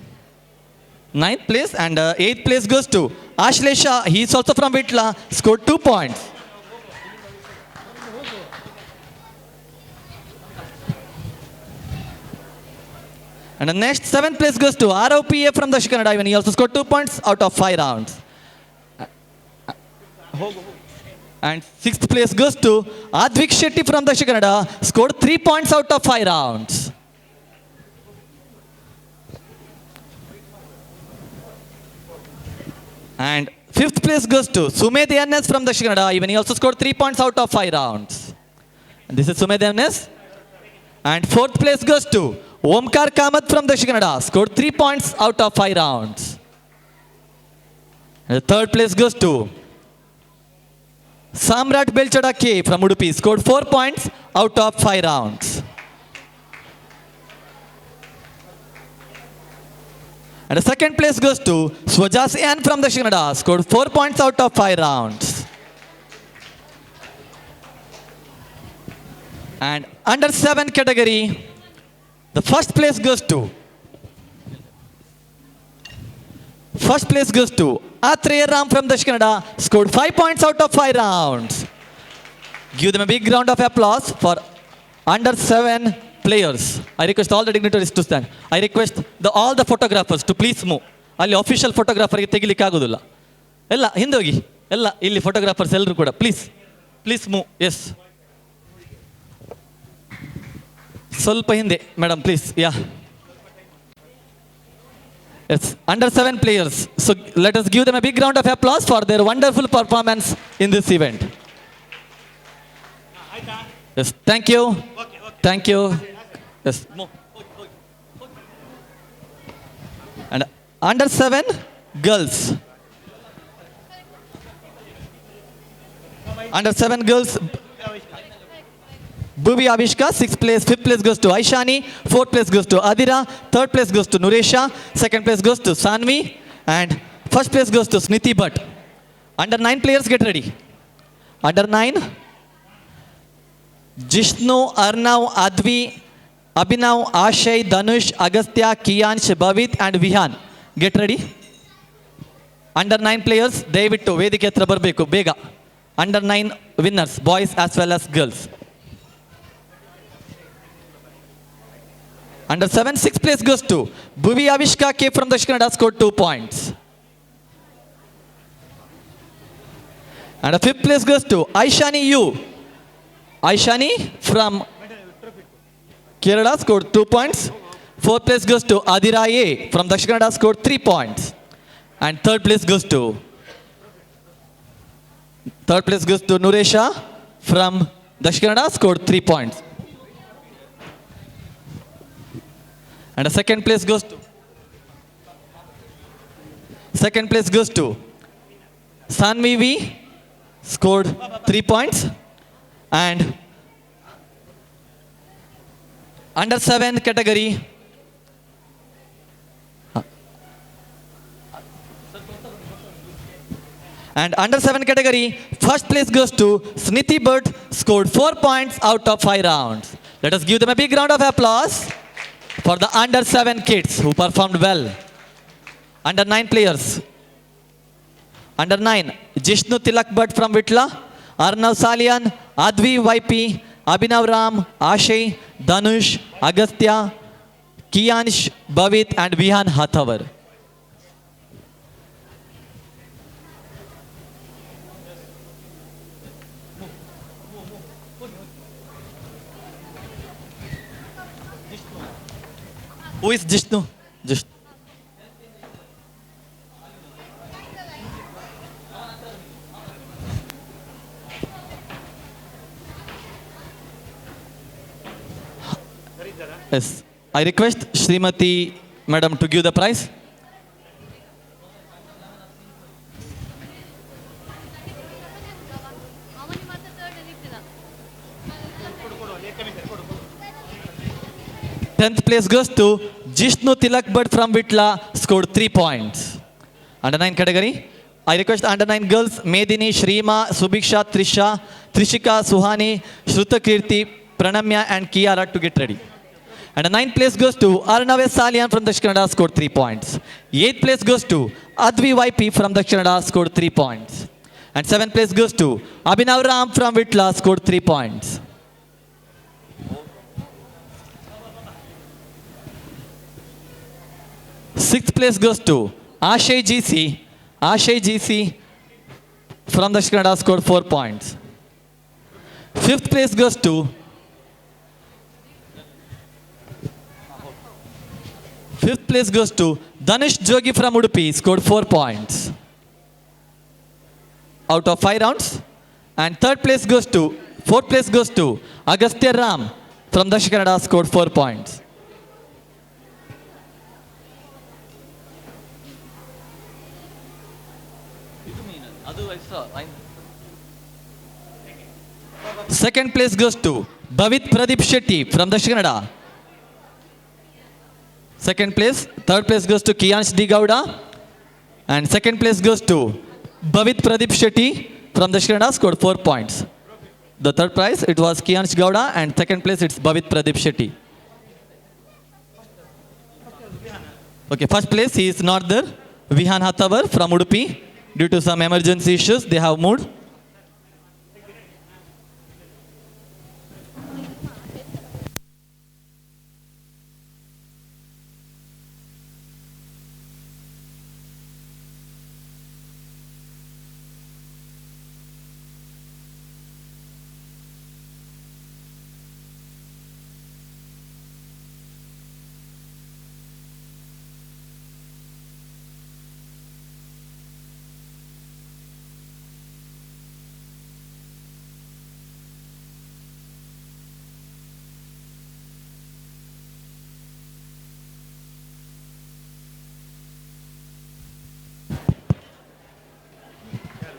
9th place, and 8th place goes to Ashlesha. He is also from Vitla, scored 2 points. And the next 7th place goes to ROPA from Dakshin Kannada. Even he also scored 2 points out of 5 rounds. And 6th place goes to Advik Shetty from Dakshin Kannada, scored 3 points out of 5 rounds. And 5th place goes to Sumedh NS from Dakshin Kannada. Even he also scored 3 points out of 5 rounds. And this is Sumedh NS. And 4th place goes to Omkar Kamath from Dakshin Kannada. Scored 3 points out of 5 rounds. And the 3rd place goes to Samrat Belchada K from Udupi. Scored 4 points out of 5 rounds. And the 2nd place goes to Swajas N from Dakshin Kannada. Scored 4 points out of 5 rounds. And under 7 category, the first place goes to Atreya Ram from Dakshin Kannada. Scored 5 points out of 5 rounds. Give them a big round of applause for under 7 players. I request all the dignitaries to stand. I request all the photographers to please move. ಅಲ್ಲಿ official ಫೋಟೋಗ್ರಾಫರ್ಗೆ ತೆಗಿಲಿಕ್ಕೆ ಆಗೋದಿಲ್ಲ. ಎಲ್ಲ ಹಿಂದೆ ಹೋಗಿ, ಎಲ್ಲ ಇಲ್ಲಿ photographers ಎಲ್ಲರೂ ಕೂಡ ಪ್ಲೀಸ್ ಮೂವ್. ಎಸ್, ಸ್ವಲ್ಪ ಹಿಂದೆ madam please. Yeah, yes, under 7 players. So let us give them a big round of applause for their wonderful performance in this event. Yes, thank you. Thank you. Yes. And under 7 girls. Under 7 girls, Bhuvi Avishka, 6th place. 5th place goes to Aishani. 4th place goes to Adira. 3rd place goes to Nuresha. 2nd place goes to Sanvi. And first place goes to Sniti Bhatt. Under 9 players, get ready. Under 9, Jishnu, Arnav, Advi, Abhinav, Ashay, Dhanush, Agastya, Kiyansh, Bhavit and Vihan. Get ready. Under 9 players, ದಯವಿಟ್ಟು ವೇದಿಕೆ ಹತ್ರ ಬರಬೇಕು ಬೇಗ. Under 9 winners, boys as well as girls. Under 7, 6th place goes to Bhuvi Avishka K from Dakshina Kannada, scored 2 points. And 5th place goes to Aishani U. Aishani from Kerala, scored 2 points. 4th place goes to Adira A from Dakshina Kannada, scored 3 points. And 3rd place goes to Nuresha from Dakshina Kannada, scored 3 points. And the second place goes to Sanvi V, scored 3 points. And under 7 category, first place goes to Sniti Bhatt, scored 4 points out of 5 rounds. Let us give them a big round of applause for the under 7 kids who performed well. Under 9 players. Under 9, Jishnu Tilak Bhatt from Vitla, Arnav Salian, Advi YP, Abhinav Ram, Ashay, Dhanush, Agastya, Kiyansh, Bhavit and Vihan Hathavar. Who is Jishnu? Jishnu. Yes. I request Srimati Madam to give the prize. Tenth place goes to Jishnu Tilak Bhatt from Vitla, scored 3 points. Under 9 category, I request under 9 girls Medini, Shrima, Subiksha, Trisha, Trishika, Suhani, Shrutakirti, Pranamya and Kiara to get ready. And the 9th place goes to Arnav Salian from Dakshina Kannada, scored 3 points. 8th place goes to Advi YP from Dakshina Kannada, scored 3 points. And 7th place goes to Abhinav Ram from Vitla, scored 3 points. Sixth place goes to Ashay GC. Ashay GC from Dakshina Kannada, scored 4 points. Fifth place goes to Dhanush Jogi from Udupi, scored 4 points out of 5 rounds. And fourth place goes to Agastya Ram from Dakshina Kannada, scored 4 points. Second place goes to Bhavit Pradeep Shetty from Dakshina Kannada. Second place. Third place goes to Kiyansh D. Gowda. And second place goes to Bhavit Pradeep Shetty from Dakshina Kannada, scored 4 points. The third prize, it was Kiyansh Gowda, and second place, it's Bhavit Pradeep Shetty. Okay, first place, he is not there. Vihan Hathavar from Udupi. Due to some emergency issues, they have moved.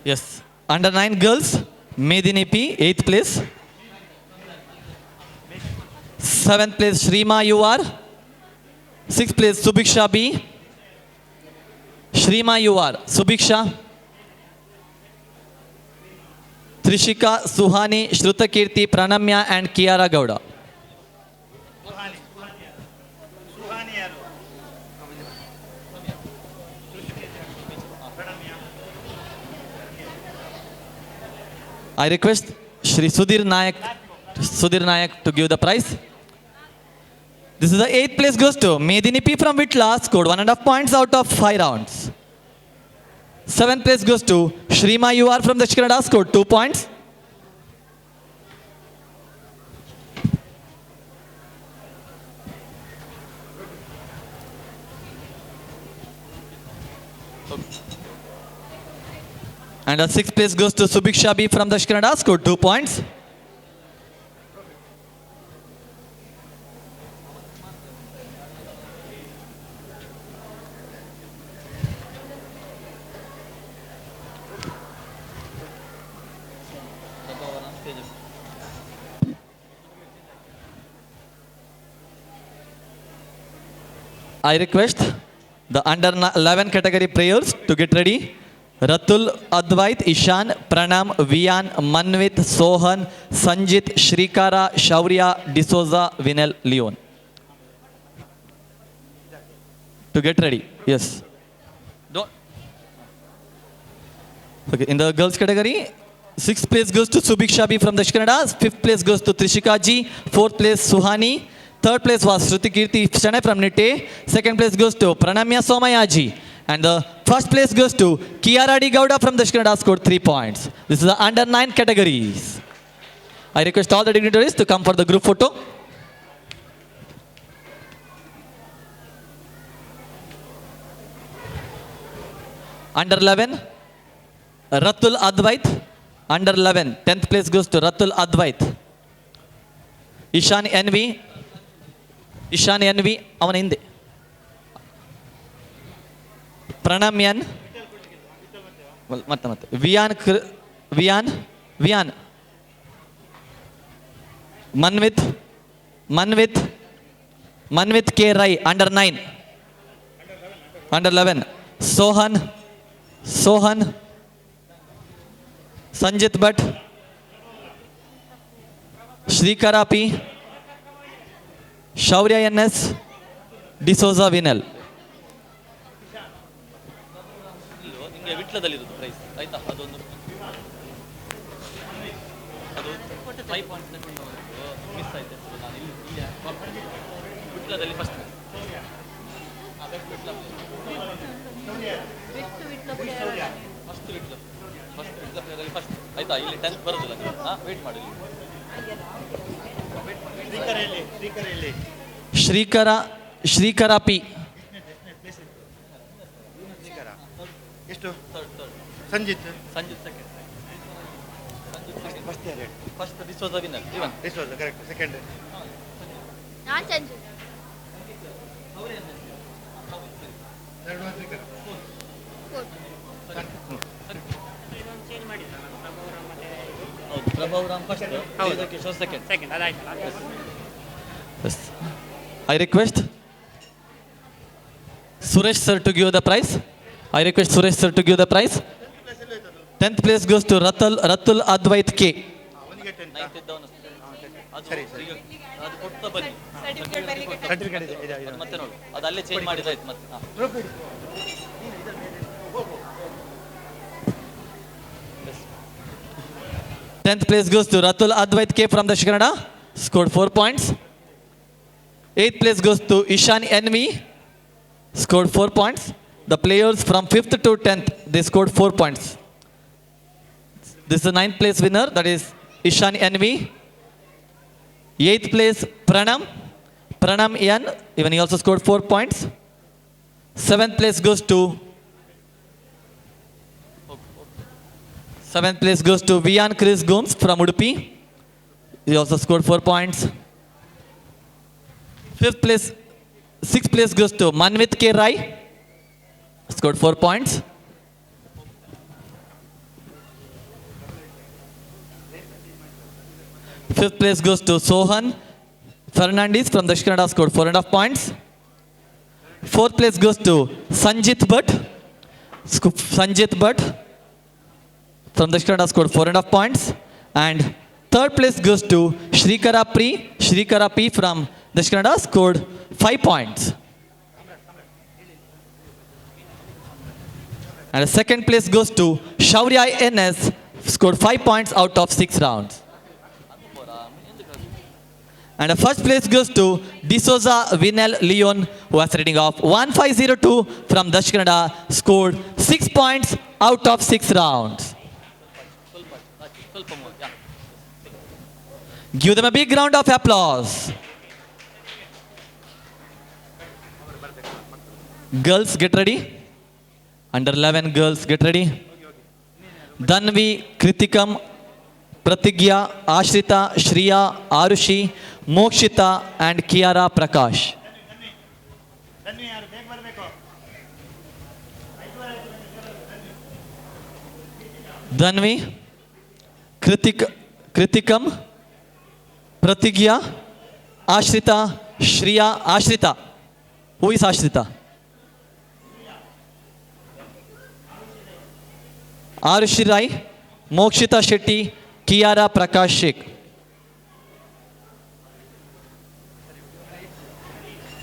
Yes. Under 9 girls, Medini P, 8th place. 7th place, Shrima UR. 6th place, Subiksha B. Shrima UR, Subiksha, Trishika, Suhani, Shrutakirti, Pranamya and Kiara Gowda. I request Shri Sudhir Nayak to give the prize. This is the 8th place goes to Medini P from Vitla, scored 1.5 points out of 5 rounds. 7th place goes to Shrima UR from the Canada, scored 2 points. And the 6th place goes to Subiksha B from the Canada, scored 2 points. I request the under 11 category players to get ready. Ratul, Advait, Ishan, Pranam, Vian, Manvit, Sohan, Sanjit, Shrikara, Shaurya, D'Souza, Vinel, Leon. To get ready, yes. Don't. Okay, in the girls category, 6th place goes to Subiksha B from the Canada, 5th place goes to Trishika G, 4th place Suhani, 3rd place was Shruti Kirti Chennai from Nitte, 2nd place goes to Pranamya Somaya G. And the 1st place goes to Kiara D. Gowda from the Canada, scored 3 points. This is the under 9 categories. I request all the dignitaries to come for the group photo. Under 11, Ratul Advait. Under 11, 10th place goes to Ratul Advait. Ishan Envy, avana hinde. Pranamyan, Vian, Manvit K. Rai, under 9, under 11, Sohan, Sanjit Bhatt, Shrikara P, Shaurya NS, D'Souza Vinel. ವಿಟ್ಲದಲ್ಲಿರೋದು prize ಆಯ್ತಾ ಅದೊಂದು ಅದು 5 points miss ಆಯ್ತು ನಾನು ಇಲ್ಲಿ ವಿಟ್ಲದಲ್ಲಿ first first ಆಯ್ತಾ ಇಲ್ಲಿ 10th ಬರೋದಿಲ್ಲ ವೇಟ್ ಮಾಡಿ ಶ್ರೀಕರ ಪಿ ಎಷ್ಟು Sanjith second first D'Souza winner ಇವನ್ D'Souza ಕರೆಕ್ಟ್ ಸೆಕೆಂಡ್ ನಾನು ಸಂಜಿತ್ ಪ್ರಭಾವರಾಮ್ ಫಸ್ಟ್ ಕಿಶೋರ್ ಸೆಕೆಂಡ್ ಅದಾಯ್ತಲ್ಲ. I request Suresh sir to give the prize. I request Suresh sir to give the prize. 10th place goes to Ratul Advait K. ಅದು ಕೊಡ್ತಾ ಬನ್ನಿ ಮತ್ತೆ ನೋಡಿ ಅದು ಅಲ್ಲೇ ಚೇಂಜ್ ಮಾಡಿದಾಯ್ತು ಮತ್ತೆ 10th place goes to Ratul Advait K from the Canada, scored 4 points. 8th place goes to Ishan NV, scored 4 points. The players from 5th to 10th, they scored 4 points. This is the 9th place winner, that is Ishan NV. 8th place Pranam Yan, even he also scored 4 points. 7th place goes to Vian Chris Gomes from Udupi. He also scored 4 points. 6th place goes to Manvit K. Rai, scored 4 points. 5th place goes to Sohan Fernandez from the Canada, scored 4.5 points. 4th place goes to Sanjit Bhatt. Sanjit Bhatt from Dakshina Kannada scored 4.5 points. And third place goes to Shrikara P from Dakshina Kannada scored 5 points. And the second place goes to Shaurya NS, scored 5 points out of 6 rounds. And the first place goes to D'Souza Vinel Leon, who has a rating of 1502 from Dakshina Kannada, scored 6 points out of 6 rounds. Give them a big round of applause. Girls, get ready. Under 11 girls, get ready. Dhanvi, Kritikam, Pratigya, Ashrita, Shriya, Arushi, Mokshita and Kiara Prakash. Dhanvi, Kritikam, Pratigya, Ashrita, Shriya, Ashrita. Who is Ashrita? Arushi Rai, Mokshita Shetty, Kiara Prakash Sheikh.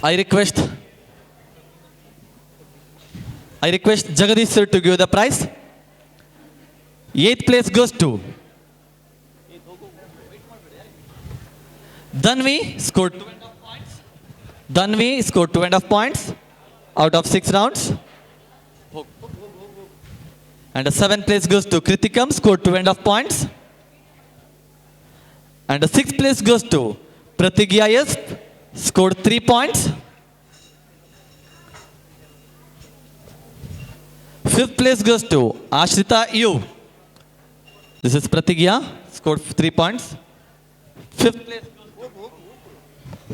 I request Jagadish sir to give the prize. 8th place goes to Dhanvi, scored 2.5 points. Dhanvi scored 2.5 points out of 6 rounds. And the 7th place goes to Kritikam, scored 2.5 points. And the 6th place goes to Pratigya S, scored 3 points. 5th place goes to Ashrita U. This is Pratigya, scored 3 points.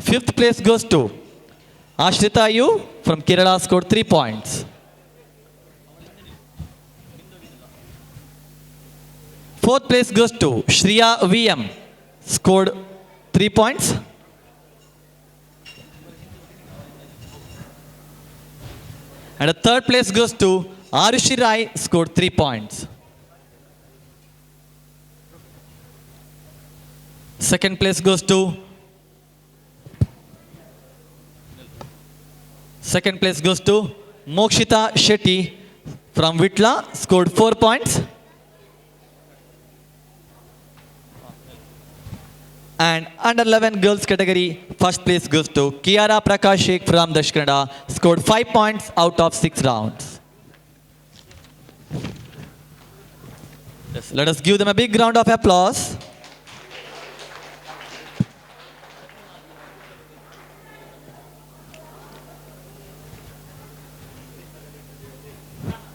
5th place goes to Ashrita U from Kerala, scored 3 points. 4th place goes to Shriya VM, scored 3 points. And the 3rd place goes to Arushi Rai, scored 3 points. 2nd place goes to Mokshita Shetty from Vitla, scored 4 points. And under 11 girls category, first place goes to Kiara Prakash Sheikh from Dakshina Kannada, scored 5 points out of 6 rounds. Yes, let us give them a big round of applause.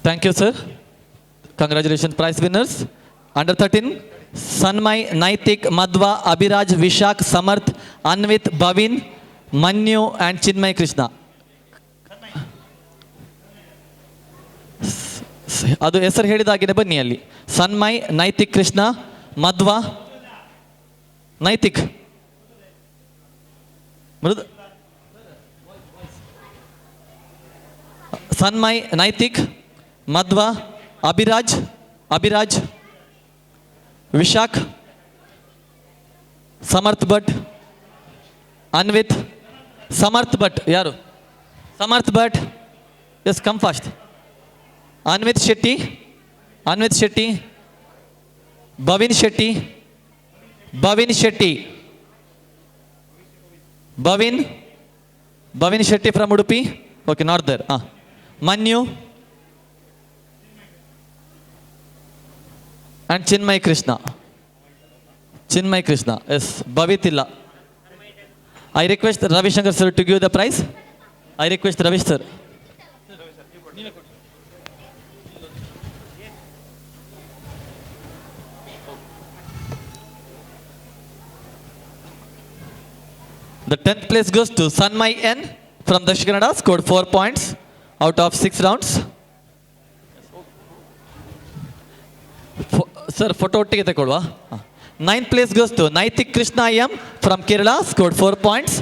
Thank you, sir. Congratulations, prize winners. Under 13, Sanmay, Naitik, Madhva, Abhiraj, Vishak, Samarth, Anvit, Bhavin, Manyu and Chinmay Krishna. ಅದು ಹೆಸರು ಹೇಳಿದಾಗಿದೆ ಬನ್ನಿ ಅಲ್ಲಿ. ಸನ್ಮಯ್, ನೈತಿಕ್ ಕೃಷ್ಣ, ಮಧ್ವ, ನೈತಿಕ್, ಮೃದು, ಸನ್ಮಯ್, ನೈತಿಕ್, ಮಧ್ವ, ಅಭಿರಾಜ್, ವಿಶಾಖ್, ಸಮರ್ಥ್ ಭಟ್, ಅನ್ವಿತ್, ಸಮರ್ಥ್ ಭಟ್ ಯಾರು? Samarth Bhat, yes come fast. Anvith Shetty, Bhavin Shetty from Udupi, okay not there. Manyu and Chinmay Krishna, yes, Bhavitilla. I request Ravi Shankar sir to give the prize. I request Ravi sir. The 10th place goes to Sanmay N from Dakshina Kannada, scored 4 points out of 6 rounds. Sir, photo ಒಟ್ಟಿಗೆ ತಗೊಳ್ಳುವ. 9th place goes to Naitik Krishna M from Kerala, scored 4 points.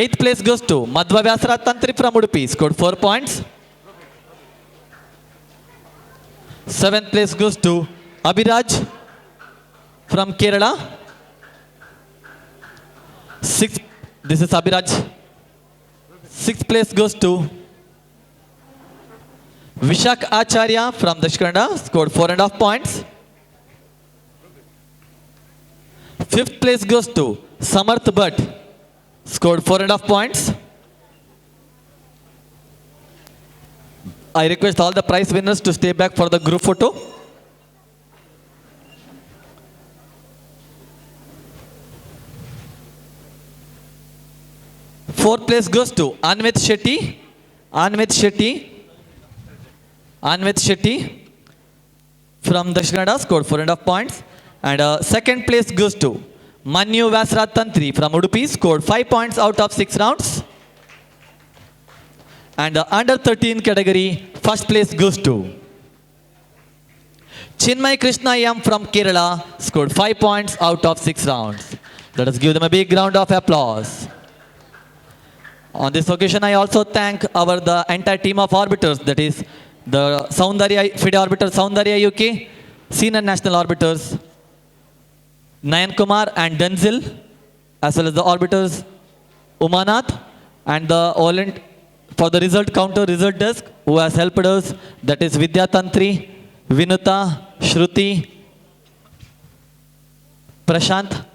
8th place goes to Madhva Vyasara Tantri from Udupi, scored 4 points. 7th place goes to Abhiraj from Kerala. 6th, this is Abhiraj. 6th place goes to Vishak Acharya from Dakshina Kannada, scored 4.5 points. 5th place goes to Samarth Bhatt, scored 4.5 points. I request all the prize winners to stay back for the group photo. Fourth place goes to Anvit Shetty. Anvit Shetty from Dakshina Kannada, scored 4.5 points. And second place goes to Manyu Vasraj Tantri from Udupi, scored 5 points out of 6 rounds. And under 13 category, first place goes to Chinmay Krishna M from Kerala, scored 5 points out of 6 rounds. Let us give them a big round of applause. On this occasion, I also thank the entire team of arbiters, that is the FIDE arbiter Soundarya UK, senior national arbiters Nayan Kumar and Denzil, as well as the arbiters Umanath, and the for the result counter, result desk, who has helped us, that is Vidya Tantri, Vinuta, Shruti, Prashant,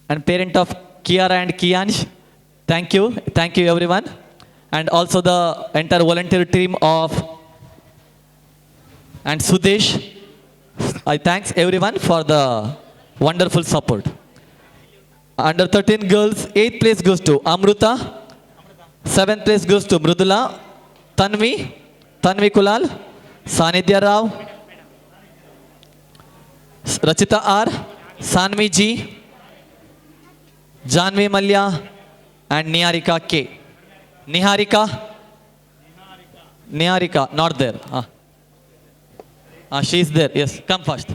and parent of Kiara and Kiansh. Thank you everyone. And also the entire volunteer team of and Sudesh. I thanks everyone for the wonderful support. Under 13 girls, 8th place goes to Amruta. 7th place goes to Mrudula, Tanvi Kulal, Sanidhya Rao, Rachita R, Sanvi G, Janvi Malya, and Niharika K. Niharika, not there. She is there. Yes, come first.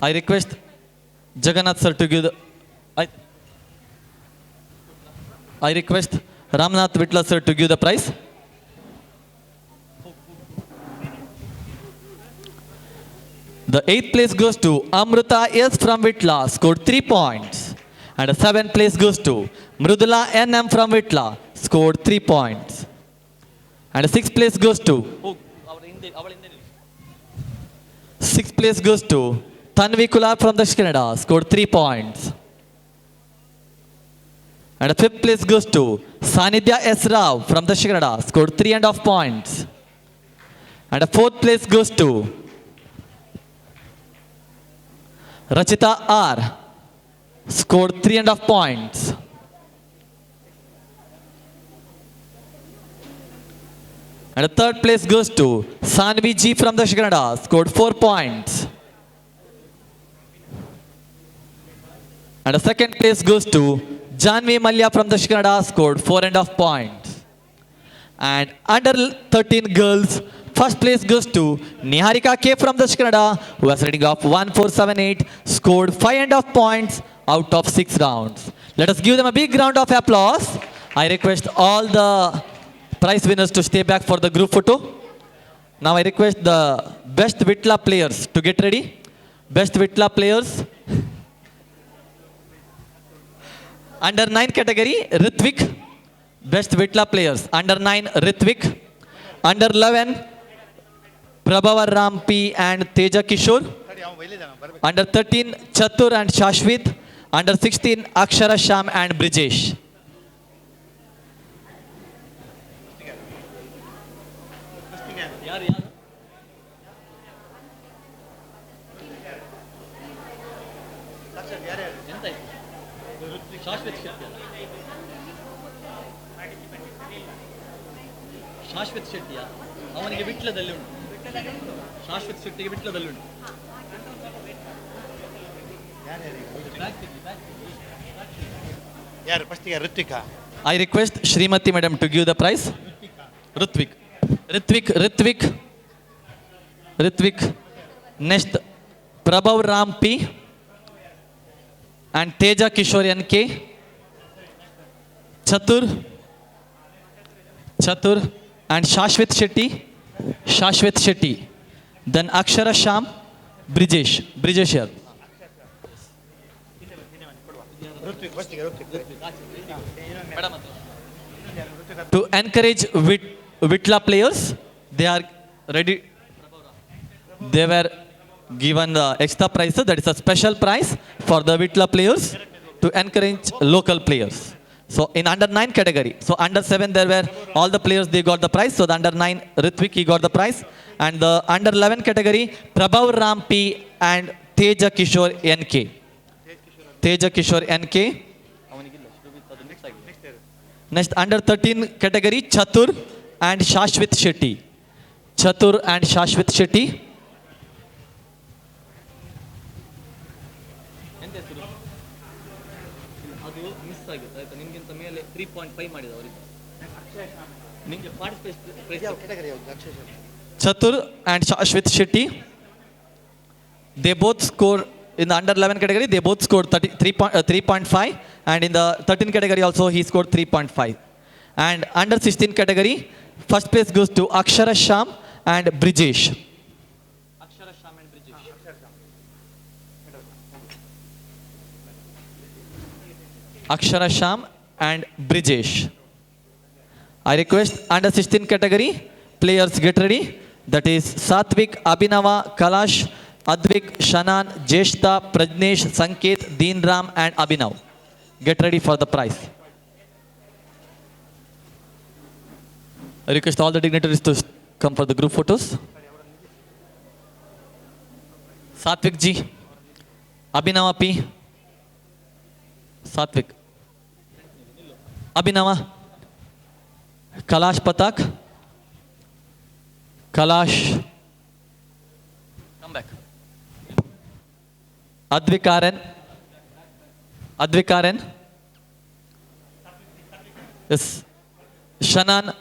I request Jagannath sir to give the. I request Ramnath Vitla sir to give the prize. The 8th place goes to Amruta S from Vitla, scored 3 points. And the 7th place goes to Mrudula NM from Vitla, scored 3 points. And the 6th place goes to 6th place goes to Tanvi Kulal from Dakshina Kannada, scored 3 points. And the 5th place goes to Sanidhya S Rao from Dakshina Kannada, scored 3.5 points. And the 4th place goes to Rachita R, scored 3.5 points. And the 3rd place goes to Sanvi G from Dakshina Kannada, scored 4 points. And the 2nd place goes to Janvi Malya from Dakshina Kannada, scored 4.5 points. And under 13 girls, first place goes to Niharika K from Dakshina Kannada, who has rating of 1478, scored 5.5 points out of 6 rounds. Let us give them a big round of applause. I request all the prize winners to stay back for the group photo. Now I request the best Vitla players to get ready. Best Vitla players. Under 9 category, Ritvik. Best Vitla players. Under 9, Ritvik. Under 11, Prabhavar Ram P and Teja Kishore. Under 13, Chatur and Shashwit. Under 16, Akshara Sham and Brijesh. ಶಾಶ್ವತ್ ಶೆಟ್ಟಿಯ ಅವನಿಗೆ ವಿಟ್ಲದಲ್ಲಿ ಉಂಟು. ಶಾಶ್ವತ್ ಶೆಟ್ಟಿಗೆ ವಿಟ್ಲದಲ್ಲಿ ಉಂಟು. ಯಾರು ಫಸ್ಟಿಗೆ Ritvika? I request Srimati madam to give the prize. Ritvik. Next, Prabhav Ram P. and Teja Kishore NK. Chatur and Shashwat Shetty. Then Akshara Sham, Brijesh here. To encourage Vitla players, they are ready. They were given the extra prize, that is a special prize for the Vitla players to encourage local players. So in under 9 category, so under 7 there were all the players, they got the prize. So the under 9 Ritvik, he got the prize. And the under 11 category, Prabhav Ram P and Teja Kishore NK. Next under 13 category, Chatur and Shashwat Shetty. Chatur and Shashwat Shetty, they both score in the under 11 category, they both scored 3.5, and in the 13 category also he scored 3.5. And under 16 category, first place goes to Akshara Sham and Brijesh. Akshara Sham and Brijesh. I request under 16 category, players get ready. That is Satvik, Abhinava, Kalash, Advik, Shanan, Jeshta, Prajnesh, Sanket, Deenram and Abhinav. Get ready for the prize. I request all the dignitaries to come for the group photos. Satvik ji, Abhinava P. Satvik. Abhinava. Kalash Patak. Kalash. Come back. Advikaren. Yes. Shanan.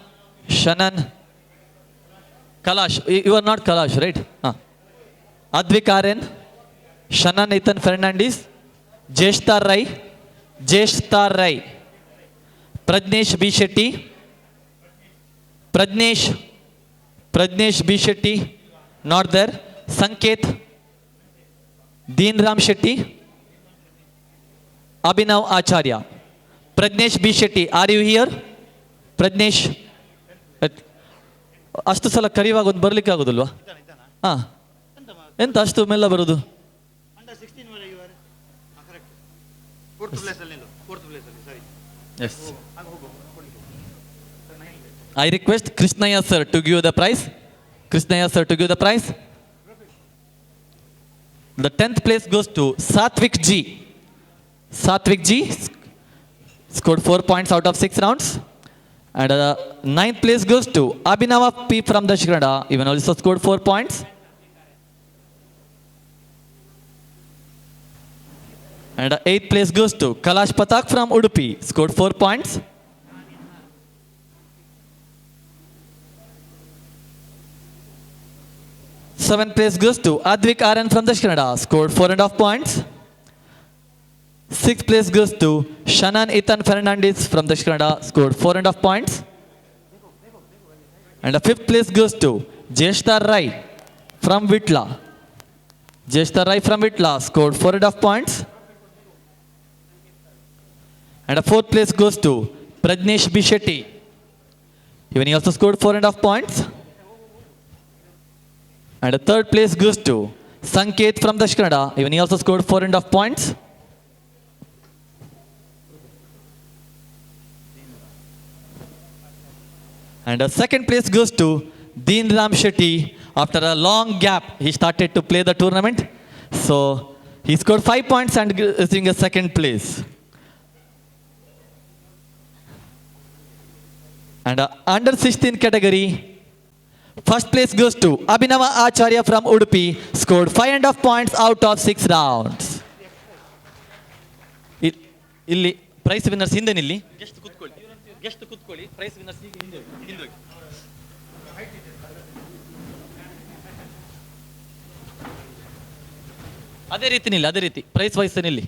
Kalash. You are not Kalash, right? Advikaren. Shanan Ethan Fernandez. Jeshta Rai. Prajnesh B. Shetty. Prajnesh B. Shetty. Not there. Sanket. Deenram Shetty. Abhinav Acharya. Prajnesh B. Shetty. Are you here? Prajnesh. ಅಷ್ಟು ಸಲ ಕರೆಯುವಾಗ ಒಂದು ಬರ್ಲಿಕ್ಕೆ ಆಗೋದಿಲ್ವಾ? ಹಾಂ, ಎಂತ ಅಷ್ಟು ಮೆಲ್ಲ ಬರೋದು? Yes. I request Krishnaya sir to give the prize. The 10th place goes to Satvik G. Scored 4 points out of 6 rounds. And the 9th place goes to Abhinava P from Dakshina Kannada. Even also scored 4 points. And the 8th place goes to Kalash Patak from Udupi. Scored 4 points. Seventh place goes to Advik RN from Dakshina Kannada. Scored 4.5 points. Sixth place goes to Shanan Ethan Fernandez from Dakshina Kannada. Scored 4.5 points. And the fifth place goes to Jeshta Rai from Vitla. Scored 4.5 points. And the fourth place goes to Prajnesh B. Shetty. Even he also scored 4.5 points. And the third place goes to Sanket from Dakshina Kannada. Even he also scored 4.5 points. And the second place goes to Deenram Shetty. After a long gap, he started to play the tournament. So he scored 5 points and is in a second place. And under 16 category, first place goes to Abhinava Acharya from Udupi. Scored 5.5 points out of 6 rounds. Illi prize winners ಹಿಂದೆ ನಿಲ್ಲಿ. Guest ಕೂತ್ಕೊಳ್ಳಿ. Price winners ಹಿಂದೆ ಹೋಗಿ. ಅದೇ ರೀತಿ price wise ನಿಲ್ಲಿ.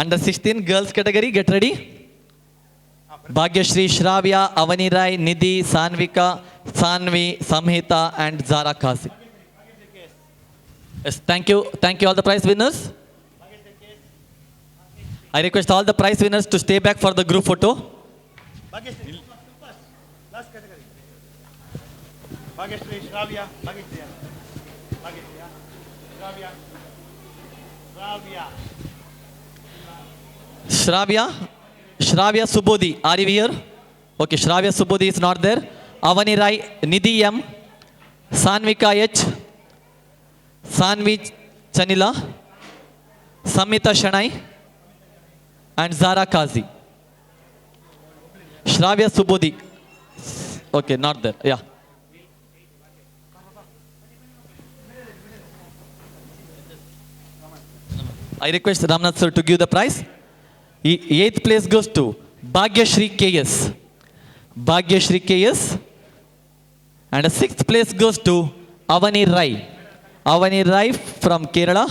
Under 16 girls category, get ready. Bhagyashree, Shravya, Avani Rai, Nidhi, Sanvika, Sanvi, Samhita and Zara Kazi. Yes, thank you. Thank you all the prize winners. I request all the prize winners to stay back for the group photo. Last category. Bhagyashree, Shravya, Bhagyashree, Shravya, Shravya Subodhi, are you here? Okay, Shravya Subodhi is not there. Avani Rai, Nidhi M, Sanvika H, Sanvi Chanila, Samita Shanai and Zara Kazi. Shravya Subodhi. Okay, not there. Yeah. I request Ramnath sir to give the prize. 8th place goes to Bhagyashree KS. Bhagyashree KS. And the 6th place goes to Avani Rai. Avani Rai from Kerala.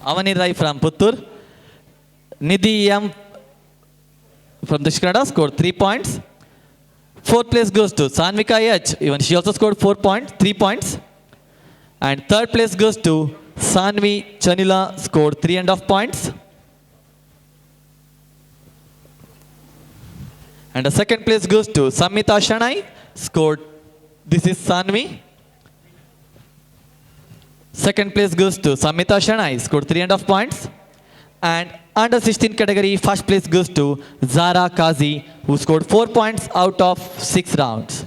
Avani Rai from Puttur. Nidhi M from Dakshina Kannada scored 3 points. 4th place goes to Sanvika H. Even she also scored 4 points, 3 points. And 3rd place goes to Sanvi Chanila, scored 3.5 points. And the 2nd place goes to Samita Shanai, scored, this is Sanvi. 2nd place goes to Samita Shanai, scored 3.5 points. And under 16 category, 1st place goes to Zara Kazi, who scored 4 points out of 6 rounds.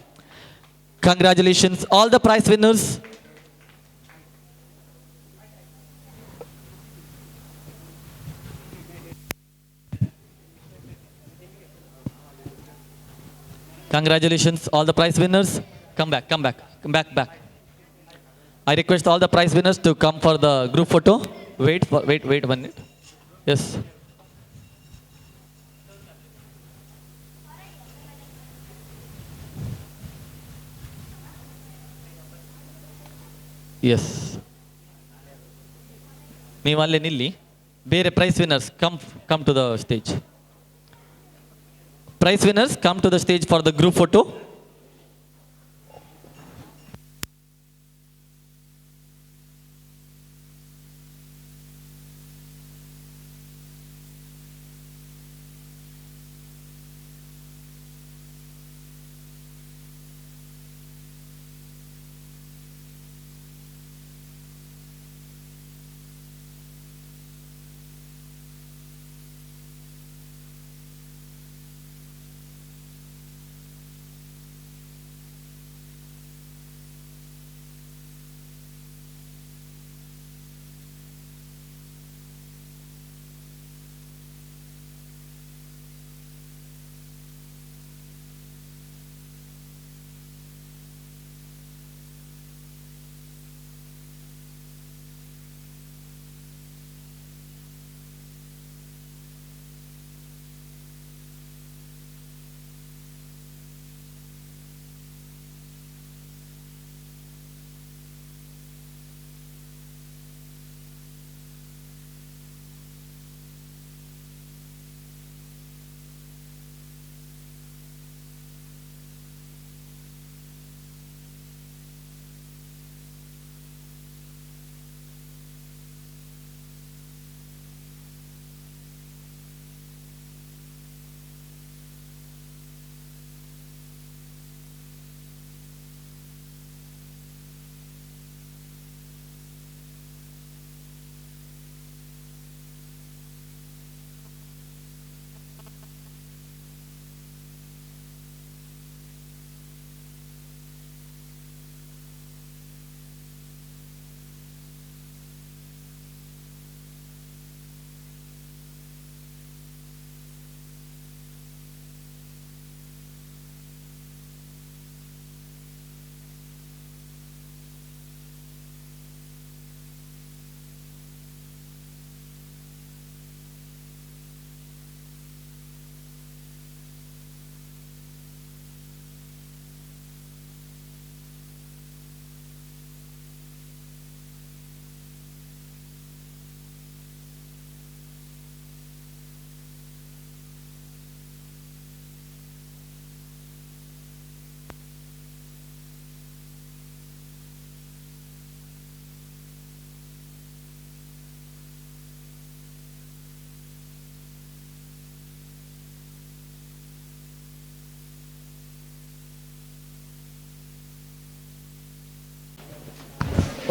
Congratulations, all the prize winners. Congratulations, all the prize winners. Come back. I request all the prize winners to come for the group photo. Wait 1 minute. Yes. Yes. ನೀವಲ್ಲೇ ನಿಲ್ಲಿ. ಬೇರೆ prize winners come to the stage. Prize winners come to the stage for the group photo.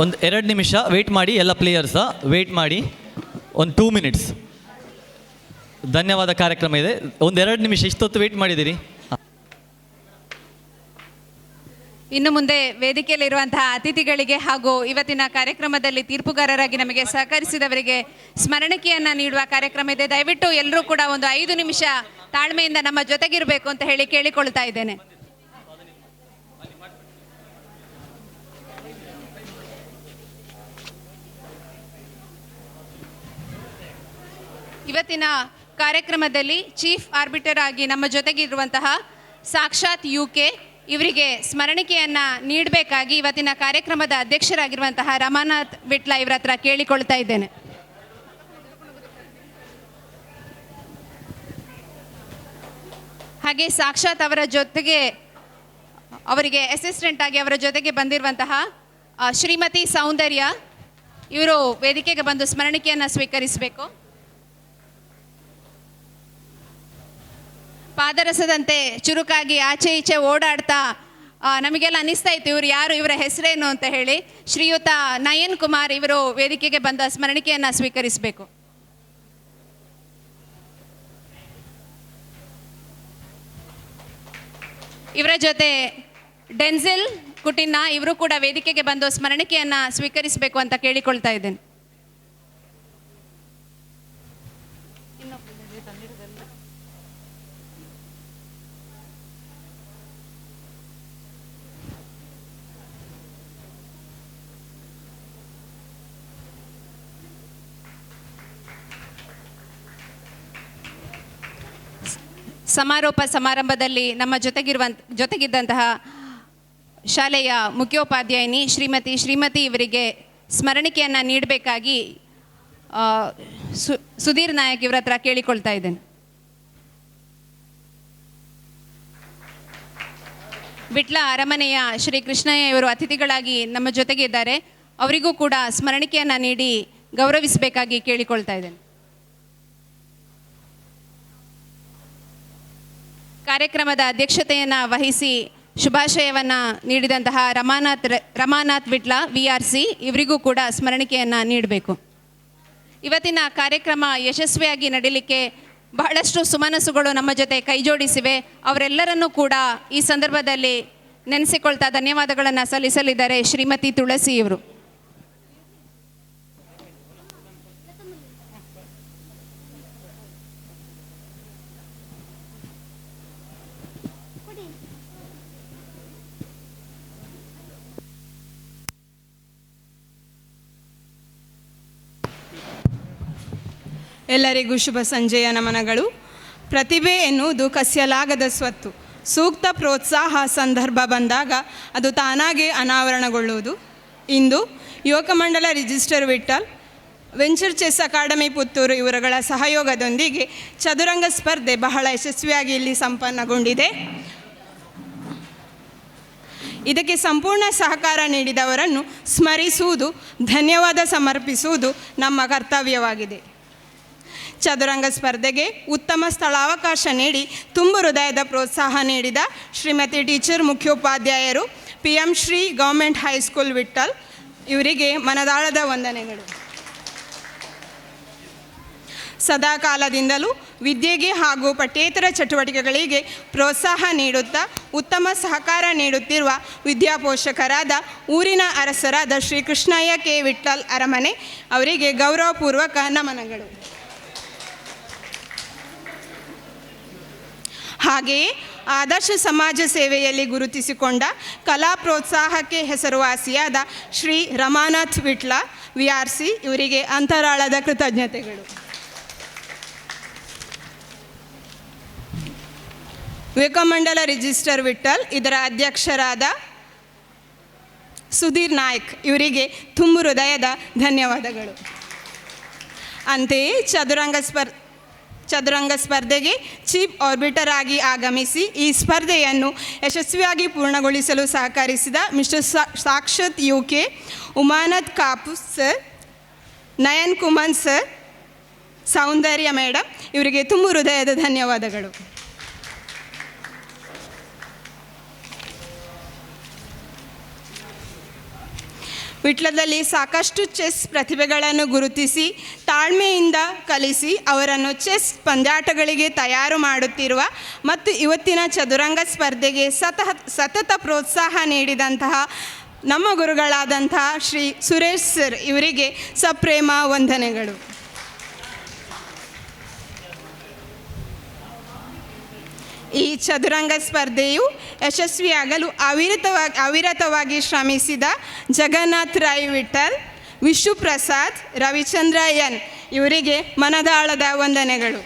ಒಂದು 2 ನಿಮಿಷ weight ಮಾಡಿ, ಎಲ್ಲ ಪ್ಲೇಯರ್ಸ weight ಮಾಡಿ, ಒಂದು 2 minutes. ಧನ್ಯವಾದ. ಕಾರ್ಯಕ್ರಮ ಇದೆ, ಒಂದು 2 ನಿಮಿಷ. ಇಷ್ಟೊತ್ತು ವೆಯ್ಟ್ ಮಾಡಿದ್ದೀರಿ. ಇನ್ನು ಮುಂದೆ ವೇದಿಕೆಯಲ್ಲಿರುವಂತಹ ಅತಿಥಿಗಳಿಗೆ ಹಾಗೂ ಇವತ್ತಿನ ಕಾರ್ಯಕ್ರಮದಲ್ಲಿ ತೀರ್ಪುಗಾರರಾಗಿ ನಮಗೆ ಸಹಕರಿಸಿದವರಿಗೆ ಸ್ಮರಣಿಕೆಯನ್ನು ನೀಡುವ ಕಾರ್ಯಕ್ರಮ ಇದೆ. ದಯವಿಟ್ಟು ಎಲ್ಲರೂ ಕೂಡ ಒಂದು 5 ನಿಮಿಷ ತಾಳ್ಮೆಯಿಂದ ನಮ್ಮ ಜೊತೆಗಿರಬೇಕು ಅಂತ ಹೇಳಿ ಕೇಳಿಕೊಳ್ತಾ ಇದ್ದೇನೆ. ಇವತ್ತಿನ ಕಾರ್ಯಕ್ರಮದಲ್ಲಿ ಚೀಫ್ ಆರ್ಬಿಟರ್ ಆಗಿ ನಮ್ಮ ಜೊತೆಗಿರುವಂತಹ ಸಾಕ್ಷಾತ್ UK ಇವರಿಗೆ ಸ್ಮರಣಿಕೆಯನ್ನು ನೀಡಬೇಕಾಗಿ ಇವತ್ತಿನ ಕಾರ್ಯಕ್ರಮದ ಅಧ್ಯಕ್ಷರಾಗಿರುವಂತಹ ರಮಾನಾಥ್ ವಿಟ್ಲ ಇವರ ಹತ್ರ ಕೇಳಿಕೊಳ್ತಾ ಇದ್ದೇನೆ. ಹಾಗೆ ಸಾಕ್ಷಾತ್ ಅವರ ಜೊತೆಗೆ ಅವರಿಗೆ ಅಸಿಸ್ಟೆಂಟ್ ಆಗಿ ಅವರ ಜೊತೆಗೆ ಬಂದಿರುವಂತಹ ಶ್ರೀಮತಿ ಸೌಂದರ್ಯ ಇವರು ವೇದಿಕೆಗೆ ಬಂದು ಸ್ಮರಣಿಕೆಯನ್ನು ಸ್ವೀಕರಿಸಬೇಕು. ಪಾದರಸದಂತೆ ಚುರುಕಾಗಿ ಆಚೆ ಈಚೆ ಓಡಾಡ್ತಾ ನಮಗೆಲ್ಲ ಅನ್ನಿಸ್ತಾ ಇತ್ತು ಇವರು ಯಾರು, ಇವರ ಹೆಸರೇನು ಅಂತ ಹೇಳಿ. ಶ್ರೀಯುತ ನಯನ್ ಕುಮಾರ್ ಇವರು ವೇದಿಕೆಗೆ ಬಂದ ಸ್ಮರಣಿಕೆಯನ್ನು ಸ್ವೀಕರಿಸಬೇಕು. ಇವರ ಜೊತೆ ಡೆನ್ಸಿಲ್ ಕುಟಿನ್ನ ಇವರು ಕೂಡ ವೇದಿಕೆಗೆ ಬಂದು ಸ್ಮರಣಿಕೆಯನ್ನು ಸ್ವೀಕರಿಸಬೇಕು ಅಂತ ಕೇಳಿಕೊಳ್ತಾ ಇದ್ದೇನೆ. ಸಮಾರೋಪ ಸಮಾರಂಭದಲ್ಲಿ ನಮ್ಮ ಜೊತೆಗಿದ್ದಂತಹ ಶಾಲೆಯ ಮುಖ್ಯೋಪಾಧ್ಯಾಯಿನಿ ಶ್ರೀಮತಿ ಇವರಿಗೆ ಸ್ಮರಣಿಕೆಯನ್ನು ನೀಡಬೇಕಾಗಿ ಸುಧೀರ್ ನಾಯಕ್ ಇವರ ಹತ್ರ ಕೇಳಿಕೊಳ್ತಾ ಇದ್ದೇನೆ. ವಿಟ್ಲ ಅರಮನೆಯ ಶ್ರೀ ಕೃಷ್ಣಯ್ಯ ಇವರು ಅತಿಥಿಗಳಾಗಿ ನಮ್ಮ ಜೊತೆಗೆ ಇದ್ದಾರೆ. ಅವರಿಗೂ ಕೂಡ ಸ್ಮರಣಿಕೆಯನ್ನು ನೀಡಿ ಗೌರವಿಸಬೇಕಾಗಿ ಕೇಳಿಕೊಳ್ತಾ ಇದ್ದೇನೆ. ಕಾರ್ಯಕ್ರಮದ ಅಧ್ಯಕ್ಷತೆಯನ್ನು ವಹಿಸಿ ಶುಭಾಶಯವನ್ನು ನೀಡಿದಂತಹ ರಮಾನಾಥ್ ವಿಟ್ಲ VRC ಇವರಿಗೂ ಕೂಡ ಸ್ಮರಣಿಕೆಯನ್ನು ನೀಡಬೇಕು. ಇವತ್ತಿನ ಕಾರ್ಯಕ್ರಮ ಯಶಸ್ವಿಯಾಗಿ ನಡೀಲಿಕ್ಕೆ ಬಹಳಷ್ಟು ಸುಮನಸ್ಸುಗಳು ನಮ್ಮ ಜೊತೆ ಕೈಜೋಡಿಸಿವೆ. ಅವರೆಲ್ಲರನ್ನೂ ಕೂಡ ಈ ಸಂದರ್ಭದಲ್ಲಿ ನೆನೆಸಿಕೊಳ್ತಾ ಧನ್ಯವಾದಗಳನ್ನು ಸಲ್ಲಿಸಲಿದ್ದಾರೆ ಶ್ರೀಮತಿ ತುಳಸಿ ಇವರು. ಎಲ್ಲರಿಗೂ ಶುಭ ಸಂಜೆಯ ನಮನಗಳು. ಪ್ರತಿಭೆ ಎನ್ನುವುದು ಕಸಿಯಲಾಗದ ಸ್ವತ್ತು. ಸೂಕ್ತ ಪ್ರೋತ್ಸಾಹ ಸಂದರ್ಭ ಬಂದಾಗ ಅದು ತಾನಾಗೇ ಅನಾವರಣಗೊಳ್ಳುವುದು. ಇಂದು Yuvaka Mandala register Vittal, venture chess academy Puttur ಇವರುಗಳ ಸಹಯೋಗದೊಂದಿಗೆ ಚದುರಂಗ ಸ್ಪರ್ಧೆ ಬಹಳ ಯಶಸ್ವಿಯಾಗಿ ಇಲ್ಲಿ ಸಂಪನ್ನಗೊಂಡಿದೆ. ಇದಕ್ಕೆ ಸಂಪೂರ್ಣ ಸಹಕಾರ ನೀಡಿದವರನ್ನು ಸ್ಮರಿಸುವುದು, ಧನ್ಯವಾದ ಸಮರ್ಪಿಸುವುದು ನಮ್ಮ ಕರ್ತವ್ಯವಾಗಿದೆ. ಚದುರಂಗ ಸ್ಪರ್ಧೆಗೆ ಉತ್ತಮ ಸ್ಥಳಾವಕಾಶ ನೀಡಿ ತುಂಬು ಹೃದಯದ ಪ್ರೋತ್ಸಾಹ ನೀಡಿದ ಶ್ರೀಮತಿ ಟೀಚರ್ ಮುಖ್ಯೋಪಾಧ್ಯಾಯರು PM Shri government high school Vittal ಇವರಿಗೆ ಮನದಾಳದ ವಂದನೆಗಳು. ಸದಾಕಾಲದಿಂದಲೂ ವಿದ್ಯೆಗೆ ಹಾಗೂ ಪಠ್ಯೇತರ ಚಟುವಟಿಕೆಗಳಿಗೆ ಪ್ರೋತ್ಸಾಹ ನೀಡುತ್ತಾ ಉತ್ತಮ ಸಹಕಾರ ನೀಡುತ್ತಿರುವ ವಿದ್ಯಾಪೋಷಕರಾದ ಊರಿನ ಅರಸರಾದ ಶ್ರೀ ಕೃಷ್ಣಯ್ಯ K ವಿಠ್ಠಲ್ ಅರಮನೆ ಅವರಿಗೆ ಗೌರವಪೂರ್ವಕ ನಮನಗಳು. ಹಾಗೆಯೇ ಆದರ್ಶ ಸಮಾಜ ಸೇವೆಯಲ್ಲಿ ಗುರುತಿಸಿಕೊಂಡ ಕಲಾ ಪ್ರೋತ್ಸಾಹಕ್ಕೆ ಹೆಸರುವಾಸಿಯಾದ ಶ್ರೀ ರಮಾನಾಥ್ ವಿಟ್ಲ VRC ಇವರಿಗೆ ಅಂತರಾಳದ ಕೃತಜ್ಞತೆಗಳು. ಯುವಕಮಂಡಲ ರಿಜಿಸ್ಟರ್ ವಿಠ್ಠಲ್ ಇದರ ಅಧ್ಯಕ್ಷರಾದ ಸುಧೀರ್ ನಾಯಕ್ ಇವರಿಗೆ ತುಂಬು ಹೃದಯದ ಧನ್ಯವಾದಗಳು. ಅಂತೆಯೇ ಚದುರಂಗ ಸ್ಪರ್ಧೆಗೆ ಚೀಫ್ ಆರ್ಬಿಟರ್ ಆಗಿ ಆಗಮಿಸಿ ಈ ಸ್ಪರ್ಧೆಯನ್ನು ಯಶಸ್ವಿಯಾಗಿ ಪೂರ್ಣಗೊಳಿಸಲು ಸಹಕರಿಸಿದ mister Sakshath UK, Umanath Kapoos sir, Nayan Kumar sir, Soundarya madam ಇವರಿಗೆ ತುಂಬು ಹೃದಯದ ಧನ್ಯವಾದಗಳು. ವಿಟ್ಲದಲ್ಲಿ ಸಾಕಷ್ಟು ಚೆಸ್ ಪ್ರತಿಭೆಗಳನ್ನು ಗುರುತಿಸಿ ತಾಳ್ಮೆಯಿಂದ ಕಲಿಸಿ ಅವರನ್ನು ಚೆಸ್ ಪಂದ್ಯಾಟಗಳಿಗೆ ತಯಾರು ಮಾಡುತ್ತಿರುವ ಮತ್ತು ಇವತ್ತಿನ ಚದುರಂಗ ಸ್ಪರ್ಧೆಗೆ ಸತತ ಪ್ರೋತ್ಸಾಹ ನೀಡಿದಂತಹ ನಮ್ಮ ಗುರುಗಳಾದಂತಹ ಶ್ರೀ ಸುರೇಶ್ ಸರ್ ಇವರಿಗೆ ಸಪ್ರೇಮ ವಂದನೆಗಳು. ಈ ಚದುರಂಗ ಸ್ಪರ್ಧೆಯು ಯಶಸ್ವಿಯಾಗಲು ಅವಿರತವಾಗಿ ಶ್ರಮಿಸಿದ ಜಗನ್ನಾಥ್ ರಾಯ್ ವಿಠಲ್, ವಿಶ್ವ ಪ್ರಸಾದ್, ರವಿಚಂದ್ರ ಎನ್ ಇವರಿಗೆ ಮನದಾಳದ ವಂದನೆಗಳು.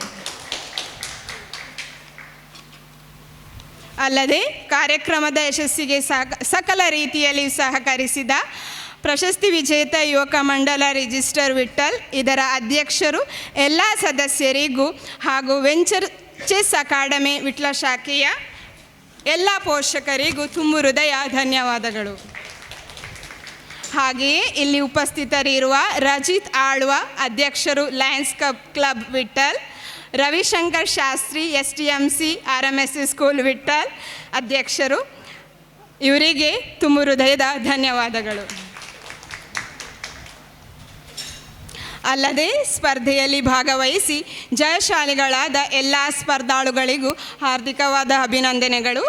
ಅಲ್ಲದೆ ಕಾರ್ಯಕ್ರಮದ ಯಶಸ್ಸಿಗೆ ಸಕಲ ರೀತಿಯಲ್ಲಿ ಸಹಕರಿಸಿದ ಪ್ರಶಸ್ತಿ ವಿಜೇತ ಯುವಕ ಮಂಡಲ ರಿಜಿಸ್ಟರ್ ವಿಠಲ್, ಇದರ ಅಧ್ಯಕ್ಷರು, ಎಲ್ಲ ಸದಸ್ಯರಿಗೂ ಹಾಗೂ ವೆಂಚರ್ ಚೆಸ್ ಅಕಾಡೆಮಿ ವಿಟ್ಲ ಶಾಖೆಯ ಎಲ್ಲ ಪೋಷಕರಿಗೂ ತುಂಬ ಹೃದಯ ಧನ್ಯವಾದಗಳು. ಹಾಗೆಯೇ ಇಲ್ಲಿ ಉಪಸ್ಥಿತರಿರುವ ರಜಿತ್ ಆಳ್ವ, ಅಧ್ಯಕ್ಷರು Lions Club Vittal, Ravishankar Shastri STMC RMS school Vittal ಅಧ್ಯಕ್ಷರು, ಇವರಿಗೆ ತುಂಬ ಹೃದಯದ ಧನ್ಯವಾದಗಳು. ಅಲ್ಲದೆ ಸ್ಪರ್ಧೆಯಲ್ಲಿ ಭಾಗವಹಿಸಿ ಜಯಶಾಲಿಗಳಾದ ಎಲ್ಲ ಸ್ಪರ್ಧಾಳುಗಳಿಗೂ ಹಾರ್ದಿಕವಾದ ಅಭಿನಂದನೆಗಳು.